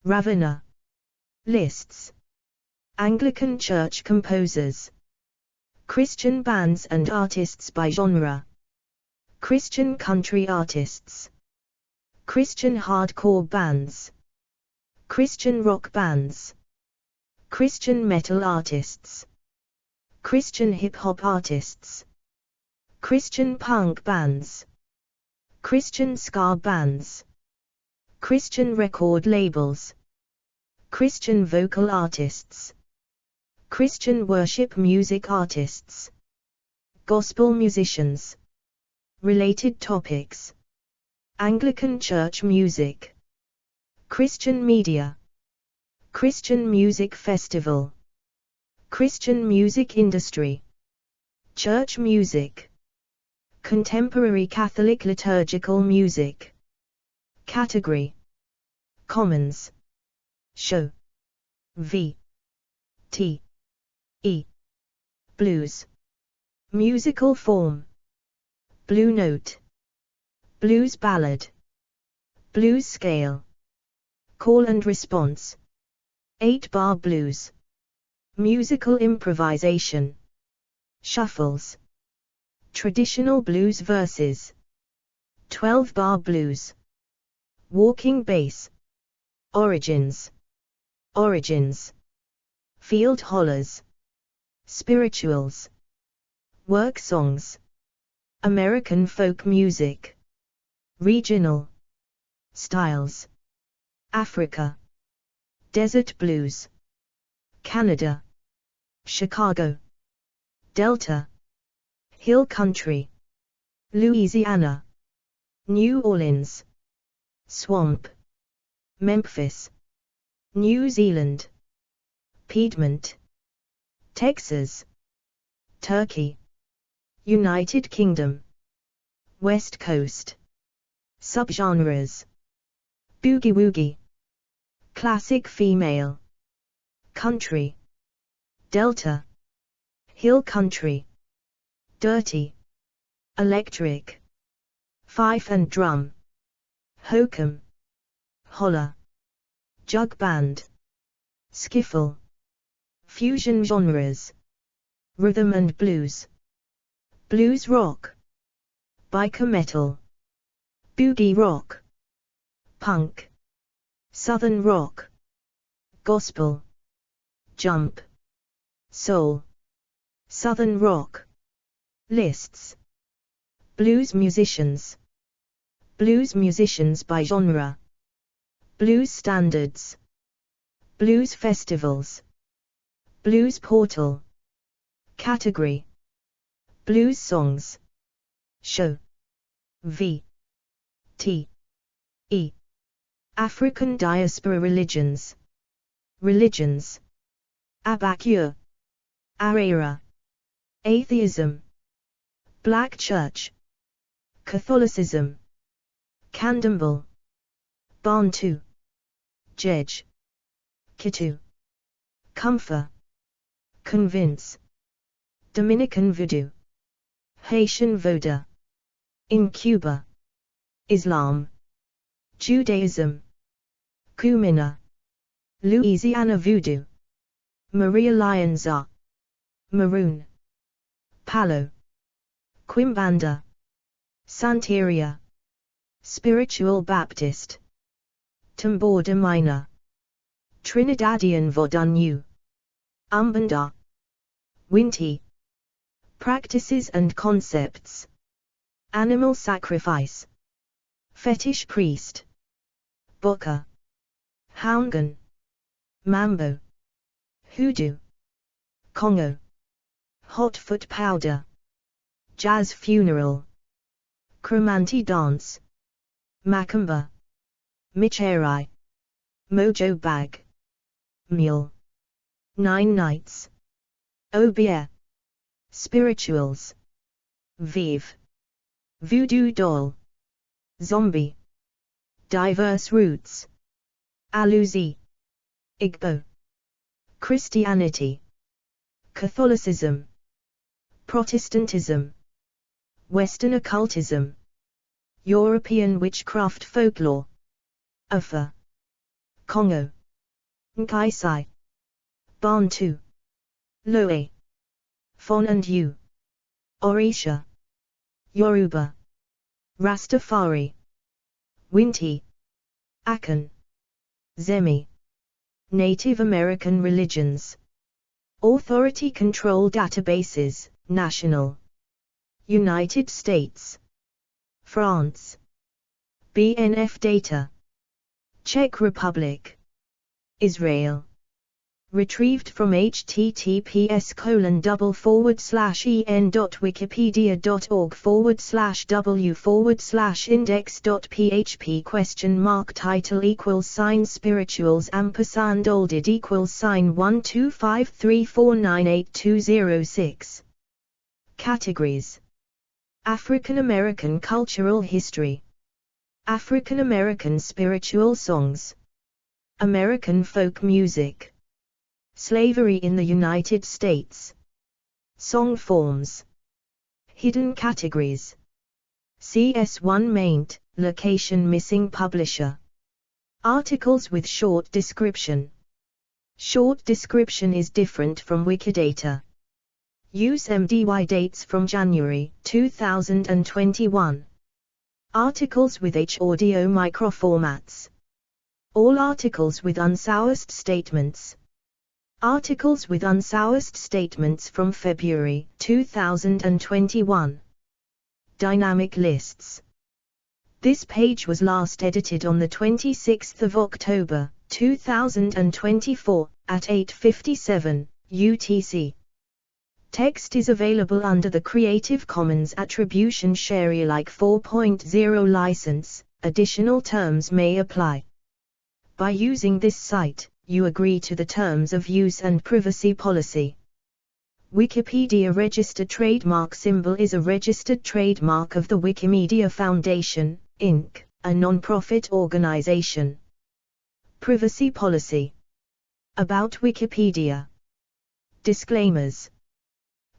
Ravenna, lists, Anglican Church composers, Christian bands and artists by genre, Christian country artists, Christian hardcore bands, Christian rock bands, Christian metal artists, Christian hip-hop artists, Christian punk bands, Christian ska bands, Christian record labels, Christian vocal artists, Christian worship music artists, gospel musicians, related topics, Anglican church music, Christian media, Christian music festival, Christian music industry, church music, contemporary Catholic liturgical music, category, commons, show, V, T, E, blues, musical form, blue note, blues ballad, blues scale, call and response, 8-bar blues, musical improvisation, shuffles, traditional blues verses, 12-bar blues, walking bass, origins, field hollers, spirituals, work songs, American folk music, regional, styles, Africa, desert blues, Canada, Chicago, Delta, Hill Country, Louisiana, New Orleans, Swamp, Memphis, New Zealand, Piedmont, Texas, Turkey, United Kingdom, West Coast, subgenres, boogie-woogie, classic female, country, Delta, hill country, dirty, electric, fife and drum, hokum, holler, jug band, skiffle, fusion genres, rhythm and blues, blues rock, biker metal, boogie rock, punk, southern rock, gospel, jump, soul, southern rock. Lists. Blues musicians by genre, blues standards, blues festivals, blues portal, category, blues songs, show, v, t, e, African diaspora religions, Abacure, Arera, atheism, Black Church, Catholicism, Candomblé, Bantu, Jej, Kitu, Comfort, Convince, Dominican Voodoo, Haitian Voda, in Cuba, Islam, Judaism, Kumina, Louisiana Voodoo, Maria Lionza, Maroon, Palo, Quimbanda, Santeria, Spiritual Baptist, Tambor de Mina, Trinidadian Vodunyu, Umbanda, Winti, Practices and Concepts, Animal Sacrifice, Fetish Priest, Boka, Houngan, Mambo, Hoodoo, Congo, Hot Foot Powder, Jazz Funeral, Cromanti Dance, Macumba, Micherai, Mojo Bag, Mule, Nine Nights, Obia, Spirituals, Vive, Voodoo Doll, Zombie, Diverse Roots, Aluzi, Igbo, Christianity, Catholicism, Protestantism, Western occultism, European witchcraft folklore, Afa, Congo, Nkaisai, Bantu, Loe, Fon and Yu, Orisha, Yoruba, Rastafari, Winti, Akan, Zemi, Native American religions, Authority Control Databases, National, United States, France, BNF Data, Czech Republic, Israel. Retrieved from https://en.wikipedia.org/w/index.php title spirituals olded =12534982006. Categories: African American cultural history, African American spiritual songs, American folk music, slavery in the United States, song forms, hidden categories, CS1 maint, location missing publisher, articles with short description. Short description is different from Wikidata. Use MDY dates from January 2021. Articles with H-audio microformats. All articles with unsourced statements. Articles with unsourced statements from February 2021. Dynamic lists. This page was last edited on the 26th of October 2024 at 8:57 UTC. Text is available under the Creative Commons Attribution Share Alike 4.0 license. Additional terms may apply. By using this site, you agree to the terms of use and privacy policy. Wikipedia registered trademark symbol is a registered trademark of the Wikimedia Foundation, Inc., a non-profit organization. Privacy policy. About Wikipedia. Disclaimers.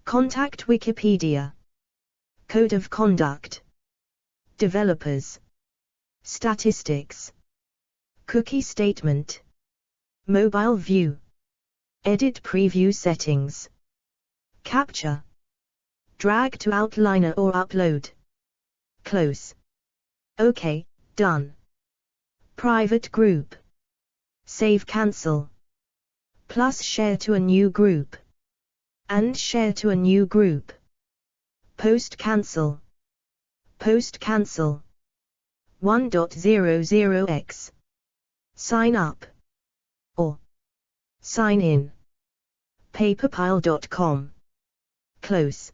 Contact Wikipedia. Code of conduct. Developers. Statistics. Cookie statement. Mobile view. Edit preview settings. Capture. Drag to outliner or upload. Close. OK, done. Private group. Save cancel. Plus share to a new group. And share to a new group. Post cancel. Post cancel. 1.00x. Sign up. Or sign in. Paperpile.com. Close.